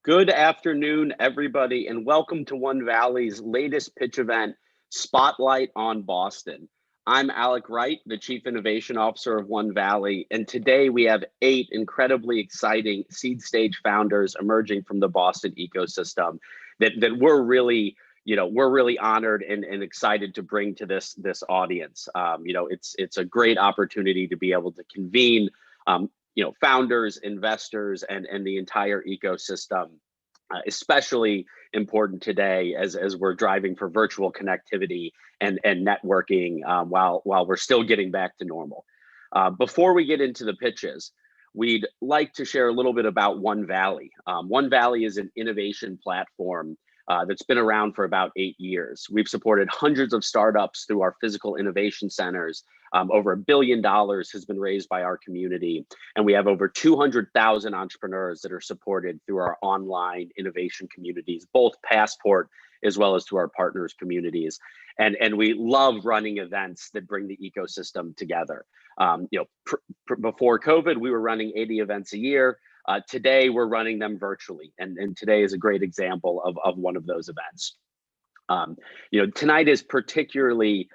Good afternoon, everybody, and welcome to OneValley's latest pitch event, Spotlight on Boston. I'm Alec Wright, the Chief Innovation Officer of OneValley, and today we have 8 incredibly exciting seed stage founders emerging from the Boston ecosystem that we're really honored and excited to bring to this audience. It's a great opportunity to be able to convene founders, investors, and the entire ecosystem, especially important today as we're driving for virtual connectivity and networking while we're still getting back to normal. Before we get into the pitches, we'd like to share a little bit about OneValley. OneValley is an innovation platform that's been around for about 8 years. We've supported hundreds of startups through our physical innovation centers. Over $1 billion has been raised by our community, and we have over 200,000 entrepreneurs that are supported through our online innovation communities, both Passport as well as through our partners communities. And we love running events that bring the ecosystem together. Before COVID, we were running 80 events a year. Today, we're running them virtually, and today is a great example of one of those events. Tonight is particularly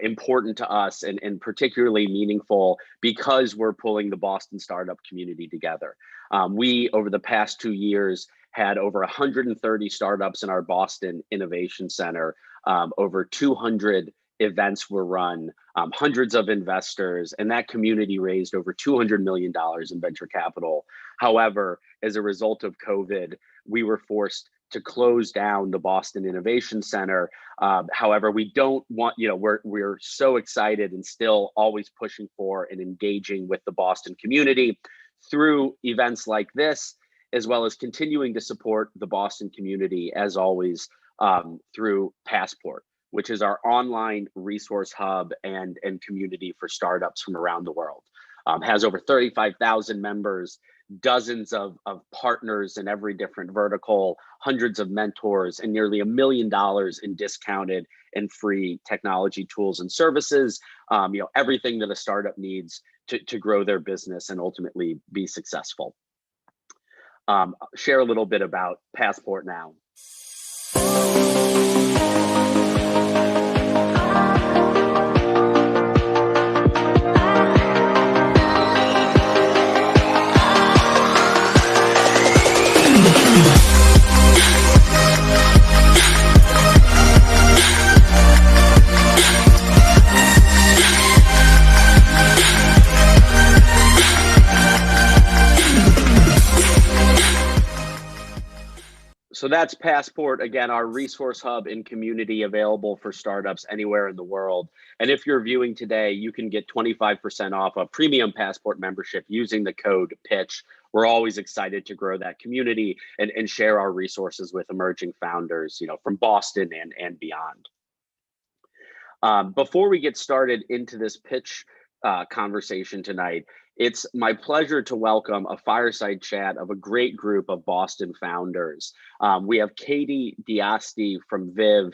important to us and particularly meaningful because we're pulling the Boston startup community together. We, over the past 2 years, had over 130 startups in our Boston Innovation Center. Over 200 events were run, hundreds of investors, and that community raised over $200 million in venture capital. However, as a result of COVID, we were forced to close down the Boston Innovation Center. However, we don't want, we're so excited and still always pushing for and engaging with the Boston community through events like this, as well as continuing to support the Boston community, as always, through Passport, which is our online resource hub and community for startups from around the world. Has over 35,000 members, dozens of partners in every different vertical, hundreds of mentors, and nearly $1 million in discounted and free technology tools and services. Everything that a startup needs to grow their business and ultimately be successful. Share a little bit about Passport now. So that's Passport, again, our resource hub and community available for startups anywhere in the world. And if you're viewing today, you can get 25% off a premium Passport membership using the code PITCH. We're always excited to grow that community and share our resources with emerging founders, from Boston and beyond. Before we get started into this pitch conversation tonight, it's my pleasure to welcome a fireside chat of a great group of Boston founders. We have Katie Diasti from Viv,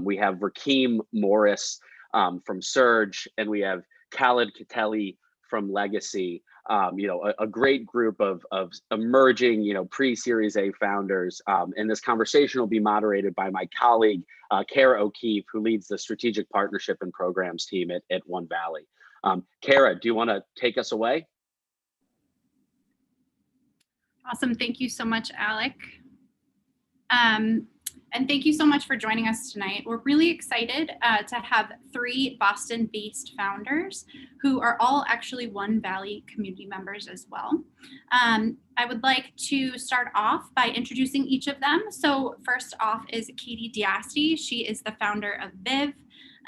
we have Rakeem Morris from Surge, and we have Khaled Katelli from Legacy. A great group of emerging, pre-Series A founders. And this conversation will be moderated by my colleague, Kara O'Keefe, who leads the strategic partnership and programs team at OneValley. Kara, do you want to take us away? Awesome. Thank you so much, Alec. And thank you so much for joining us tonight. We're really excited to have 3 Boston-based founders who are all actually OneValley community members as well. I would like to start off by introducing each of them. So first off is Katie Diasti. She is the founder of Viv,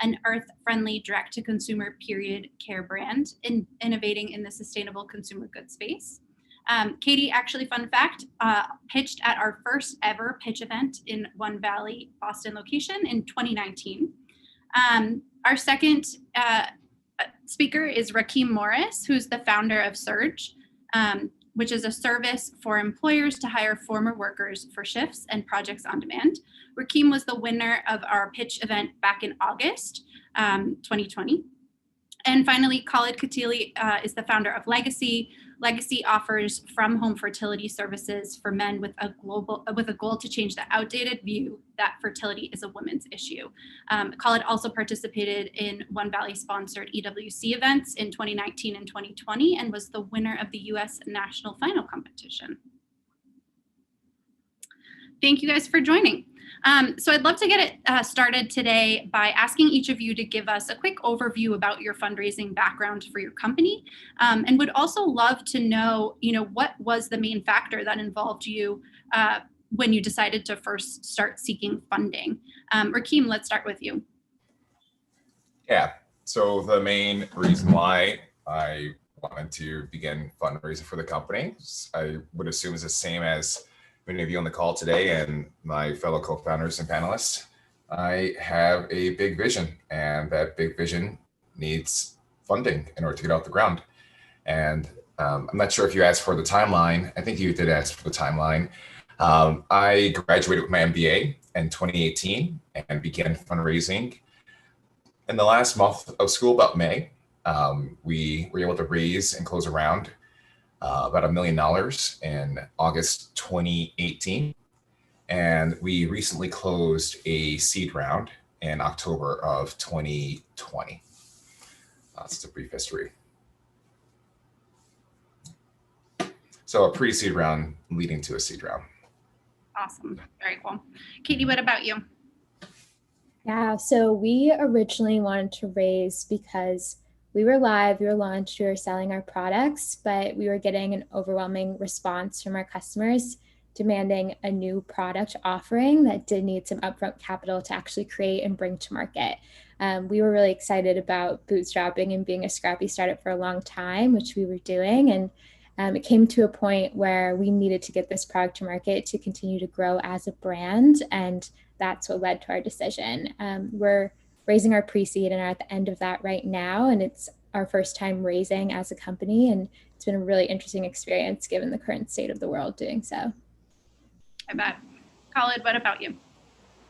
an earth-friendly direct-to-consumer period care brand innovating in the sustainable consumer goods space. Katie, actually, fun fact, pitched at our first ever pitch event in OneValley Boston location in 2019. Our second speaker is Rakeem Morris, who's the founder of Surge, which is a service for employers to hire former workers for shifts and projects on demand. Rakeem was the winner of our pitch event back in August 2020. And finally, Khalid Khatili is the founder of Legacy. Legacy offers from-home fertility services for men with a goal to change the outdated view that fertility is a women's issue. Khalid also participated in OneValley sponsored EWC events in 2019 and 2020 and was the winner of the US National Final Competition. Thank you guys for joining. So I'd love to get it started today by asking each of you to give us a quick overview about your fundraising background for your company, and would also love to know, what was the main factor that involved you when you decided to first start seeking funding. Rakeem, let's start with you. Yeah, so the main reason why I wanted to begin fundraising for the company, I would assume is the same as many of you on the call today and my fellow co-founders and panelists. I have a big vision, and that big vision needs funding in order to get off the ground. And I'm not sure if you asked for the timeline. I think you did ask for the timeline. I graduated with my MBA in 2018 and began fundraising in the last month of school, about May. We were able to raise and close a round about $1 million in August 2018. And we recently closed a seed round in October of 2020. That's a brief history. So a pre-seed round leading to a seed round. Awesome, very cool. Katie, what about you? Yeah, so we originally wanted to raise because we were live, we were launched, we were selling our products, but we were getting an overwhelming response from our customers demanding a new product offering that did need some upfront capital to actually create and bring to market. We were really excited about bootstrapping and being a scrappy startup for a long time, which we were doing. And it came to a point where we needed to get this product to market to continue to grow as a brand. And that's what led to our decision. We're raising our pre-seed and are at the end of that right now. And it's our first time raising as a company. And it's been a really interesting experience given the current state of the world doing so. I bet. Khalid, what about you?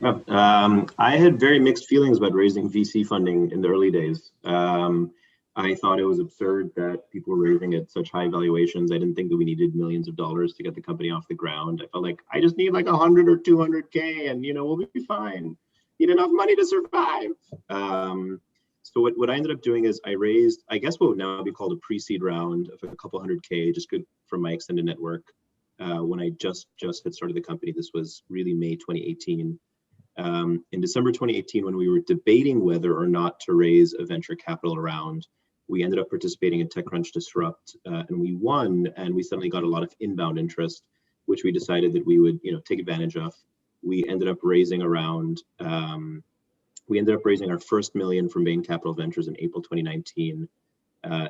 I had very mixed feelings about raising VC funding in the early days. I thought it was absurd that people were raising at such high valuations. I didn't think that we needed millions of dollars to get the company off the ground. I felt like I just need like 100 or 200K and, we'll be fine. Need enough money to survive. So what I ended up doing is I raised, I guess what would now be called a pre-seed round of a couple 100K, just good from my extended network. When I just had started the company, this was really May 2018. In December 2018, when we were debating whether or not to raise a venture capital round, we ended up participating in TechCrunch Disrupt, and we won, and we suddenly got a lot of inbound interest, which we decided that we would take advantage of. We ended up raising around, we ended up raising our first million from Bain Capital Ventures in April 2019.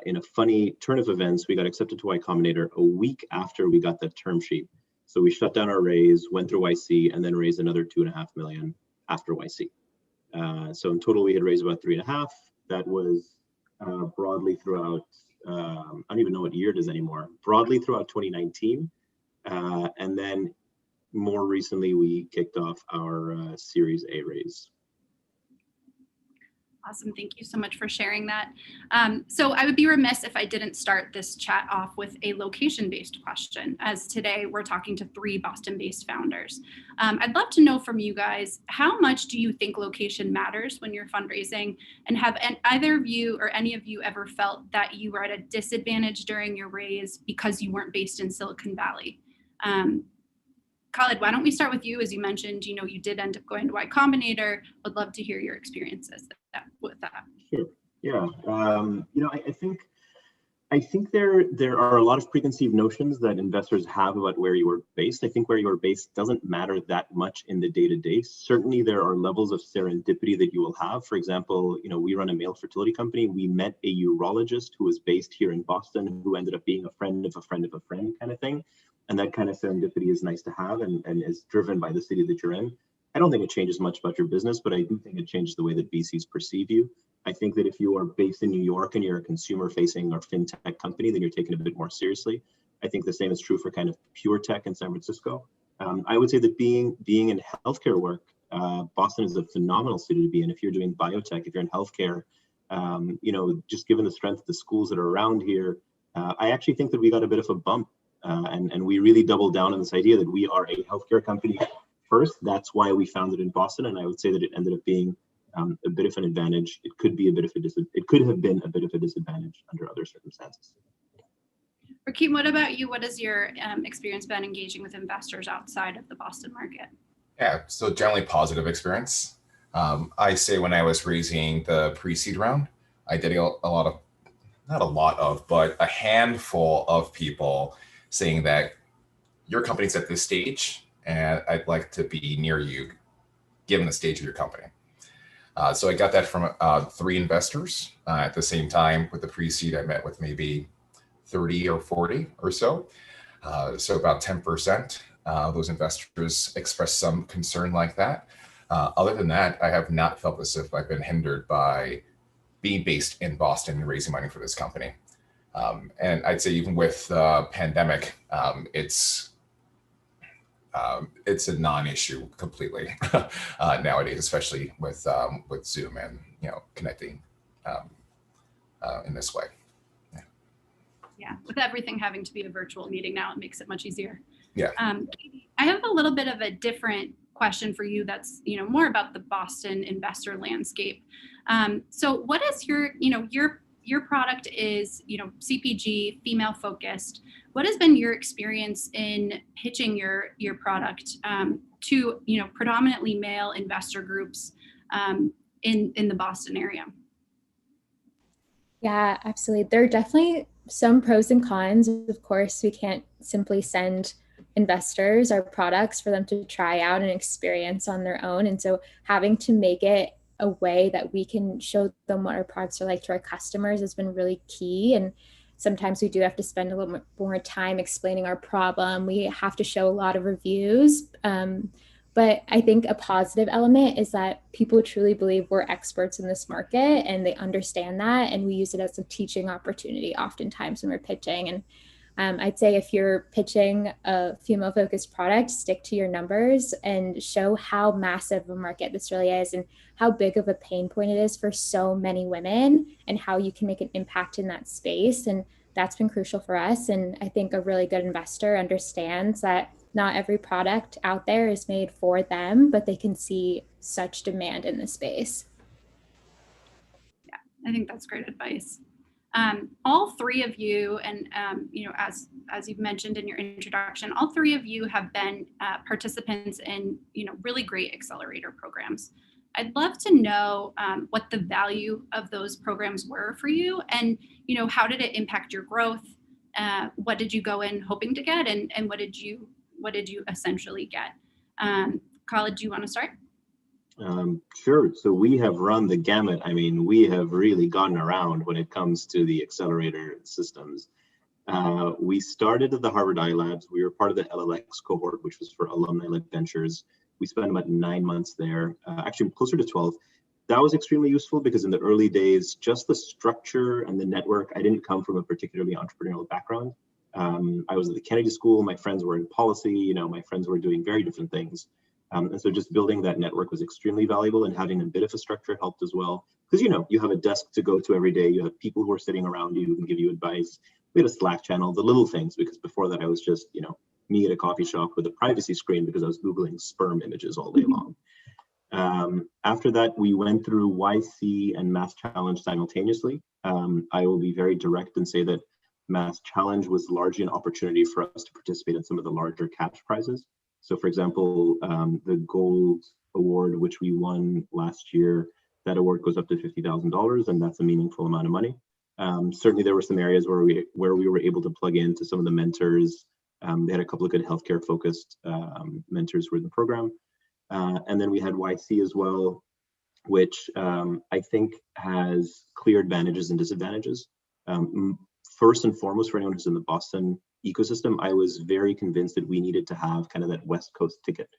In a funny turn of events, we got accepted to Y Combinator a week after we got that term sheet. So we shut down our raise, went through YC, and then raised another 2.5 million after YC. So in total, we had raised about 3.5. That was broadly throughout, I don't even know what year it is anymore, broadly throughout 2019. And then more recently, we kicked off our Series A raise. Awesome. Thank you so much for sharing that. So I would be remiss if I didn't start this chat off with a location-based question, as today we're talking to 3 Boston-based founders. I'd love to know from you guys, how much do you think location matters when you're fundraising? And have either of you or any of you ever felt that you were at a disadvantage during your raise because you weren't based in Silicon Valley? Khalid, why don't we start with you? As you mentioned, you did end up going to Y Combinator. Would love to hear your experiences with that. Sure. Yeah. I think there are a lot of preconceived notions that investors have about where you are based. I think where you are based doesn't matter that much in the day-to-day. Certainly, there are levels of serendipity that you will have. For example, we run a male fertility company. We met a urologist who was based here in Boston, who ended up being a friend of a friend of a friend kind of thing. And that kind of serendipity is nice to have and is driven by the city that you're in. I don't think it changes much about your business, but I do think it changes the way that VCs perceive you. I think that if you are based in New York and you're a consumer-facing or fintech company, then you're taken a bit more seriously. I think the same is true for kind of pure tech in San Francisco. I would say that being in healthcare work, Boston is a phenomenal city to be in. If you're doing biotech, if you're in healthcare, Just given the strength of the schools that are around here, I actually think that we got a bit of a bump, and we really doubled down on this idea that we are a healthcare company first. That's why we founded in Boston, and I would say that it ended up being a bit of an advantage. It could be a bit of it could have been a bit of a disadvantage under other circumstances. Rakeem, what about you? What has your experience been engaging with investors outside of the Boston market? Yeah, so generally positive experience. I say when I was raising the pre-seed round, I did a lot of, not a lot of, but a handful of people saying that your company's at this stage and I'd like to be near you, given the stage of your company. So I got that from 3 investors. At the same time, with the pre-seed, I met with maybe 30 or 40 or so. So about 10%. Those investors expressed some concern like that. Other than that, I have not felt as if I've been hindered by being based in Boston and raising money for this company. And I'd say even with the pandemic, it's a non-issue completely nowadays, especially with Zoom and connecting in this way. Yeah, with everything having to be a virtual meeting now, it makes it much easier. Yeah. Katie, I have a little bit of a different question for you that's more about the Boston investor landscape. So what is your product is CPG, female focused. What has been your experience in pitching your product to predominantly male investor groups in the Boston area? Yeah, absolutely. There are definitely some pros and cons. Of course, we can't simply send investors our products for them to try out and experience on their own. And so having to make it a way that we can show them what our products are like to our customers has been really key. And sometimes we do have to spend a little bit more time explaining our problem. We have to show a lot of reviews. But I think a positive element is that people truly believe we're experts in this market and they understand that. And we use it as a teaching opportunity oftentimes when we're pitching. And I'd say if you're pitching a female focused product, stick to your numbers and show how massive of a market this really is and how big of a pain point it is for so many women and how you can make an impact in that space. And that's been crucial for us. And I think a really good investor understands that not every product out there is made for them, but they can see such demand in the space. Yeah, I think that's great advice. All 3 of you, and as you've mentioned in your introduction, all 3 of you have been participants in really great accelerator programs. I'd love to know what the value of those programs were for you, and how did it impact your growth? What did you go in hoping to get, and what did you essentially get? Khalid, do you want to start? Sure. So we have run the gamut. I mean, we have really gotten around when it comes to the accelerator systems. We started at the Harvard iLabs. We were part of the LLX cohort, which was for alumni-led ventures. We spent about 9 months there, actually closer to 12. That was extremely useful because in the early days, just the structure and the network, I didn't come from a particularly entrepreneurial background. I was at the Kennedy School. My friends were in policy. My friends were doing very different things. And so just building that network was extremely valuable, and having a bit of a structure helped as well. Because, you have a desk to go to every day. You have people who are sitting around you who can give you advice. We had a Slack channel, the little things, because before that I was just, me at a coffee shop with a privacy screen because I was Googling sperm images all day long. After that, we went through YC and Mass Challenge simultaneously. I will be very direct and say that Mass Challenge was largely an opportunity for us to participate in some of the larger cash prizes. So for example, the Gold Award, which we won last year, that award goes up to $50,000, and that's a meaningful amount of money. Certainly there were some areas where we were able to plug into some of the mentors. They had a couple of good healthcare focused mentors who were in the program. And then we had YC as well, which I think has clear advantages and disadvantages. First and foremost, for anyone who's in the Boston ecosystem, I was very convinced that we needed to have kind of that West Coast ticket.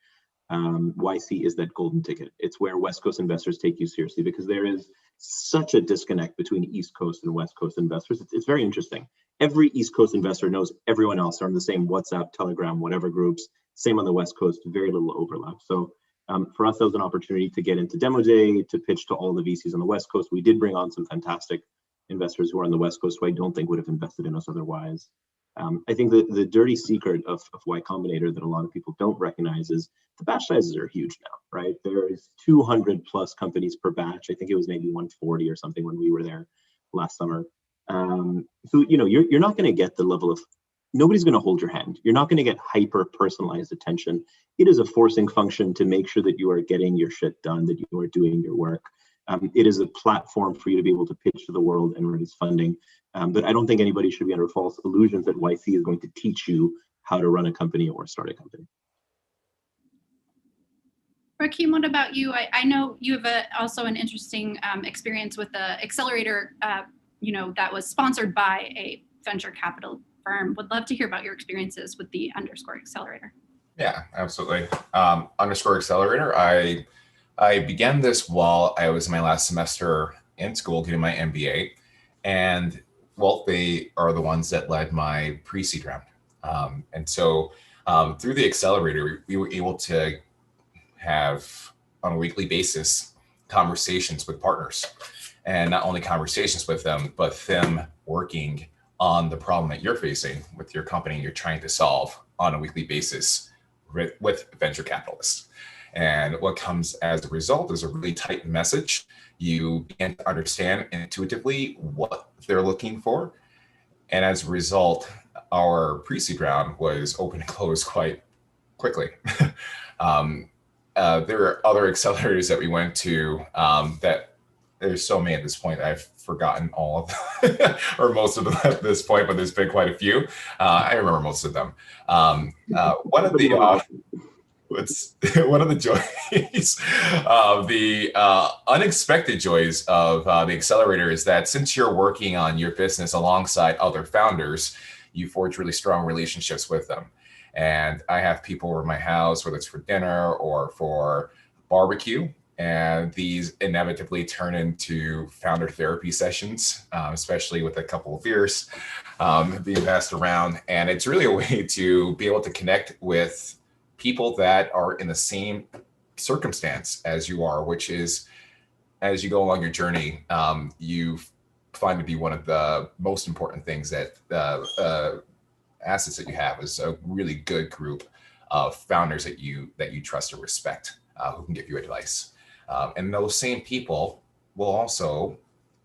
YC is that golden ticket. It's where West Coast investors take you seriously, because there is such a disconnect between East Coast and West Coast investors. It's very interesting. Every East Coast investor knows everyone else. They're in the same WhatsApp, Telegram, whatever groups. Same on the West Coast, very little overlap. So For us, that was an opportunity to get into demo day, to pitch to all the VCs on the West Coast. We did bring on some fantastic investors who are on the West Coast who I don't think would have invested in us otherwise. I think the dirty secret of Y Combinator that a lot of people don't recognize is the batch sizes are huge now, right? There is 200 plus companies per batch. I think it was maybe 140 or something when we were there last summer. So, you're not going to get the level of, nobody's going to hold your hand. You're not going to get hyper personalized attention. It is a forcing function to make sure that you are getting your shit done, that you are doing your work. It is a platform for you to be able to pitch to the world and raise funding. But I don't think anybody should be under false illusions that YC is going to teach you how to run a company or start a company. Rakeem, what about you? I know you have also an interesting experience with the accelerator, that was sponsored by a venture capital firm. Would love to hear about your experiences with the Underscore Accelerator. Yeah, absolutely. Underscore Accelerator, I began this while I was in my last semester in school getting my MBA. And well, they are the ones that led my pre-seed round. And so through the accelerator, we were able to have on a weekly basis conversations with partners, and not only conversations with them, but them working on the problem that you're facing with your company you're trying to solve on a weekly basis with venture capitalists. And what comes as a result is a really tight message. You begin to understand intuitively what they're looking for. And as a result, our pre-seed round was open and closed quite quickly. There are other accelerators that we went to that there's so many at this point. I've forgotten all of them, or most of them at this point, but there's been quite a few. I remember most of them. One of the joys of the unexpected joys of the accelerator is that since you're working on your business alongside other founders, you forge really strong relationships with them. And I have people over at my house, whether it's for dinner or for barbecue, and these inevitably turn into founder therapy sessions, especially with a couple of beers being passed around. And it's really a way to be able to connect with people that are in the same circumstance as you are, which is, as you go along your journey, you find to be one of the most important things that assets that you have is a really good group of founders that you trust or respect, who can give you advice. And those same people will also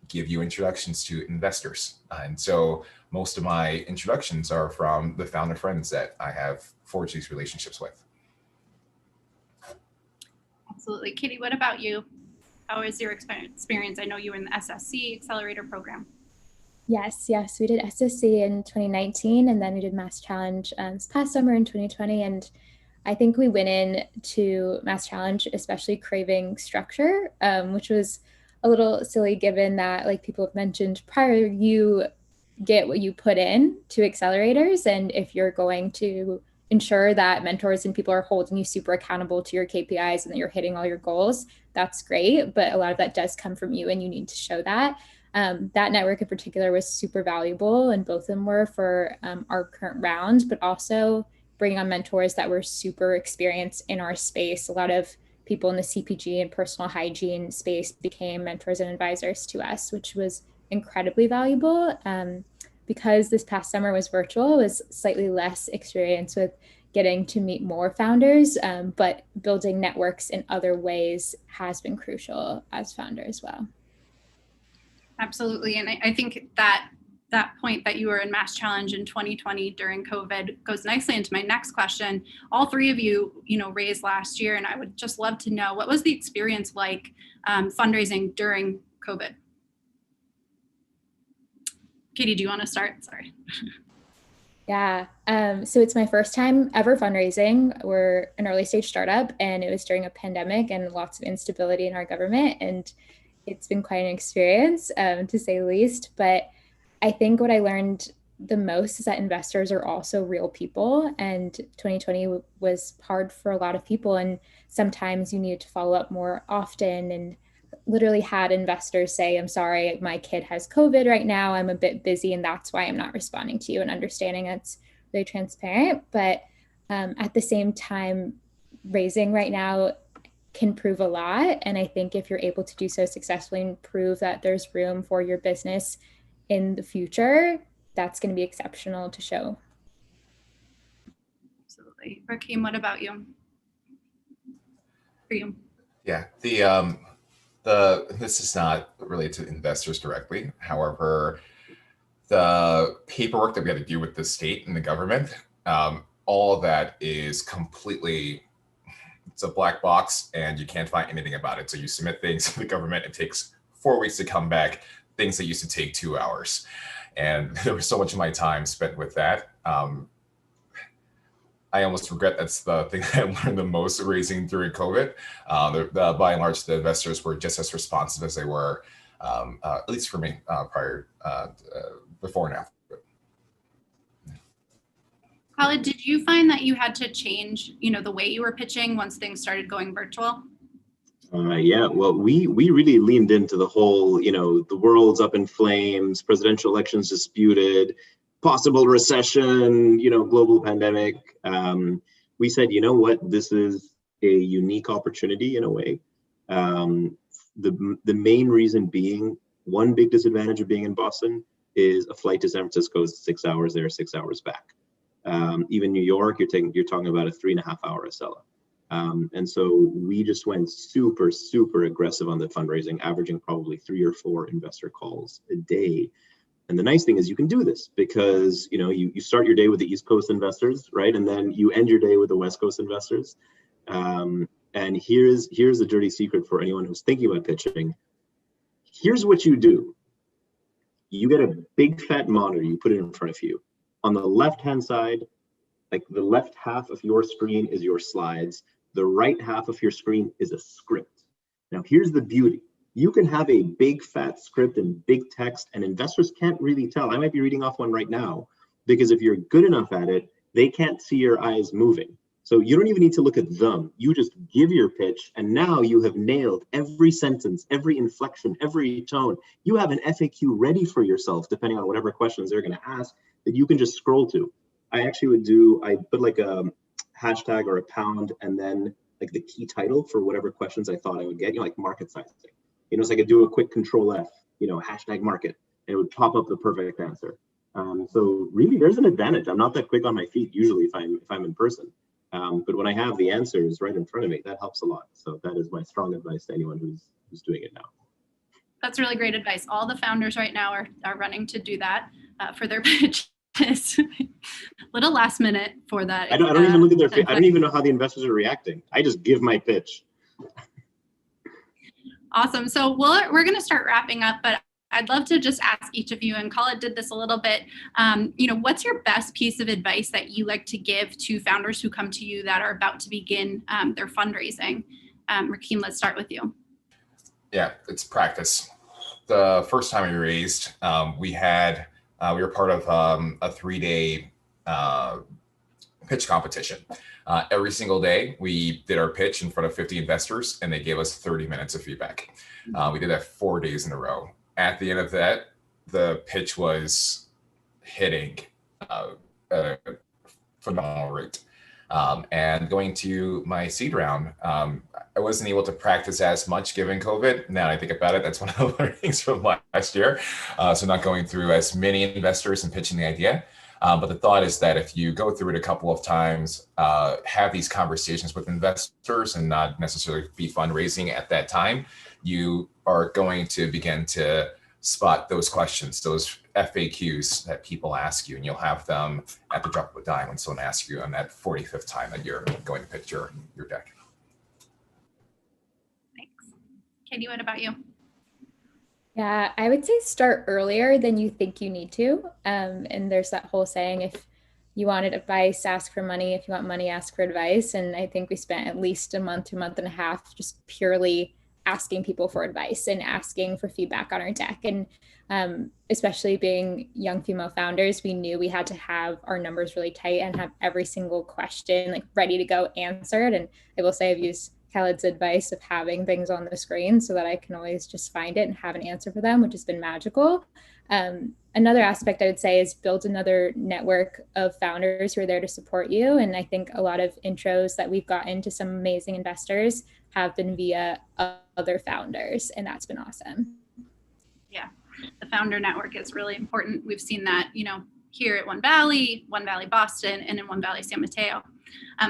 give you introductions to investors. And so most of my introductions are from the founder friends that I have forged these relationships with. Absolutely. Katie, what about you? How was your experience? I know you were in the SSC Accelerator program. Yes, we did SSC in 2019, and then we did Mass Challenge this past summer in 2020. And I think we went in to Mass Challenge especially craving structure, which was a little silly given that, like people have mentioned prior, you get what you put in to accelerators. And if you're going to ensure that mentors and people are holding you super accountable to your KPIs and that you're hitting all your goals, that's great. But a lot of that does come from you, and you need to show that. That network in particular was super valuable, and both of them were for our current round, but also bringing on mentors that were super experienced in our space. A lot of people in the CPG and personal hygiene space became mentors and advisors to us, which was incredibly valuable. Because this past summer was virtual, was slightly less experience with getting to meet more founders, but building networks in other ways has been crucial as founder as well. Absolutely. And I think that point that you were in Mass Challenge in 2020 during COVID goes nicely into my next question. All three of you, raised last year, and I would just love to know, what was the experience like fundraising during COVID? Katie, do you want to start? Sorry. Yeah. So it's my first time ever fundraising. We're an early stage startup, and it was during a pandemic and lots of instability in our government. And it's been quite an experience, to say the least. But I think what I learned the most is that investors are also real people. And 2020 was hard for a lot of people. And sometimes you need to follow up more often, and literally had investors say, I'm sorry, my kid has COVID right now. I'm a bit busy, and that's why I'm not responding to you, and understanding that's really transparent. But at the same time, raising right now can prove a lot. And I think if you're able to do so successfully and prove that there's room for your business in the future, that's going to be exceptional to show. Absolutely. Rakeem, what about you? For you? Yeah, this is not related to investors directly. However, the paperwork that we had to do with the state and the government, all of that is completely, it's a black box and you can't find anything about it. So you submit things to the government, it takes 4 weeks to come back, things that used to take 2 hours. And there was so much of my time spent with that. I almost regret that's the thing I learned the most raising during COVID. By and large, the investors were just as responsive as they were, at least for me, before and after. Khaled, did you find that you had to change, the way you were pitching once things started going virtual? Yeah, well, we really leaned into the whole, the world's up in flames, presidential elections disputed, possible recession, global pandemic. We said, you know what, this is a unique opportunity in a way. The main reason being, one big disadvantage of being in Boston is a flight to San Francisco is 6 hours there, 6 hours back. Even New York, you're talking about a 3.5 hour Acela. And so we just went super, super aggressive on the fundraising, averaging probably 3 or 4 investor calls a day. And the nice thing is you can do this because, you start your day with the East Coast investors, right? And then you end your day with the West Coast investors. And here's the dirty secret for anyone who's thinking about pitching. Here's what you do. You get a big fat monitor, you put it in front of you. On the left-hand side, like the left half of your screen is your slides. The right half of your screen is a script. Now, here's the beauty. You can have a big fat script and big text, and investors can't really tell. I might be reading off one right now, because if you're good enough at it, they can't see your eyes moving. So you don't even need to look at them. You just give your pitch, and now you have nailed every sentence, every inflection, every tone. You have an FAQ ready for yourself, depending on whatever questions they're going to ask, that you can just scroll to. I put like a hashtag or a pound, and then like the key title for whatever questions I thought I would get, like market sizing. So I could do a quick control F, hashtag market, and it would pop up the perfect answer. So really, there's an advantage. I'm not that quick on my feet usually if I'm in person, but when I have the answers right in front of me, that helps a lot. So that is my strong advice to anyone who's doing it now. That's really great advice. All the founders right now are running to do that for their pitches. Little last minute for that. I don't even look at their face. I don't even know how the investors are reacting. I just give my pitch. Awesome. So we're going to start wrapping up, but I'd love to just ask each of you, and Khaled did this a little bit, what's your best piece of advice that you like to give to founders who come to you that are about to begin their fundraising? Rakeem, let's start with you. Yeah, it's practice. The first time we raised, we were part of a 3-day pitch competition. Every single day, we did our pitch in front of 50 investors, and they gave us 30 minutes of feedback. We did that 4 days in a row. At the end of that, the pitch was hitting a phenomenal rate. And going to my seed round, I wasn't able to practice as much given COVID. Now I think about it, that's one of the learnings from last year. So not going through as many investors and pitching the idea. But the thought is that if you go through it a couple of times, have these conversations with investors and not necessarily be fundraising at that time, you are going to begin to spot those questions, those FAQs that people ask you, and you'll have them at the drop of a dime when someone asks you on that 45th time that you're going to pitch your deck. Thanks. Katie, what about you? Yeah, I would say start earlier than you think you need to. And there's that whole saying, if you wanted advice, ask for money. If you want money, ask for advice. And I think we spent at least a month to a month and a half just purely asking people for advice and asking for feedback on our deck. And especially being young female founders, we knew we had to have our numbers really tight and have every single question like ready to go answered. And I will say I've used Khaled's advice of having things on the screen so that I can always just find it and have an answer for them, which has been magical. And another aspect I would say is build another network of founders who are there to support you. And I think a lot of intros that we've gotten to some amazing investors have been via other founders, and that's been awesome. Yeah, the founder network is really important. We've seen that, here at OneValley, OneValley Boston, and in OneValley San Mateo.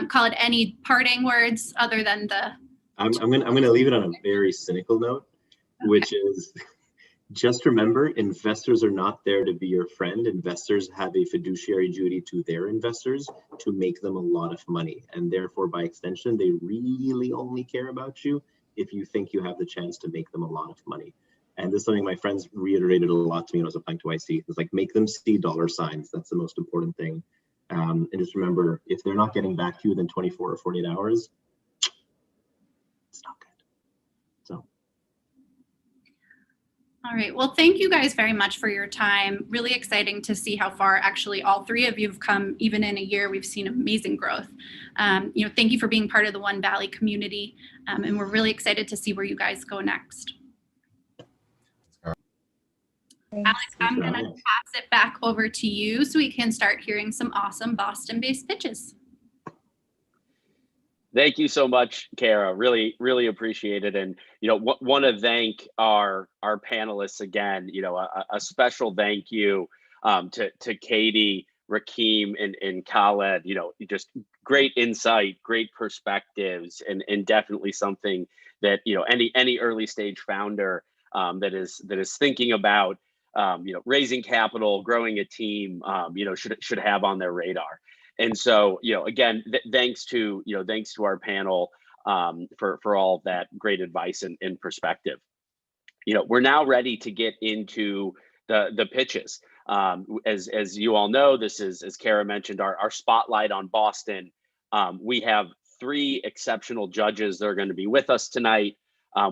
Call it any parting words other than the. I'm gonna leave it on a very cynical note, okay, which is just remember, investors are not there to be your friend. Investors have a fiduciary duty to their investors to make them a lot of money, and therefore, by extension, they really only care about you if you think you have the chance to make them a lot of money. And this is something my friends reiterated a lot to me when I was applying to YC. It's like, make them see dollar signs. That's the most important thing. And just remember, if they're not getting back to you within 24 or 48 hours, it's not good. So. All right. Well, thank you guys very much for your time. Really exciting to see how far actually all three of you have come. Even in a year, we've seen amazing growth. Thank you for being part of the OneValley community. And we're really excited to see where you guys go next. Alex, I'm going to pass it back over to you so we can start hearing some awesome Boston-based pitches. Thank you so much, Kara. Really, really appreciate it. And, want to thank our panelists again. A special thank you to Katie, Rakeem, and Khaled. Just great insight, great perspectives, and definitely something that, any early stage founder that is thinking about raising capital, growing a team, should have on their radar. And so, again, thanks to our panel for all of that great advice and perspective. We're now ready to get into the pitches. As you all know, this is, as Kara mentioned, our spotlight on Boston. We have 3 exceptional judges that are going to be with us tonight.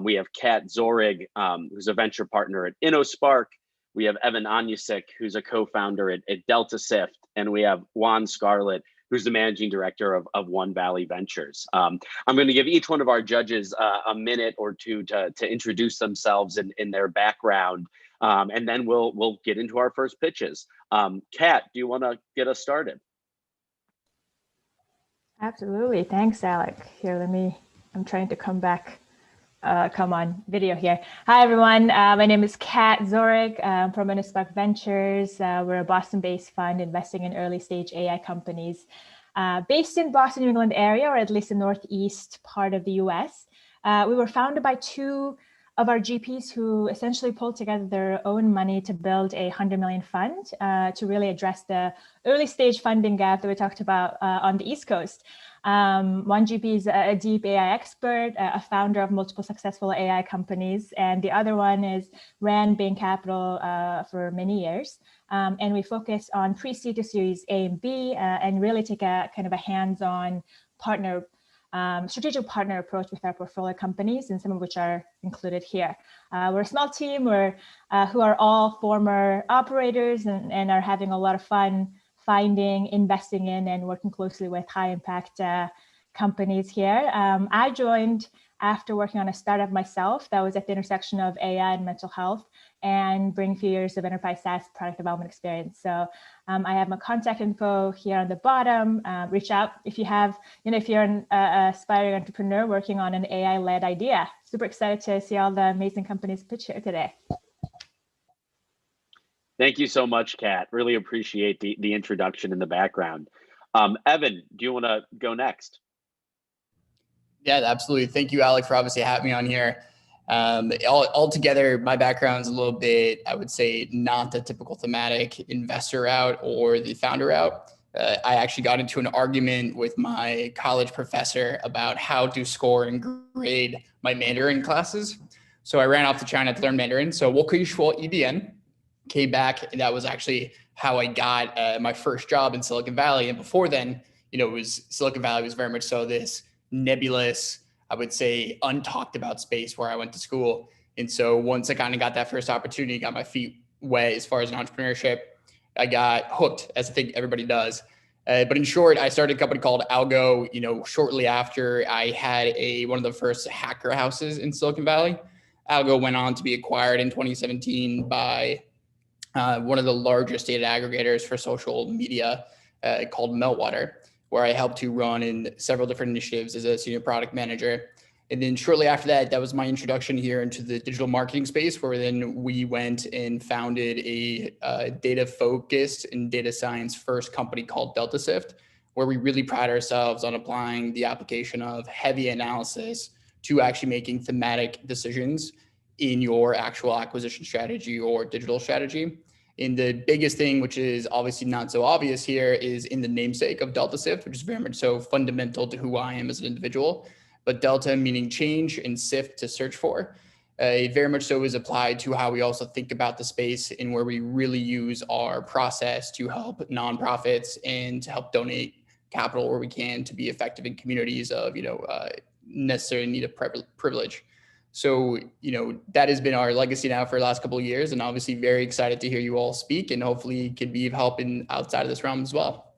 We have Kat Zorig, who's a venture partner at InnoSpark. We have Evan Anyasik, who's a co-founder at Delta Sift, and we have Juan Scarlett, who's the managing director of OneValley Ventures. I'm going to give each one of our judges a minute or two to introduce themselves in their background, and then we'll get into our first pitches. Kat, do you want to get us started? Absolutely. Thanks, Alec. Here, I'm trying to come on video here. Hi, everyone. My name is Kat Zorig. I'm from InnoSpark Ventures. We're a Boston-based fund investing in early-stage AI companies based in Boston, New England area, or at least the northeast part of the US. We were founded by 2 of our GPs who essentially pulled together their own money to build a $100 million fund to really address the early-stage funding gap that we talked about on the East Coast. One GP is a deep AI expert, a founder of multiple successful AI companies, and the other one ran Bain Capital for many years. And we focus on pre-seed to Series A and B, and really take a kind of a hands-on strategic partner approach with our portfolio companies, and some of which are included here. We're a small team who are all former operators and are having a lot of fun finding, investing in, and working closely with high impact companies here. I joined after working on a startup myself that was at the intersection of AI and mental health, and bring a few years of enterprise SaaS product development experience. So I have my contact info here on the bottom. Reach out if you have, if you're an aspiring entrepreneur working on an AI-led idea. Super excited to see all the amazing companies pitch here today. Thank you so much, Kat. Really appreciate the introduction in the background. Evan, do you want to go next? Yeah, absolutely. Thank you, Alec, for obviously having me on here. Altogether, my background's a little bit, I would say, not the typical thematic investor route or the founder route. I actually got into an argument with my college professor about how to score and grade my Mandarin classes. So I ran off to China to learn Mandarin. So 我可以说一点 came back, and that was actually how I got my first job in Silicon Valley. And before then, Silicon Valley was very much so this nebulous, I would say, untalked about space where I went to school. And so once I kind of got that first opportunity, got my feet wet as far as entrepreneurship, I got hooked, as I think everybody does. But in short, I started a company called Algo, shortly after I had one of the first hacker houses in Silicon Valley. Algo went on to be acquired in 2017 by one of the largest data aggregators for social media called Meltwater, where I helped to run in several different initiatives as a senior product manager. And then shortly after that, that was my introduction here into the digital marketing space, where then we went and founded a data focused and data science first company called DeltaSift, where we really pride ourselves on applying the application of heavy analysis to actually making thematic decisions in your actual acquisition strategy or digital strategy. And the biggest thing, which is obviously not so obvious here, is in the namesake of DeltaSift, which is very much so fundamental to who I am as an individual. But Delta meaning change and Sift to search for. It very much so is applied to how we also think about the space and where we really use our process to help nonprofits and to help donate capital where we can to be effective in communities of, necessary need of privilege. So, that has been our legacy now for the last couple of years, and obviously very excited to hear you all speak, and hopefully can be of help in outside of this realm as well.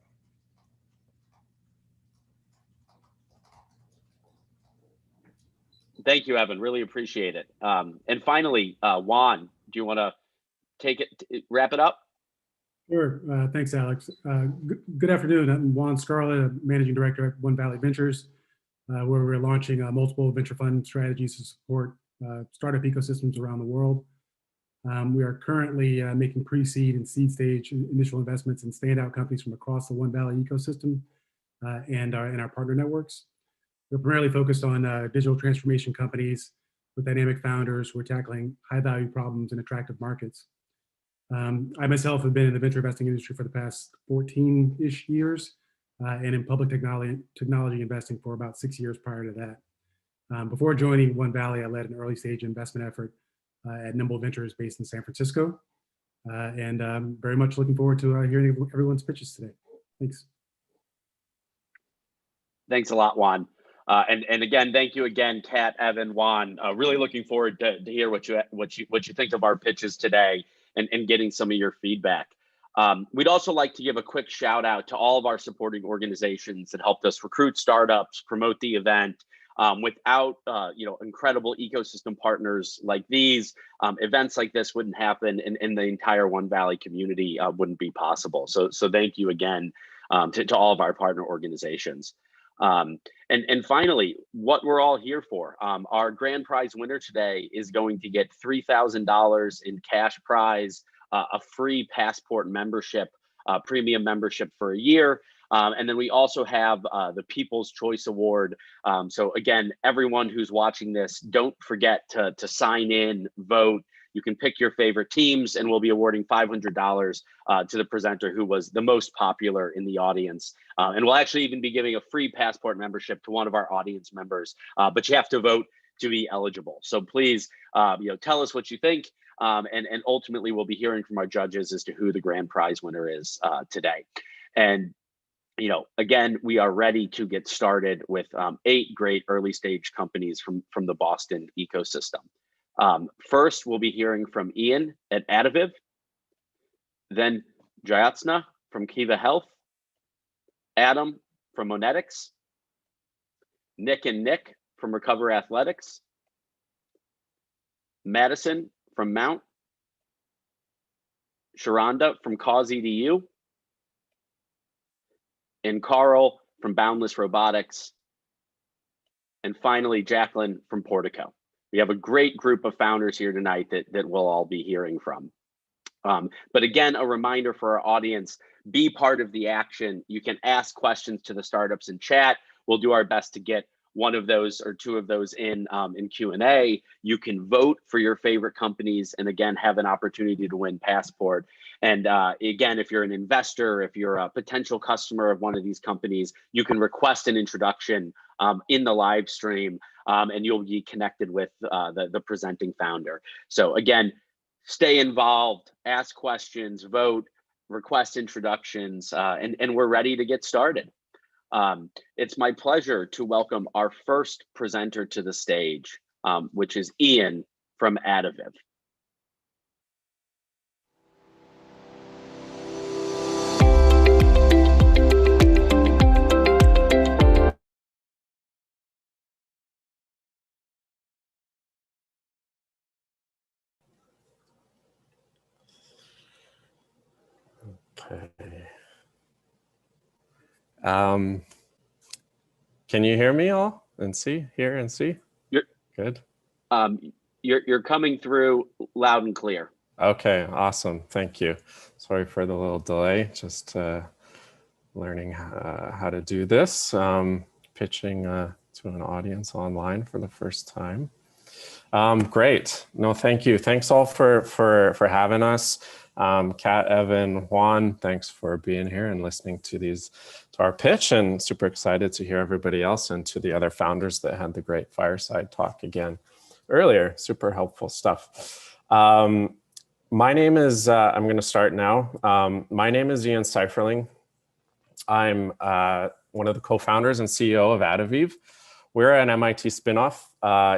Thank you, Evan. Really appreciate it. And finally, Juan, do you want to wrap it up? Sure. Thanks, Alex. Good afternoon. I'm Juan Scarlett, Managing Director at OneValley Ventures, where we're launching multiple venture fund strategies to support startup ecosystems around the world. We are currently making pre-seed and seed stage initial investments in standout companies from across the OneValley ecosystem and our partner networks. We're primarily focused on digital transformation companies with dynamic founders who are tackling high-value problems in attractive markets. I myself have been in the venture investing industry for the past 14-ish years and in public technology investing for about 6 years prior to that. Before joining OneValley, I led an early-stage investment effort at Nimble Ventures based in San Francisco. And I'm very much looking forward to hearing everyone's pitches today. Thanks. Thanks a lot, Juan. And again, thank you again, Kat, Evan, Juan. Really looking forward to hear what you think of our pitches today and getting some of your feedback. We'd also like to give a quick shout out to all of our supporting organizations that helped us recruit startups, promote the event. Without incredible ecosystem partners like these, events like this wouldn't happen, and the entire OneValley community wouldn't be possible. So thank you again to all of our partner organizations. And finally, what we're all here for, our grand prize winner today is going to get $3,000 in cash prize, a free passport membership, premium membership for a year. And then we also have the People's Choice Award. So again, everyone who's watching this, don't forget to sign in, vote. You can pick your favorite teams, and we'll be awarding $500 to the presenter who was the most popular in the audience. And we'll actually even be giving a free passport membership to one of our audience members, but you have to vote to be eligible. So please, tell us what you think, and ultimately we'll be hearing from our judges as to who the grand prize winner is today. And again, we are ready to get started with 8 great early stage companies from the Boston ecosystem. First, we'll be hearing from Ian at Addiviv, then Jayatsna from Kiva Health, Adam from Monetics, Nick and Nick from Recover Athletics, Madison from Mount, Sharonda from Cause EDU, and Carl from Boundless Robotics, and finally Jacqueline from Portico. We have a great group of founders here tonight that we'll all be hearing from. But again, a reminder for our audience, be part of the action. You can ask questions to the startups in chat. We'll do our best to get one of those or two of those in Q&A. You can vote for your favorite companies and again, have an opportunity to win passport. And again, if you're an investor, if you're a potential customer of one of these companies, you can request an introduction in the live stream and you'll be connected with the presenting founder. So again, stay involved, ask questions, vote, request introductions, and we're ready to get started. It's my pleasure to welcome our first presenter to the stage, which is Ian from Addiviv. Can you hear me all and see, hear and see? You're good. You're coming through loud and clear. Okay, awesome. Thank you. Sorry for the little delay. Just learning how to do this. Pitching to an audience online for the first time. Great. No, thank you. Thanks all for having us. Kat, Evan, Juan, thanks for being here and listening to our pitch, and super excited to hear everybody else and to the other founders that had the great fireside talk again earlier. Super helpful stuff. My name is, I'm going to start now. My name is Ian Seiferling. I'm one of the co-founders and CEO of Adaviv. We're an MIT spinoff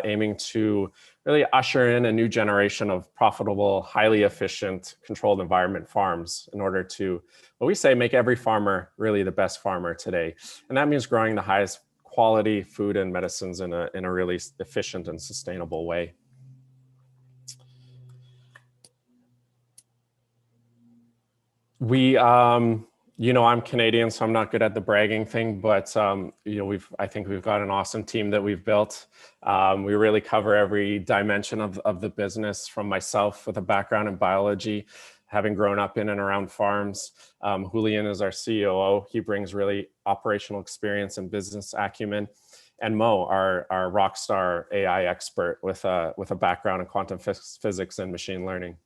aiming to really usher in a new generation of profitable, highly efficient, controlled environment farms in order to, what we say, make every farmer really the best farmer today. And that means growing the highest quality food and medicines in a really efficient and sustainable way. We, you know, I'm Canadian, so I'm not good at the bragging thing, but you know, I think we've got an awesome team that we've built. We really cover every dimension of the business, from myself with a background in biology, having grown up in and around farms. Julian is our COO. He brings really operational experience and business acumen. And Mo, our rock star AI expert with a background in quantum physics and machine learning.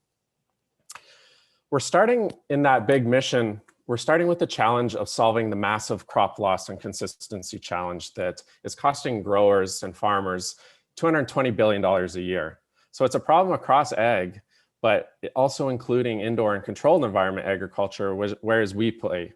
We're starting in that big mission. We're starting with the challenge of solving the massive crop loss and consistency challenge that is costing growers and farmers $220 billion a year. So it's a problem across ag, but also including indoor and controlled environment agriculture, whereas we play.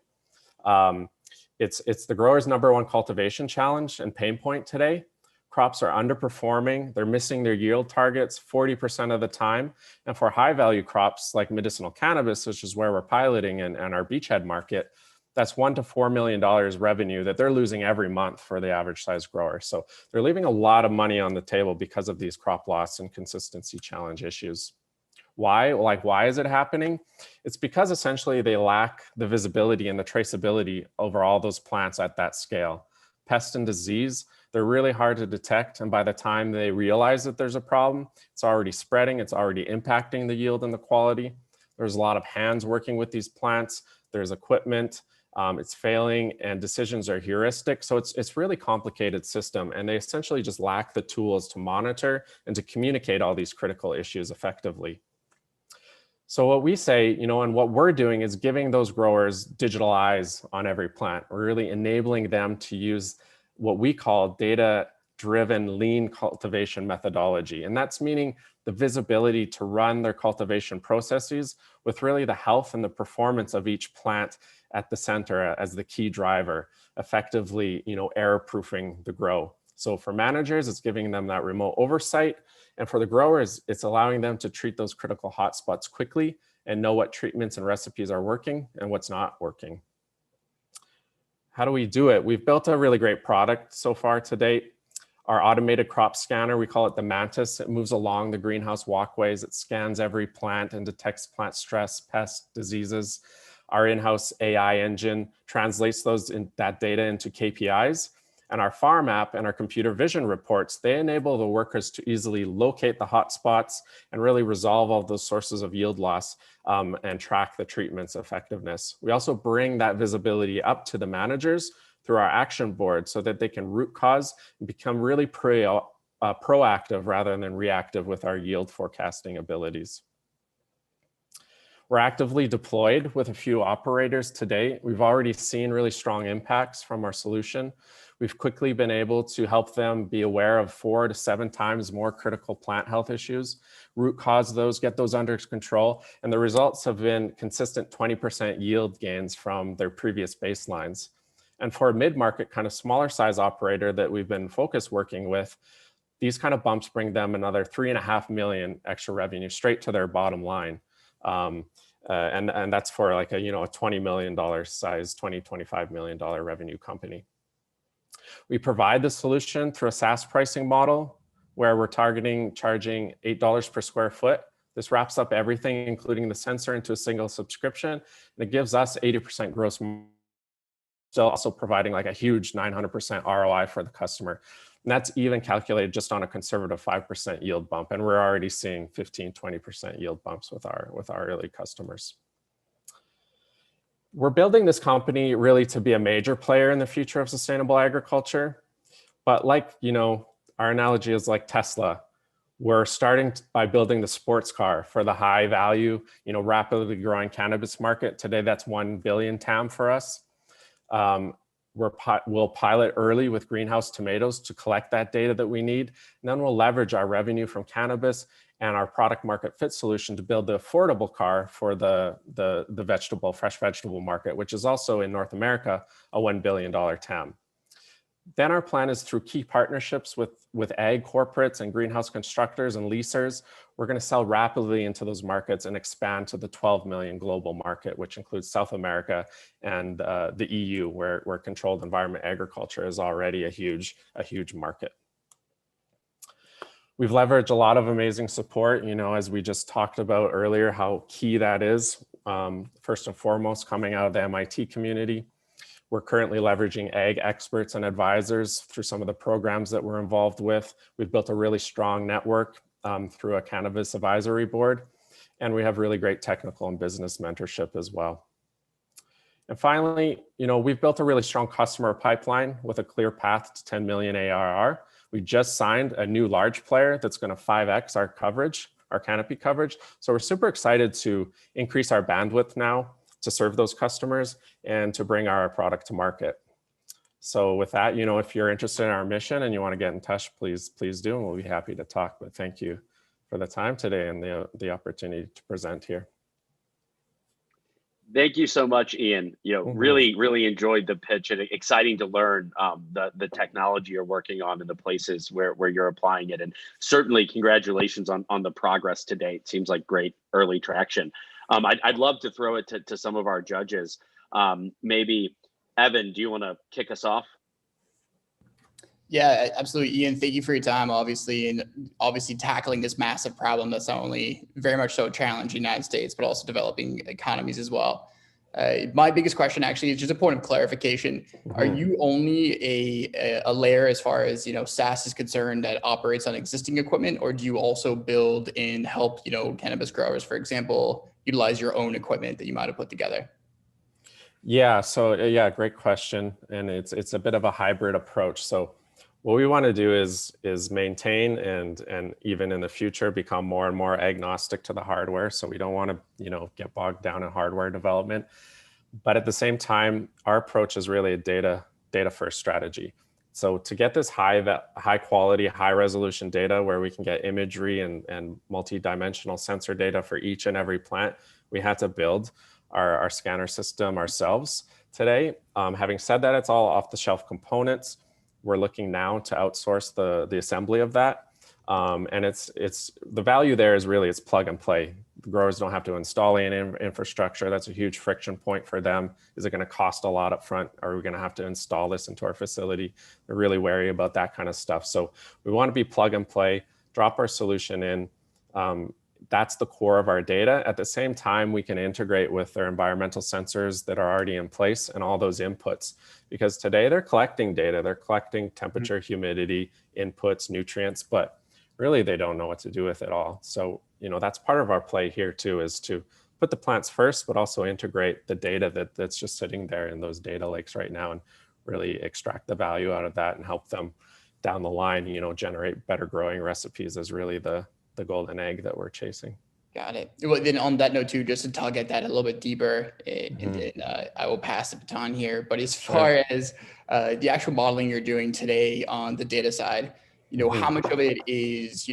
It's the growers' #1 cultivation challenge and pain point today. Crops are underperforming. They're missing their yield targets 40% of the time. And for high value crops like medicinal cannabis, which is where we're piloting and our beachhead market, that's $1 to $4 million revenue that they're losing every month for the average size grower. So they're leaving a lot of money on the table because of these crop loss and consistency challenge issues. Why? Like, why is it happening? It's because essentially they lack the visibility and the traceability over all those plants at that scale. Pest and disease, they're really hard to detect. And by the time they realize that there's a problem, it's already spreading, it's already impacting the yield and the quality. There's a lot of hands working with these plants. There's equipment, it's failing, and decisions are heuristic. So it's really complicated system, and they essentially just lack the tools to monitor and to communicate all these critical issues effectively. So what we say, you know, and what we're doing is giving those growers digital eyes on every plant. We're really enabling them to use what we call data-driven lean cultivation methodology. And that's meaning the visibility to run their cultivation processes with really the health and the performance of each plant at the center as the key driver, effectively, you know, error-proofing the grow. So for managers, it's giving them that remote oversight. And for the growers, it's allowing them to treat those critical hotspots quickly and know what treatments and recipes are working and what's not working. How do we do it? We've built a really great product so far to date. Our automated crop scanner, we call it the Mantis. It moves along the greenhouse walkways. It scans every plant and detects plant stress, pests, diseases. Our in-house AI engine translates that data into KPIs. And our farm app and our computer vision reports, they enable the workers to easily locate the hotspots and really resolve all those sources of yield loss and track the treatment's effectiveness. We also bring that visibility up to the managers through our action board so that they can root cause and become really proactive rather than reactive with our yield forecasting abilities. We're actively deployed with a few operators today. We've already seen really strong impacts from our solution. We've quickly been able to help them be aware of 4 to 7 times more critical plant health issues, root cause those, get those under control, and the results have been consistent 20% yield gains from their previous baselines. And for a mid-market kind of smaller size operator that we've been focused working with, these kind of bumps bring them another $3.5 million extra revenue straight to their bottom line. And that's for like a, you know, a $20 million size, $25 million revenue company. We provide the solution through a SaaS pricing model where we're charging $8 per square foot. This wraps up everything, including the sensor, into a single subscription. And it gives us 80% gross still also providing like a huge 900% ROI for the customer. And that's even calculated just on a conservative 5% yield bump. And we're already seeing 15, 20% yield bumps with our early customers. We're building this company really to be a major player in the future of sustainable agriculture. But like, our analogy is like Tesla. We're starting by building the sports car for the high value, rapidly growing cannabis market. Today, that's 1 billion TAM for us. We'll pilot early with greenhouse tomatoes to collect that data that we need. And then we'll leverage our revenue from cannabis and our product market fit solution to build the affordable car for the fresh vegetable market, which is also in North America, a $1 billion TAM. Then our plan is through key partnerships with ag corporates and greenhouse constructors and leasers. We're going to sell rapidly into those markets and expand to the 12 million global market, which includes South America and the EU, where controlled environment agriculture is already a huge market. We've leveraged a lot of amazing support, as we just talked about earlier, how key that is. First and foremost, coming out of the MIT community. We're currently leveraging ag experts and advisors through some of the programs that we're involved with. We've built a really strong network through a cannabis advisory board, and we have really great technical and business mentorship as well. And finally, we've built a really strong customer pipeline with a clear path to 10 million ARR. We just signed a new large player that's going to 5x our coverage, our canopy coverage. So we're super excited to increase our bandwidth now to serve those customers and to bring our product to market. So with that, if you're interested in our mission and you want to get in touch, please do, and we'll be happy to talk. But thank you for the time today and the opportunity to present here. Thank you so much, Ian. Really enjoyed the pitch, and exciting to learn the technology you're working on and the places where you're applying it. And certainly congratulations on the progress to date. Seems like great early traction. I'd love to throw it to some of our judges. Maybe Evan, do you want to kick us off? Yeah, absolutely. Ian, thank you for your time, obviously tackling this massive problem that's not only very much so challenging in the United States, but also developing economies as well. My biggest question actually is just a point of clarification. Are you only a layer as far as, SaaS is concerned that operates on existing equipment, or do you also build and help, cannabis growers, for example, utilize your own equipment that you might have put together? Yeah, great question. And it's a bit of a hybrid approach. So what we want to do is maintain and even in the future become more and more agnostic to the hardware. So we don't want to get bogged down in hardware development. But at the same time, our approach is really a data first strategy. So to get this high quality, high resolution data where we can get imagery and multi-dimensional sensor data for each and every plant, we had to build our scanner system ourselves today. Having said that, it's all off the shelf components. We're looking now to outsource the assembly of that. And it's the value there is really it's plug and play. The growers don't have to install any infrastructure. That's a huge friction point for them. Is it going to cost a lot up front? Are we going to have to install this into our facility? They're really wary about that kind of stuff. So we want to be plug and play, drop our solution in. That's the core of our data. At the same time, we can integrate with their environmental sensors that are already in place and all those inputs. Because today they're collecting data. They're collecting temperature, humidity, inputs, nutrients, but really they don't know what to do with it all. So, that's part of our play here too, is to put the plants first, but also integrate the data that's just sitting there in those data lakes right now and really extract the value out of that and help them down the line, generate better growing recipes is really the golden egg that we're chasing. Got it. Well, then on that note too, just to tug at that a little bit deeper, and then I will pass the baton here. But as far as the actual modeling you're doing today on the data side, how much of it is,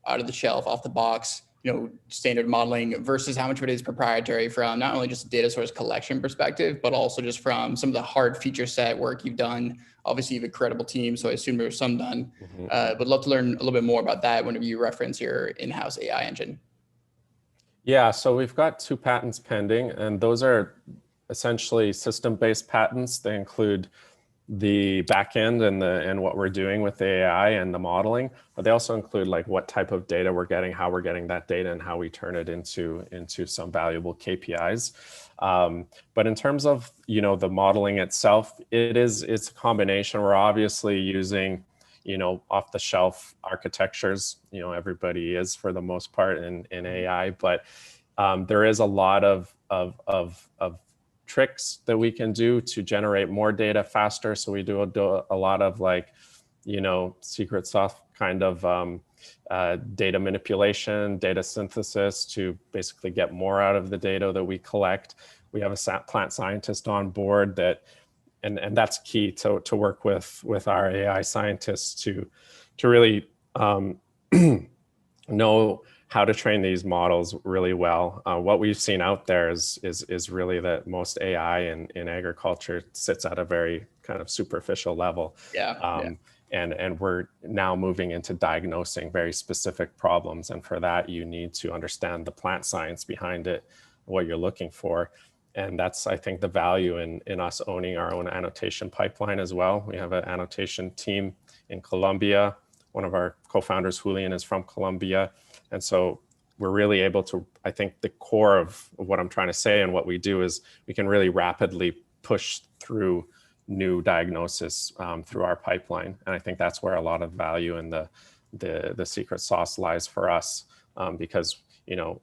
out of the shelf, off the box, standard modeling versus how much of it is proprietary from not only just a data source collection perspective, but also just from some of the hard feature set work you've done. Obviously, you have an incredible team, so I assume there's some done. Would love to learn a little bit more about that whenever you reference your in-house AI engine. Yeah, so we've got 2 patents pending, and those are essentially system-based patents. They include the back end and what we're doing with the AI and the modeling, but they also include like what type of data we're getting, how we're getting that data, and how we turn it into some valuable KPIs. But in terms of, you know, the modeling itself, it's a combination. We're obviously using, you know, off the shelf architectures, you know, everybody is for the most part in AI, but there is a lot of tricks that we can do to generate more data faster. So we do a lot of like, you know, secret sauce kind of data manipulation, data synthesis to basically get more out of the data that we collect. We have a plant scientist on board that, and that's key to work with our AI scientists to really know how to train these models really well. What we've seen out there is really that most AI in agriculture sits at a very kind of superficial level. And we're now moving into diagnosing very specific problems. And for that, you need to understand the plant science behind it, what you're looking for. And that's, I think, the value in us owning our own annotation pipeline as well. We have an annotation team in Colombia. One of our co-founders, Julian, is from Colombia. And so we're really able to, I think the core of what I'm trying to say and what we do is we can really rapidly push through new diagnosis through our pipeline. And I think that's where a lot of value in the secret sauce lies for us, because, you know,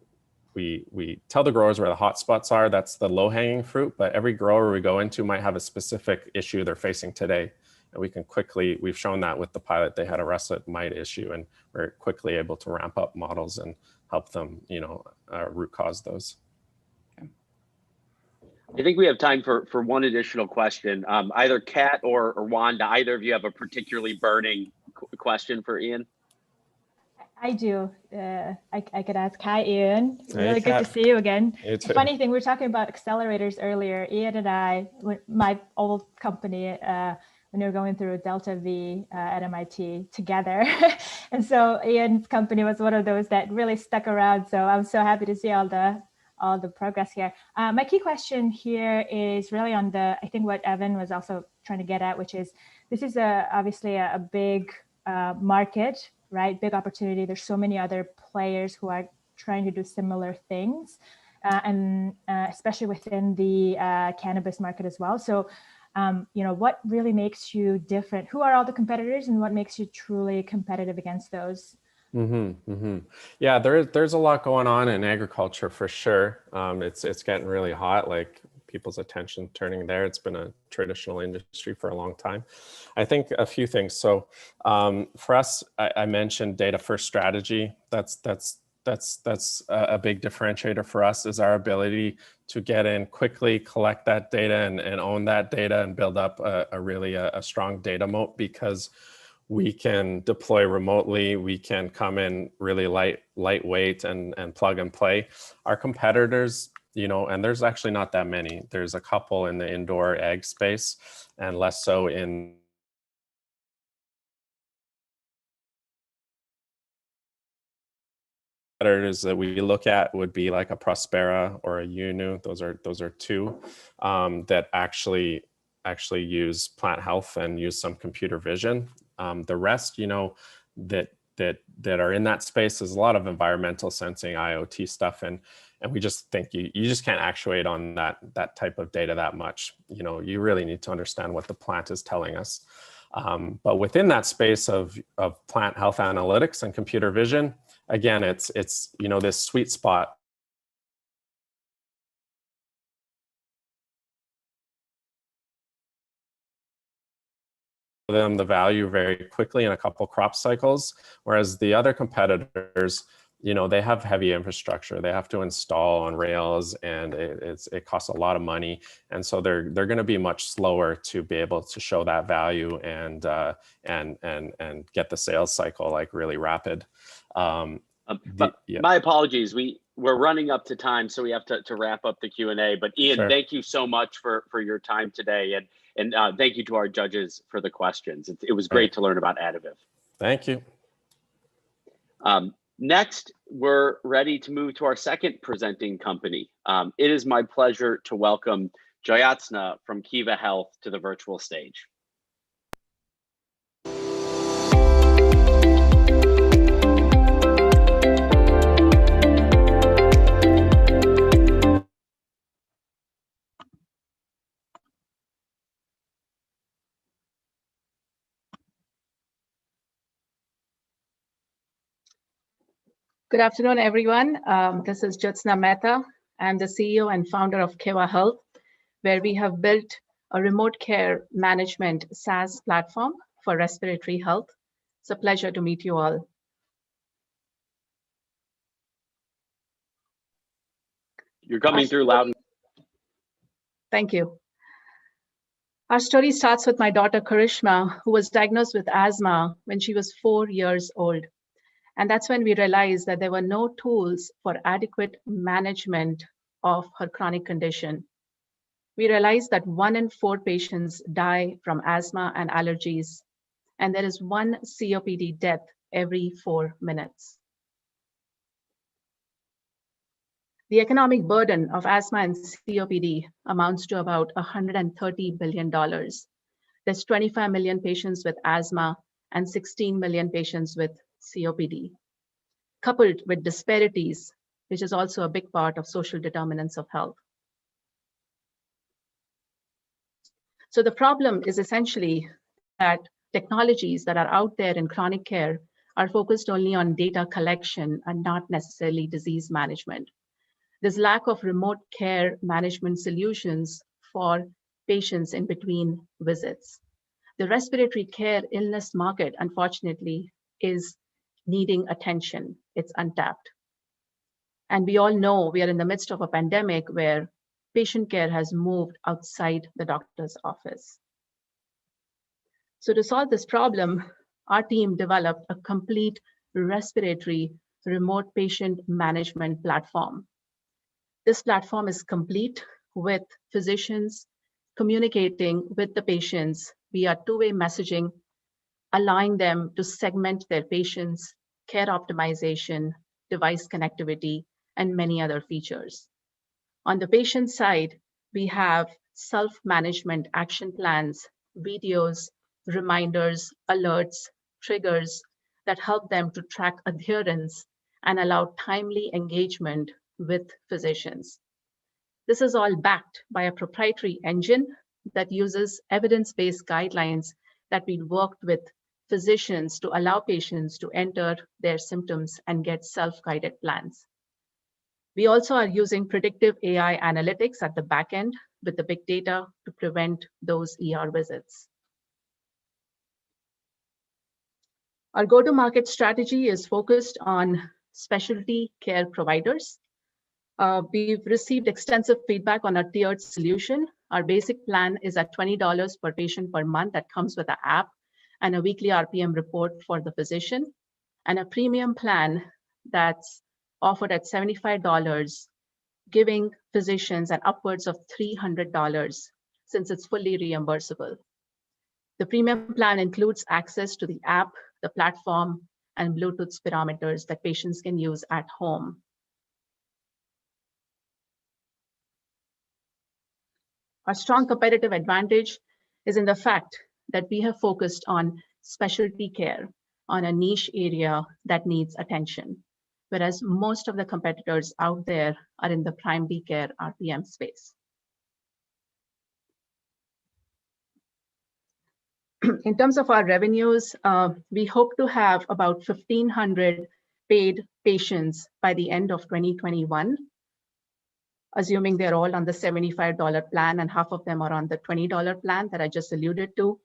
we tell the growers where the hot spots are. That's the low-hanging fruit, but every grower we go into might have a specific issue they're facing today. And we can quickly, we've shown that with the pilot, they had a russet mite issue, and we're quickly able to ramp up models and help them, you know, root cause those. I think we have time for one additional question. Either Kat or Wanda, either of you have a particularly burning question for Ian? I do. I could ask. Hi, Ian. Really good to Kat. see you again. You too. Funny thing, we were talking about accelerators earlier. Ian and I, my old company, when we were going through Delta V at MIT together. And so Ian's company was one of those that really stuck around. So I'm so happy to see all the progress here. My key question here is really on I think what Evan was also trying to get at, which is, this is obviously a big market, right? Big opportunity. There's so many other players who are trying to do similar things, and especially within the cannabis market as well. So, you know, what really makes you different? Who are all the competitors, and what makes you truly competitive against those? Yeah, there's a lot going on in agriculture for sure. It's getting really hot, like people's attention turning there. It's been a traditional industry for a long time. I think a few things. So for us, I mentioned data first strategy. That's a big differentiator for us, is our ability to get in quickly, collect that data and own that data and build up a really strong data moat, because we can deploy remotely. We can come in really lightweight and plug and play. Our competitors, you know, and there's actually not that many. There's a couple in the indoor ag space and less so in competitors that we look at would be like a Prospera or a Unu. Those are two that actually use plant health and use some computer vision. The rest, you know, that are in that space is a lot of environmental sensing, IoT stuff, and we just think you just can't actuate on that type of data that much. You know, you really need to understand what the plant is telling us. But within that space of plant health analytics and computer vision, again, it's you know, this sweet spot. Them the value very quickly in a couple crop cycles, whereas the other competitors, you know, they have heavy infrastructure. They have to install on rails, and it costs a lot of money, and so they're going to be much slower to be able to show that value and get the sales cycle like really rapid. My apologies. We're running up to time, so we have to wrap up the Q&A. But Ian, Sure. Thank you so much for your time today, and thank you to our judges for the questions. It was great to learn about additive. Thank you. Next, we're ready to move to our second presenting company. It is my pleasure to welcome Joyatsna from Kiva Health to the virtual stage. Good afternoon, everyone. This is Jyotsna Mehta. I'm the CEO and founder of Keva Health, where we have built a remote care management SaaS platform for respiratory health. It's a pleasure to meet you all. You're coming through loud. Thank you. Our story starts with my daughter, Karishma, who was diagnosed with asthma when she was 4 years old. And that's when we realized that there were no tools for adequate management of her chronic condition. We realized that 1 in 4 patients die from asthma and allergies, and there is 1 COPD death every 4 minutes. The economic burden of asthma and COPD amounts to about $130 billion. There's 25 million patients with asthma and 16 million patients with COPD, coupled with disparities, which is also a big part of social determinants of health. So the problem is essentially that technologies that are out there in chronic care are focused only on data collection and not necessarily disease management. There's lack of remote care management solutions for patients in between visits. The respiratory care illness market, unfortunately, is needing attention. It's untapped. And we all know we are in the midst of a pandemic where patient care has moved outside the doctor's office. So to solve this problem, our team developed a complete respiratory remote patient management platform. This platform is complete with physicians communicating with the patients via two-way messaging, allowing them to segment their patients, care optimization, device connectivity, and many other features. On the patient side, we have self-management action plans, videos, reminders, alerts, triggers that help them to track adherence and allow timely engagement with physicians. This is all backed by a proprietary engine that uses evidence-based guidelines that we worked with physicians to allow patients to enter their symptoms and get self-guided plans. We also are using predictive AI analytics at the back end with the big data to prevent those ER visits. Our go-to-market strategy is focused on specialty care providers. We've received extensive feedback on our tiered solution. Our basic plan is at $20 per patient per month that comes with an app and a weekly RPM report for the physician, and a premium plan that's offered at $75, giving physicians an upwards of $300 since it's fully reimbursable. The premium plan includes access to the app, the platform, and Bluetooth spirometers that patients can use at home. Our strong competitive advantage is in the fact that we have focused on specialty care on a niche area that needs attention, whereas most of the competitors out there are in the primary care RPM space. In terms of our revenues, we hope to have about 1,500 paid patients by the end of 2021, assuming they're all on the $75 plan and half of them are on the $20 plan that I just alluded to.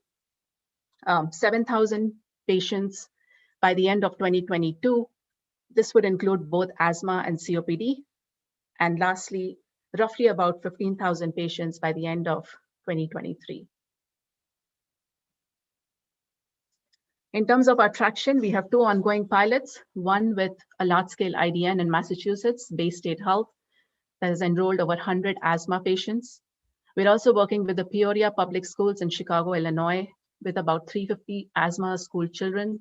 7,000 patients by the end of 2022. This would include both asthma and COPD. And lastly, roughly about 15,000 patients by the end of 2023. In terms of our traction, we have 2 ongoing pilots, one with a large-scale IDN in Massachusetts, Bay State Health, that has enrolled over 100 asthma patients. We're also working with the Peoria Public Schools in Chicago, Illinois, with about 350 asthma school children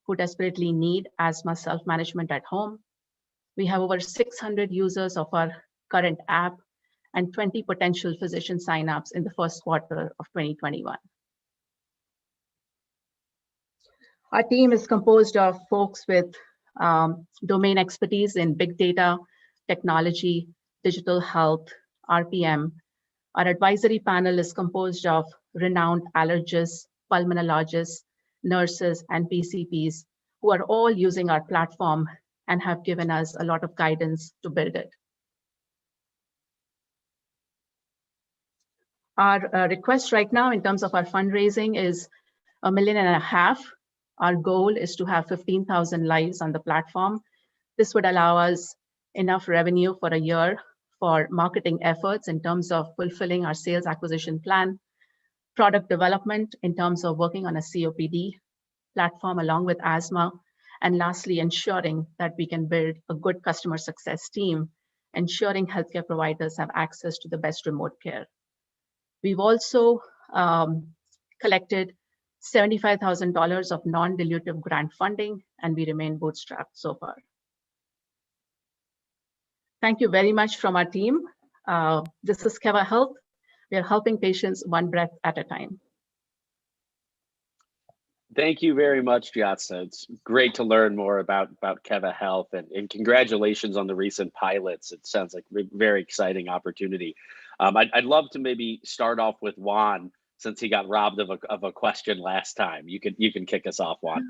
who desperately need asthma self-management at home. We have over 600 users of our current app and 20 potential physician signups in the first quarter of 2021. Our team is composed of folks with domain expertise in big data, technology, digital health, RPM. Our advisory panel is composed of renowned allergists, pulmonologists, nurses, and PCPs who are all using our platform and have given us a lot of guidance to build it. Our request right now in terms of our fundraising is $1.5 million. Our goal is to have 15,000 lives on the platform. This would allow us enough revenue for a year for marketing efforts in terms of fulfilling our sales acquisition plan, product development in terms of working on a COPD platform along with asthma, and lastly, ensuring that we can build a good customer success team, ensuring healthcare providers have access to the best remote care. We've also collected $75,000 of non-dilutive grant funding, and we remain bootstrapped so far. Thank you very much from our team. This is Keva Health. We are helping patients one breath at a time. Thank you very much, Gyatso. It's great to learn more about Keva Health, and congratulations on the recent pilots. It sounds like a very exciting opportunity. I'd love to maybe start off with Juan, since he got robbed of a question last time. You can kick us off, Juan.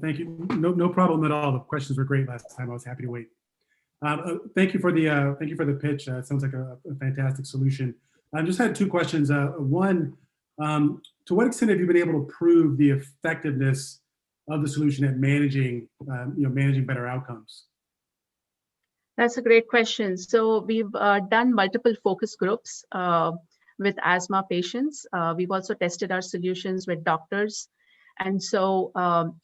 Thank you. No problem at all. The questions were great last time. I was happy to wait. Thank you for the pitch. It sounds like a fantastic solution. I just had two questions. One, to what extent have you been able to prove the effectiveness of the solution at managing better outcomes? That's a great question. So we've done multiple focus groups with asthma patients. We've also tested our solutions with doctors. And so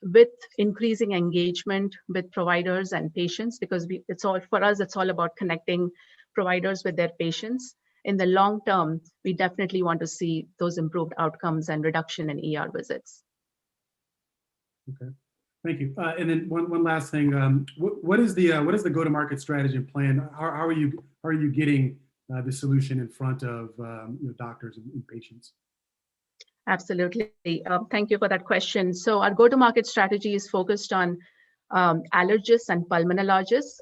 with increasing engagement with providers and patients, because it's all about connecting providers with their patients. In the long term, we definitely want to see those improved outcomes and reduction in ER visits. Okay, thank you. And then one last thing, what is the go-to-market strategy and plan? How are you getting the solution in front of doctors and patients? Absolutely. Thank you for that question. So our go-to-market strategy is focused on allergists and pulmonologists.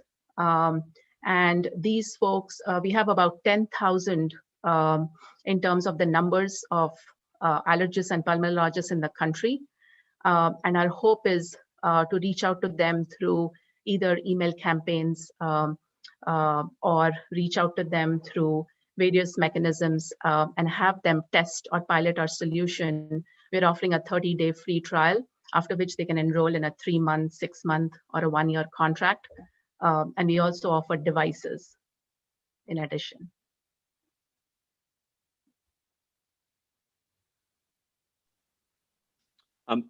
And these folks, we have about 10,000 in terms of the numbers of allergists and pulmonologists in the country. And our hope is to reach out to them through either email campaigns or reach out to them through various mechanisms and have them test or pilot our solution. We're offering a 30-day free trial, after which they can enroll in a 3-month, 6-month, or a 1-year contract. And we also offer devices in addition.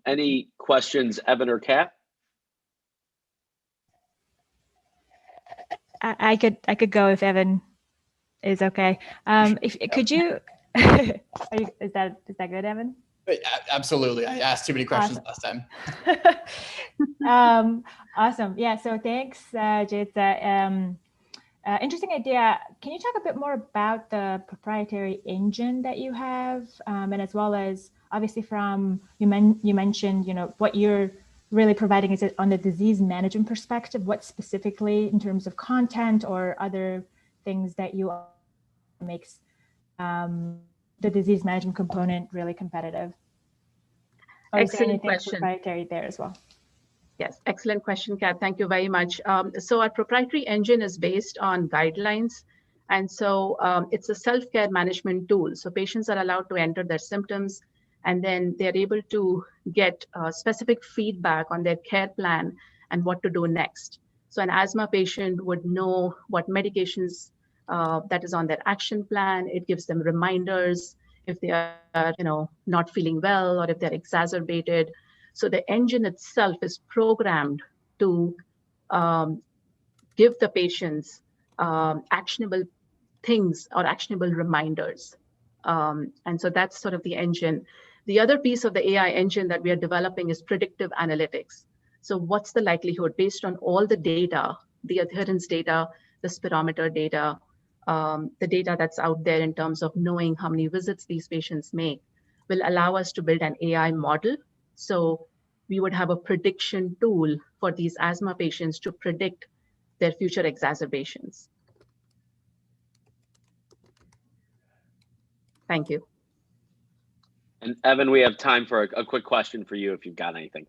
Any questions, Evan or Kat? I could go if Evan is okay. Could you? Is that good, Evan? Absolutely. I asked too many questions last time. Awesome. Yeah. So thanks, Jitsa. Interesting idea. Can you talk a bit more about the proprietary engine that you have, and as well as obviously from you mentioned, what you're really providing is it on the disease management perspective? What specifically in terms of content or other things that you makes the disease management component really competitive? Or excellent question. Proprietary there as well? Yes, excellent question, Kat. Thank you very much. So our proprietary engine is based on guidelines. And so it's a self-care management tool. So patients are allowed to enter their symptoms, and then they're able to get specific feedback on their care plan and what to do next. So an asthma patient would know what medications that is on their action plan. It gives them reminders if they are not feeling well or if they're exacerbated. So the engine itself is programmed to give the patients actionable things or actionable reminders. And so that's sort of the engine. The other piece of the AI engine that we are developing is predictive analytics. So what's the likelihood based on all the data, the adherence data, the spirometer data, the data that's out there in terms of knowing how many visits these patients make will allow us to build an AI model. So we would have a prediction tool for these asthma patients to predict their future exacerbations. Thank you. And Evan, we have time for a quick question for you if you've got anything.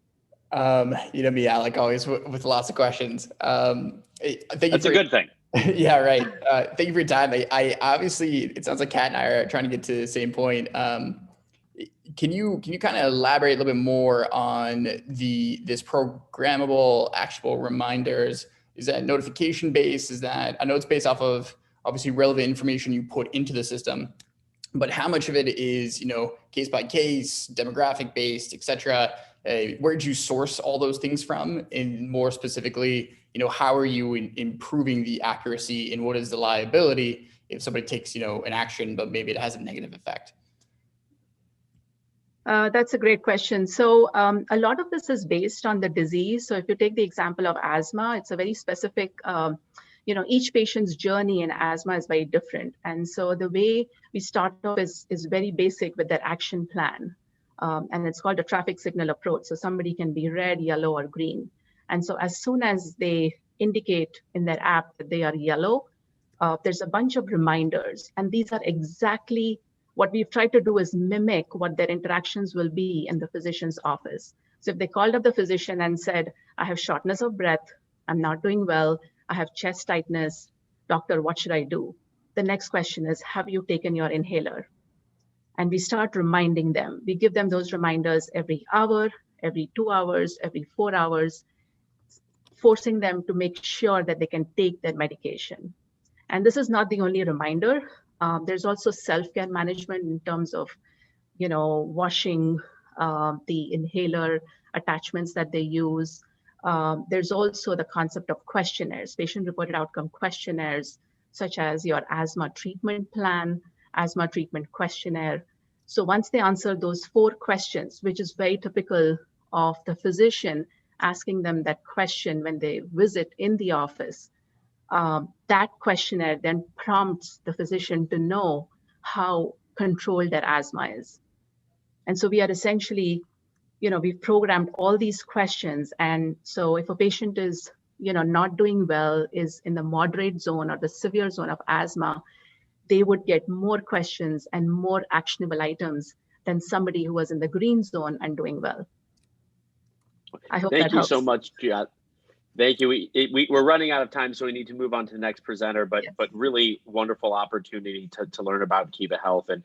You know me, Alec, always with lots of questions. Thank you. That's a good thing. Yeah, right. Thank you for your time. I obviously, it sounds like Kat and I are trying to get to the same point. Can you kind of elaborate a little bit more on this programmable actionable reminders? Is that notification based? Is that, I know it's based off of obviously relevant information you put into the system, but how much of it is, you know, case by case, demographic based, et cetera? Where did you source all those things from? And more specifically, you know, how are you improving the accuracy, and what is the liability if somebody takes, you know, an action, but maybe it has a negative effect? That's a great question. So a lot of this is based on the disease. So if you take the example of asthma, it's a very specific, you know, each patient's journey in asthma is very different. And so the way we start off is very basic with their action plan. And it's called a traffic signal approach. So somebody can be red, yellow, or green. And so as soon as they indicate in their app that they are yellow, there's a bunch of reminders. And these are exactly what we've tried to do, is mimic what their interactions will be in the physician's office. So if they called up the physician and said, I have shortness of breath, I'm not doing well, I have chest tightness, doctor, what should I do? The next question is, have you taken your inhaler? And we start reminding them. We give them those reminders every hour, every 2 hours, every 4 hours, forcing them to make sure that they can take their medication. And this is not the only reminder. There's also self-care management in terms of, you know, washing the inhaler attachments that they use. There's also the concept of questionnaires, patient-reported outcome questionnaires, such as your asthma treatment plan, asthma treatment questionnaire. So once they answer those 4 questions, which is very typical of the physician asking them that question when they visit in the office, that questionnaire then prompts the physician to know how controlled their asthma is. And so we are essentially, you know, we've programmed all these questions. And so if a patient is, you know, not doing well, is in the moderate zone or the severe zone of asthma, they would get more questions and more actionable items than somebody who was in the green zone and doing well. I hope that helps. Thank you so much, Giat. Thank you. We're running out of time, so we need to move on to the next presenter. But Yes. but really wonderful opportunity to learn about Kiva Health, and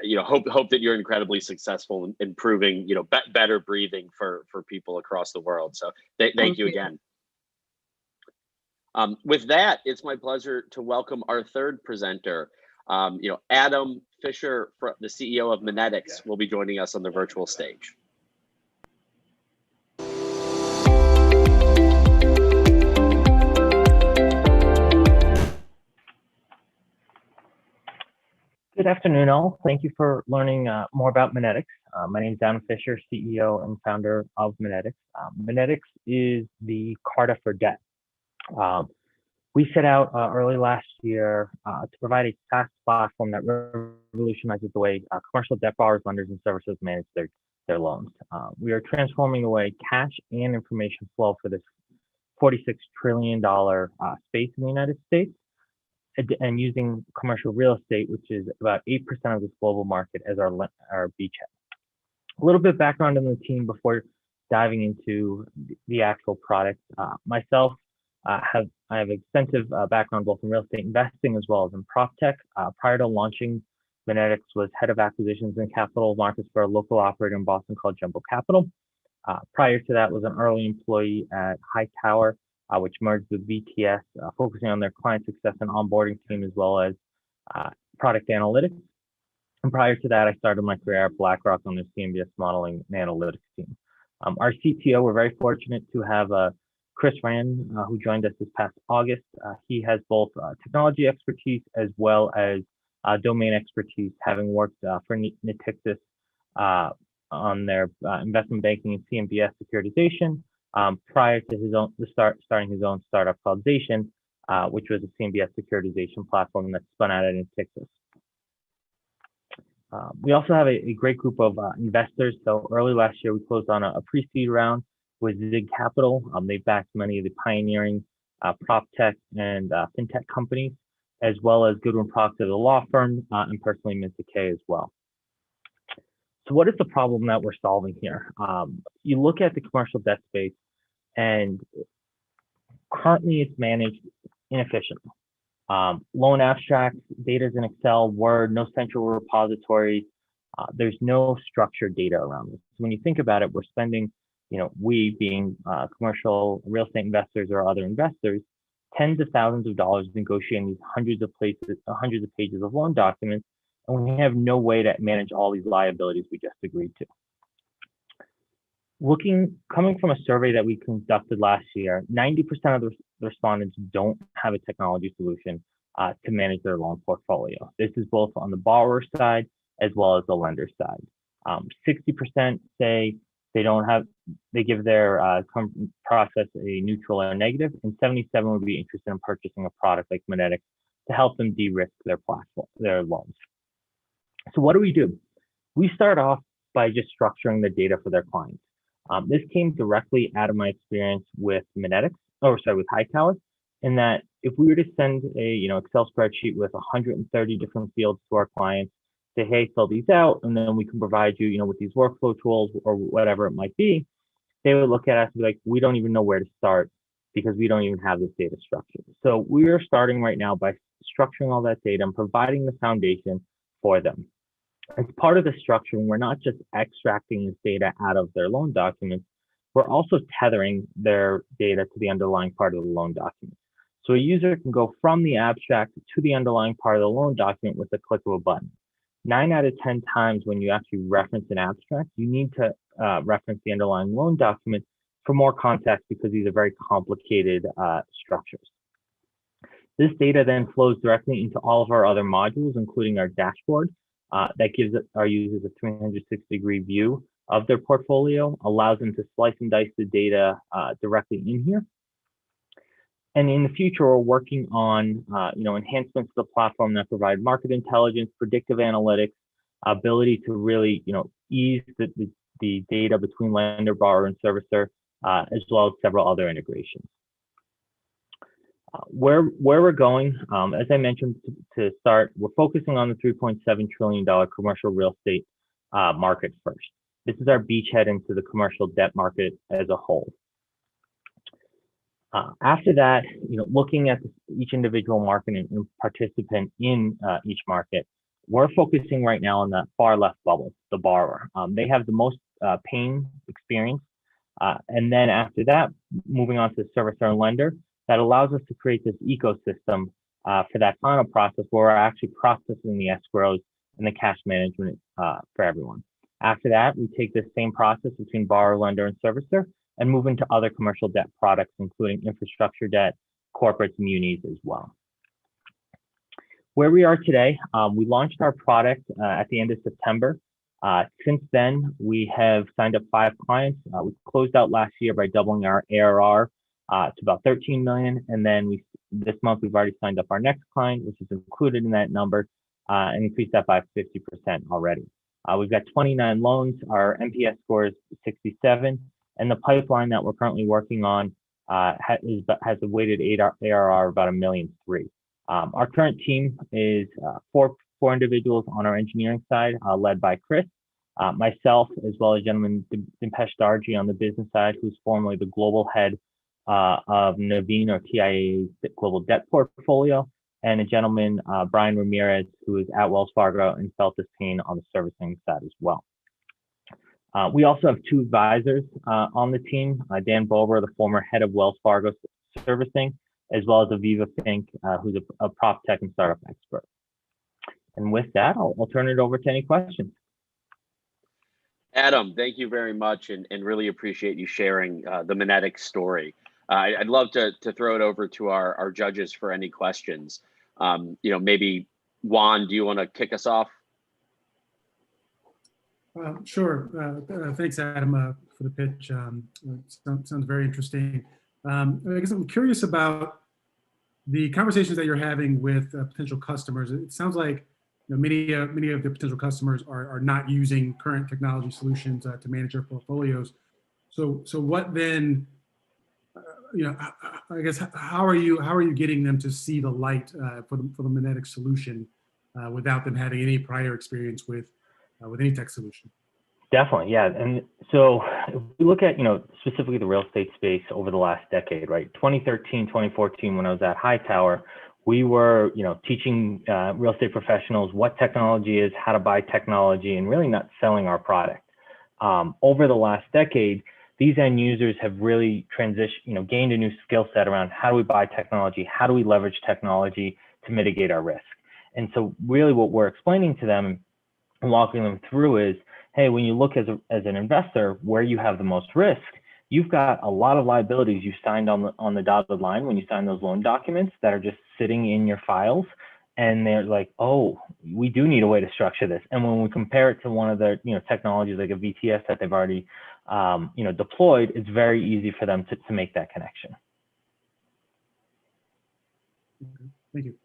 you know, hope that you're incredibly successful in improving, you know, better breathing for people across the world. So thank you again. With that, it's my pleasure to welcome our third presenter. You know, Adam Fisher, the CEO of Minetics, will be joining us on the virtual stage. Good afternoon, all. Thank you for learning more about Minetics. My name is Adam Fisher, CEO and founder of Minetics. Minetics is the Carta for debt. We set out early last year to provide a SaaS platform that revolutionizes the way commercial debt borrowers, lenders, and services manage their loans. We are transforming the way cash and information flow for this $46 trillion space in the United States, and using commercial real estate, which is about 8% of this global market, as our beachhead. A little bit of background on the team before diving into the actual product. Myself, I have extensive background both in real estate investing as well as in prop tech. Prior to launching, Minetics was head of acquisitions and capital markets for a local operator in Boston called Jumbo Capital. Prior to that, was an early employee at Hightower, which merged with VTS, focusing on their client success and onboarding team, as well as product analytics. And prior to that, I started my career at BlackRock on their CMBS modeling and analytics team. Our CTO, we're very fortunate to have Chris Rand, who joined us this past August. He has both technology expertise as well as domain expertise, having worked for Natixis on their investment banking and CMBS securitization, prior to starting his own startup called Zation, which was a CMBS securitization platform that spun out in Texas. We also have a great group of investors. So early last year, we closed on a pre-seed round with Zig Capital. They backed many of the pioneering prop tech and fintech companies, as well as Goodwin Procter, the law firm, and personally Minta K as well. So what is the problem that we're solving here? You look at the commercial debt space, and currently it's managed inefficiently. Loan abstracts, data is in Excel, Word, no central repositories. There's no structured data around this. So when you think about it, we're spending, we being commercial real estate investors or other investors, tens of thousands of dollars negotiating these hundreds of pages of loan documents, and we have no way to manage all these liabilities we just agreed to. Coming from a survey that we conducted last year, 90% of the respondents don't have a technology solution to manage their loan portfolio. This is both on the borrower side as well as the lender side. 60% say they give their process a neutral or negative, and 77 would be interested in purchasing a product like Monetics to help them de-risk their loans. So what do? We start off by just structuring the data for their clients. This came directly out of my experience with with Hightower, in that if we were to send a Excel spreadsheet with 130 different fields to our clients, say, hey, fill these out, and then we can provide you, with these workflow tools or whatever it might be, they would look at us and be like, we don't even know where to start because we don't even have this data structure. So we are starting right now by structuring all that data and providing the foundation for them. As part of the structuring, we're not just extracting this data out of their loan documents, we're also tethering their data to the underlying part of the loan document. So a user can go from the abstract to the underlying part of the loan document with a click of a button. 9 out of 10 times when you actually reference an abstract, you need to reference the underlying loan document for more context because these are very complicated structures. This data then flows directly into all of our other modules, including our dashboard. That gives our users a 360-degree view of their portfolio, allows them to slice and dice the data directly in here. And in the future, we're working on enhancements to the platform that provide market intelligence, predictive analytics, ability to really ease the data between lender, borrower, and servicer, as well as several other integrations. Where we're going, as I mentioned to start, we're focusing on the $3.7 trillion commercial real estate market first. This is our beachhead into the commercial debt market as a whole. After that, looking at each individual market and participant in each market, we're focusing right now on the far left bubble, the borrower. They have the most pain experience. And then after that, moving on to the servicer and lender, that allows us to create this ecosystem for that final process where we're actually processing the escrows and the cash management for everyone. After that, we take this same process between borrower, lender, and servicer and move into other commercial debt products, including infrastructure debt, corporates, munis as well. Where we are today, we launched our product at the end of September. Since then, we have signed up 5 clients. We closed out last year by doubling our ARR to about 13 million. And then this month, we've already signed up our next client, which is included in that number, and increased that by 50% already. We've got 29 loans. Our NPS score is 67. And the pipeline that we're currently working on has a weighted ARR of about $1.3 million. Our current team is four individuals on our engineering side, led by Chris, myself, as well as gentleman Dimpesh Darji on the business side, who's formerly the global head of Naveen or TIA's global debt portfolio, and a gentleman, Brian Ramirez, who is at Wells Fargo and felt this pain on the servicing side as well. We also have 2 advisors on the team, Dan Bober, the former head of Wells Fargo servicing, as well as Aviva Fink, who's a prop tech and startup expert. And with that, I'll turn it over to any questions. Adam, thank you very much, and really appreciate you sharing the Monetics story. I'd love to throw it over to our judges for any questions. Maybe Juan, do you want to kick us off? Sure. Thanks, Adam, for the pitch. Sounds very interesting. I guess I'm curious about the conversations that you're having with potential customers. It sounds like many of the potential customers are not using current technology solutions to manage their portfolios. So what then? I guess how are you getting them to see the light for the Monetics solution without them having any prior experience with any tech solution? Definitely, yeah. And so if we look at, specifically the real estate space over the last decade, right? 2013, 2014, when I was at Hightower, we were, teaching real estate professionals what technology is, how to buy technology, and really not selling our product. Over the last decade, these end users have really transitioned, gained a new skill set around how do we buy technology, how do we leverage technology to mitigate our risk. And so really what we're explaining to them and walking them through is, hey, when you look as an investor, where you have the most risk, you've got a lot of liabilities you signed on the dotted line when you sign those loan documents that are just sitting in your files. And they're like, oh, we do need a way to structure this. And when we compare it to one of their technologies like a VTS that they've already deployed, it's very easy for them to make that connection. Okay. Thank you.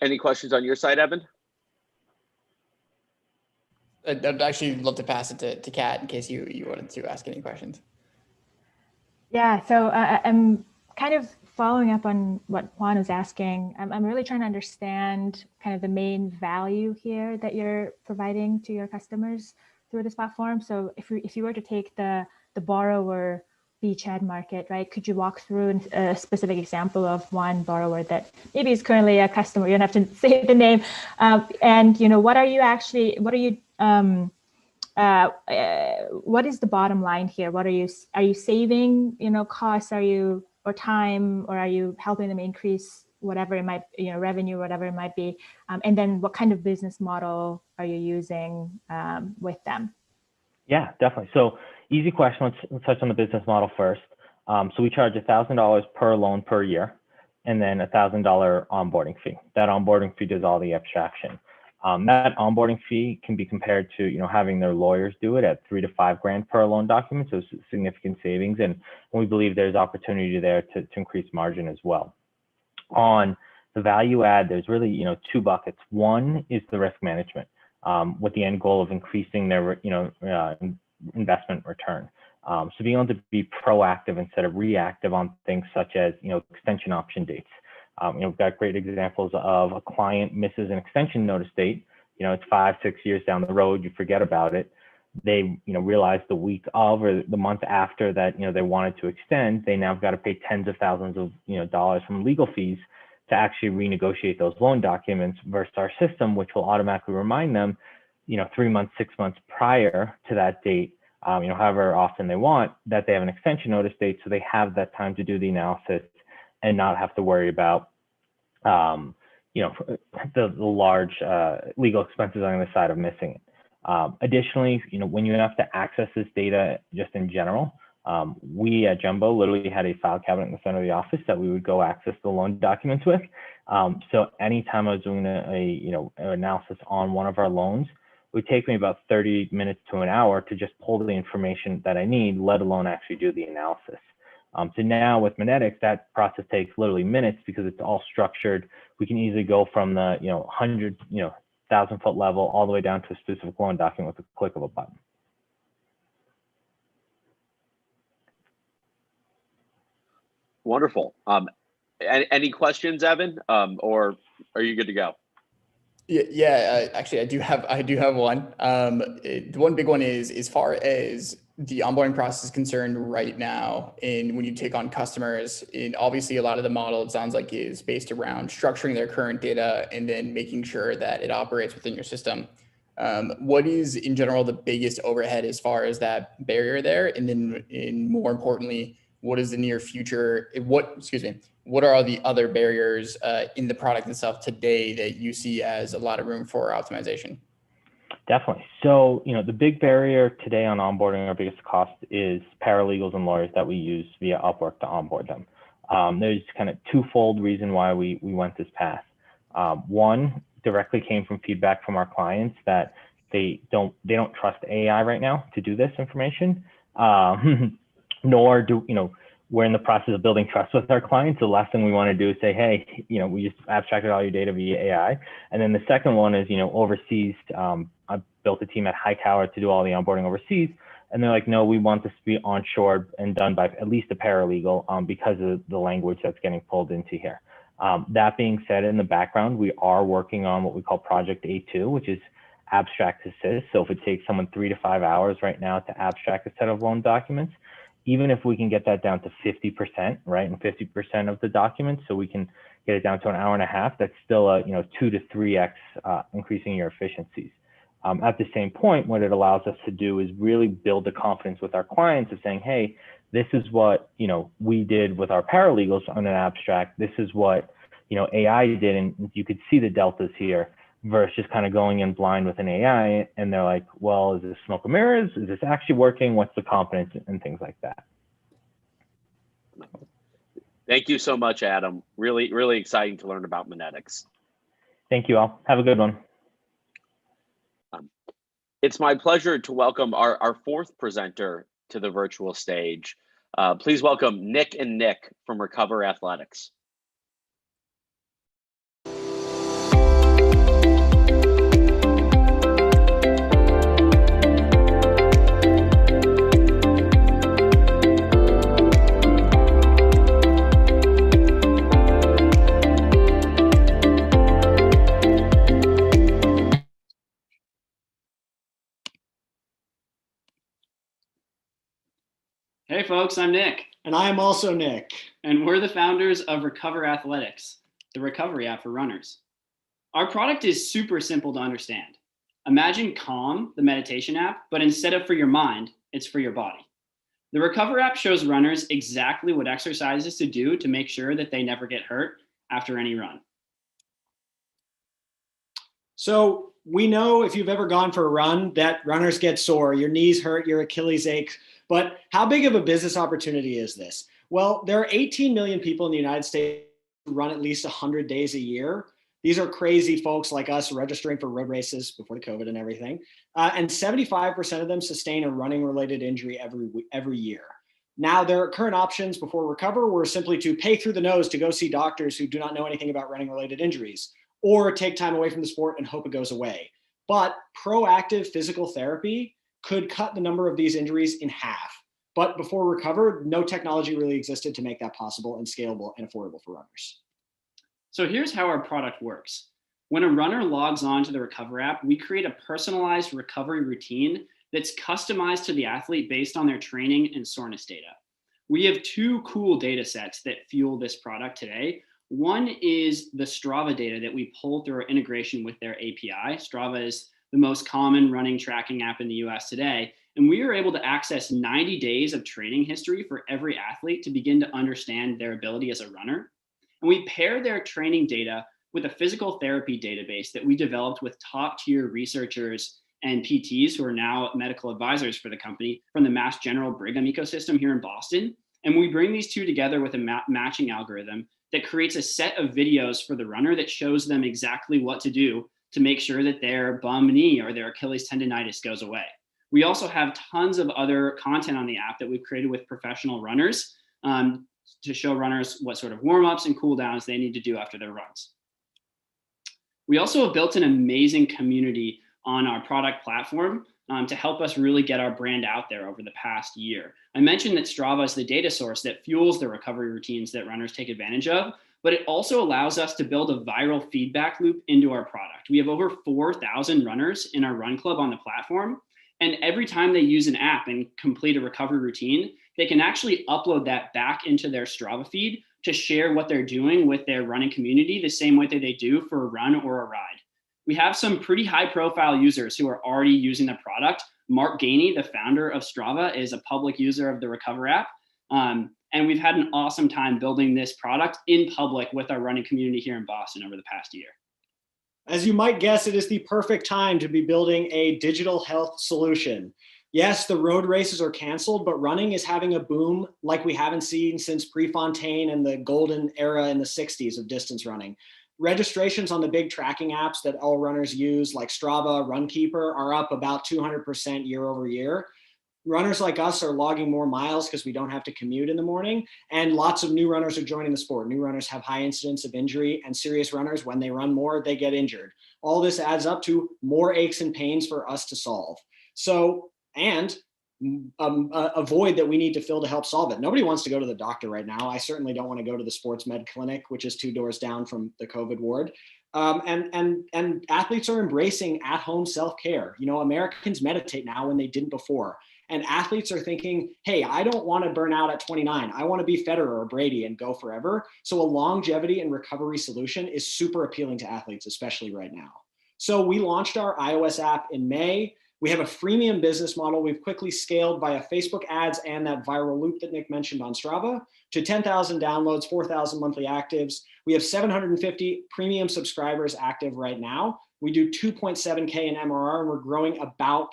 Any questions on your side, Evan? I'd actually love to pass it to Kat in case you wanted to ask any questions. Yeah, so I'm kind of following up on what Juan was asking. I'm really trying to understand kind of the main value here that you're providing to your customers through this platform. So if you were to take the borrower beachhead market, right? Could you walk through a specific example of one borrower that maybe is currently a customer? You don't have to say the name. And what is the bottom line here? Are you saving, costs? Or time, or are you helping them increase whatever it might, revenue, whatever it might be? And then what kind of business model are you using with them? Yeah, definitely. So easy question. Let's touch on the business model first. So we charge $1,000 per loan per year, and then $1,000 onboarding fee. That onboarding fee does all the abstraction. That onboarding fee can be compared to having their lawyers do it at $3 to $5 grand per loan document. So significant savings, and we believe there's opportunity there to increase margin as well. On the value add, there's really two buckets. One is the risk management, with the end goal of increasing their investment return. So being able to be proactive instead of reactive on things such as extension option dates. We've got great examples of a client misses an extension notice date. It's 5-6 years down the road, you forget about it. They realize the week of or the month after that they wanted to extend, they now have got to pay tens of thousands of dollars from legal fees to actually renegotiate those loan documents versus our system, which will automatically remind them 3 months, 6 months prior to that date, however often they want, that they have an extension notice date, so they have that time to do the analysis and not have to worry about the large legal expenses on the side of missing it. Additionally, when you have to access this data just in general, we at Jumbo literally had a file cabinet in the center of the office that we would go access the loan documents with. So anytime I was doing an analysis on one of our loans, it would take me about 30 minutes to an hour to just pull the information that I need, let alone actually do the analysis. So now with Monetics, that process takes literally minutes because it's all structured. We can easily go from the 1,000-foot level all the way down to a specific loan document with a click of a button. Wonderful. Any questions, Evan, or are you good to go? Yeah. Actually, I do have one. The one big one is, as far as the onboarding process is concerned right now, and when you take on customers, and obviously a lot of the model, it sounds like, is based around structuring their current data and then making sure that it operates within your system. What is in general the biggest overhead as far as that barrier there? And then more importantly, what is the near future? What are all the other barriers in the product itself today that you see as a lot of room for optimization? Definitely. So, the big barrier today on onboarding, our biggest cost is paralegals and lawyers that we use via Upwork to onboard them. There's kind of twofold reason why we went this path. One directly came from feedback from our clients that they don't trust AI right now to do this information, nor do, we're in the process of building trust with our clients. The last thing we want to do is say, hey, we just abstracted all your data via AI. And then the second one is, overseas. I built a team at Hightower to do all the onboarding overseas. And they're like, no, we want this to be onshore and done by at least a paralegal because of the language that's getting pulled into here. That being said, in the background, we are working on what we call Project A2, which is abstract assist. So if it takes someone 3 to 5 hours right now to abstract a set of loan documents, even if we can get that down to 50%, right, and 50% of the documents, so we can get it down to an hour and a half, that's still a 2 to 3x increasing your efficiencies. At the same point, what it allows us to do is really build the confidence with our clients of saying, hey, this is what we did with our paralegals on an abstract. This is what AI did, and you could see the deltas here, versus just kind of going in blind with an AI, and they're like, well, is this smoke and mirrors? Is this actually working? What's the confidence, and things like that. Thank you so much, Adam. Really, really exciting to learn about Monetics. Thank you all. Have a good one. It's my pleasure to welcome our fourth presenter to the virtual stage. Please welcome Nick and Nick from Recover Athletics. Hey folks, I'm Nick. And I'm also Nick. And we're the founders of Recover Athletics, the recovery app for runners. Our product is super simple to understand. Imagine Calm, the meditation app, but instead of for your mind, it's for your body. The Recover app shows runners exactly what exercises to do to make sure that they never get hurt after any run. So we know if you've ever gone for a run that runners get sore, your knees hurt, your Achilles ache. But how big of a business opportunity is this? Well, there are 18 million people in the United States who run at least 100 days a year. These are crazy folks like us registering for road races before the COVID and everything. And 75% of them sustain a running related injury every year. Now, their current options before Recover were simply to pay through the nose to go see doctors who do not know anything about running related injuries, or take time away from the sport and hope it goes away. But proactive physical therapy could cut the number of these injuries in half. But before Recover, no technology really existed to make that possible and scalable and affordable for runners. So here's how our product works. When a runner logs on to the Recover app, we create a personalized recovery routine that's customized to the athlete based on their training and soreness data. We have two cool data sets that fuel this product today. One is the Strava data that we pull through our integration with their API. Strava is the most common running tracking app in the US today. And we are able to access 90 days of training history for every athlete to begin to understand their ability as a runner. And we pair their training data with a physical therapy database that we developed with top tier researchers and PTs who are now medical advisors for the company from the Mass General Brigham ecosystem here in Boston. And we bring these two together with a matching algorithm that creates a set of videos for the runner that shows them exactly what to do to make sure that their bum knee or their Achilles tendonitis goes away. We also have tons of other content on the app that we've created with professional runners to show runners what sort of warm-ups and cool downs they need to do after their runs. We also have built an amazing community on our product platform to help us really get our brand out there over the past year. I mentioned that Strava is the data source that fuels the recovery routines that runners take advantage of, but it also allows us to build a viral feedback loop into our product. We have over 4,000 runners in our run club on the platform. And every time they use an app and complete a recovery routine, they can actually upload that back into their Strava feed to share what they're doing with their running community the same way that they do for a run or a ride. We have some pretty high profile users who are already using the product. Mark Gainey, the founder of Strava, is a public user of the Recover app. And we've had an awesome time building this product in public with our running community here in Boston over the past year. As you might guess, it is the perfect time to be building a digital health solution. Yes, the road races are canceled, but running is having a boom like we haven't seen since Prefontaine and the golden era in the 60s of distance running. Registrations on the big tracking apps that all runners use, like Strava, Runkeeper, are up about 200% year over year. Runners like us are logging more miles because we don't have to commute in the morning, and lots of new runners are joining the sport. New runners have high incidence of injury, and serious runners, when they run more, they get injured. All this adds up to more aches and pains for us to solve. So, and a void that we need to fill to help solve it. Nobody wants to go to the doctor right now. I certainly don't want to go to the sports med clinic, which is 2 doors down from the COVID ward. And athletes are embracing at-home self-care. You know, Americans meditate now when they didn't before. And athletes are thinking, hey, I don't want to burn out at 29. I want to be Federer or Brady and go forever. So a longevity and recovery solution is super appealing to athletes, especially right now. So we launched our iOS app in May. We have a freemium business model. We've quickly scaled via Facebook ads and that viral loop that Nick mentioned on Strava to 10,000 downloads, 4,000 monthly actives. We have 750 premium subscribers active right now. We do 2.7K in MRR, and we're growing about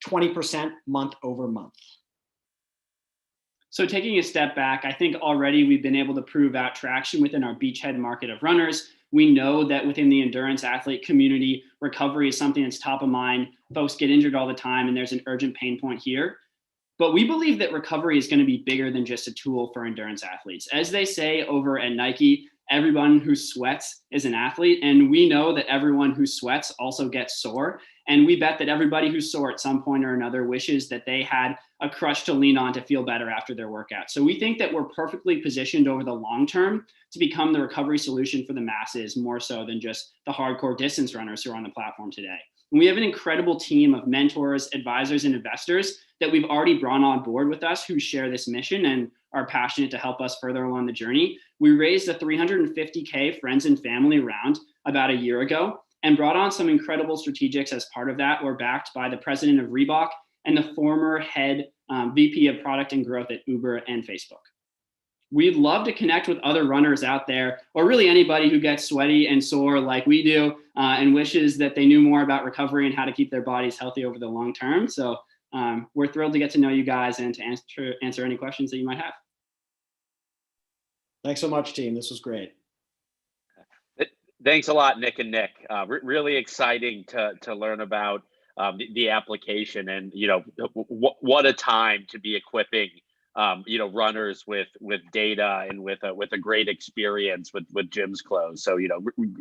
20% month over month. So taking a step back, I think already we've been able to prove out traction within our beachhead market of runners. We know that within the endurance athlete community, recovery is something that's top of mind. Folks get injured all the time, and there's an urgent pain point here. But we believe that recovery is going to be bigger than just a tool for endurance athletes. As they say over at Nike, everyone who sweats is an athlete. And we know that everyone who sweats also gets sore. And we bet that everybody who's sore at some point or another wishes that they had a crutch to lean on to feel better after their workout. So we think that we're perfectly positioned over the long term to become the recovery solution for the masses, more so than just the hardcore distance runners who are on the platform today. And we have an incredible team of mentors, advisors, and investors that we've already brought on board with us who share this mission and are passionate to help us further along the journey. We raised a $350K friends and family round about a year ago and brought on some incredible strategics as part of that. We're backed by the president of Reebok and the former head VP of product and growth at Uber and Facebook. We'd love to connect with other runners out there, or really anybody who gets sweaty and sore like we do and wishes that they knew more about recovery and how to keep their bodies healthy over the long term. So we're thrilled to get to know you guys and to answer any questions that you might have. Thanks so much, team. This was great. Thanks a lot, Nick and Nick. Really exciting to learn about the application, and what a time to be equipping runners with data and with a great experience with gym's clothes. So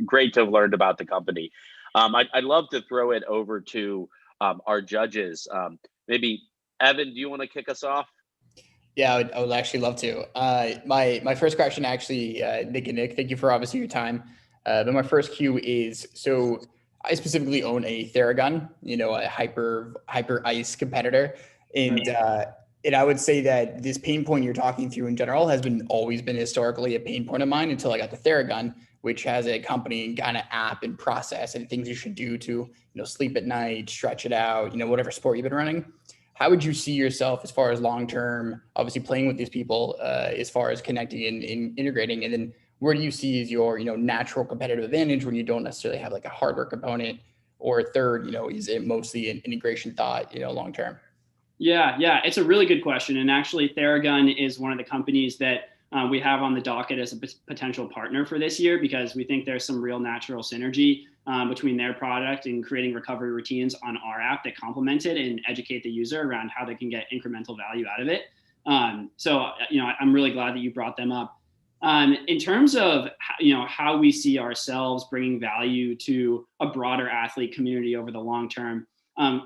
great to have learned about the company. I'd love to throw it over to our judges. Maybe Evan, do you want to kick us off? Yeah, I would actually love to. My first question, actually, Nick and Nick, thank you for obviously your time. But my first cue is, so I specifically own a Theragun, a hyper ice competitor. And I would say that this pain point you're talking through in general has always been historically a pain point of mine until I got the Theragun, which has a company kind of app and process and things you should do to, sleep at night, stretch it out, whatever sport you've been running. How would you see yourself as far as long-term, obviously playing with these people, as far as connecting and integrating? And then where do you see as your, natural competitive advantage when you don't necessarily have like a hardware component? Or third, is it mostly an integration thought, long-term? Yeah, it's a really good question. And actually Theragun is one of the companies that we have on the docket as a potential partner for this year, because we think there's some real natural synergy between their product and creating recovery routines on our app that complement it and educate the user around how they can get incremental value out of it. So I'm really glad that you brought them up. In terms of how we see ourselves bringing value to a broader athlete community over the long term,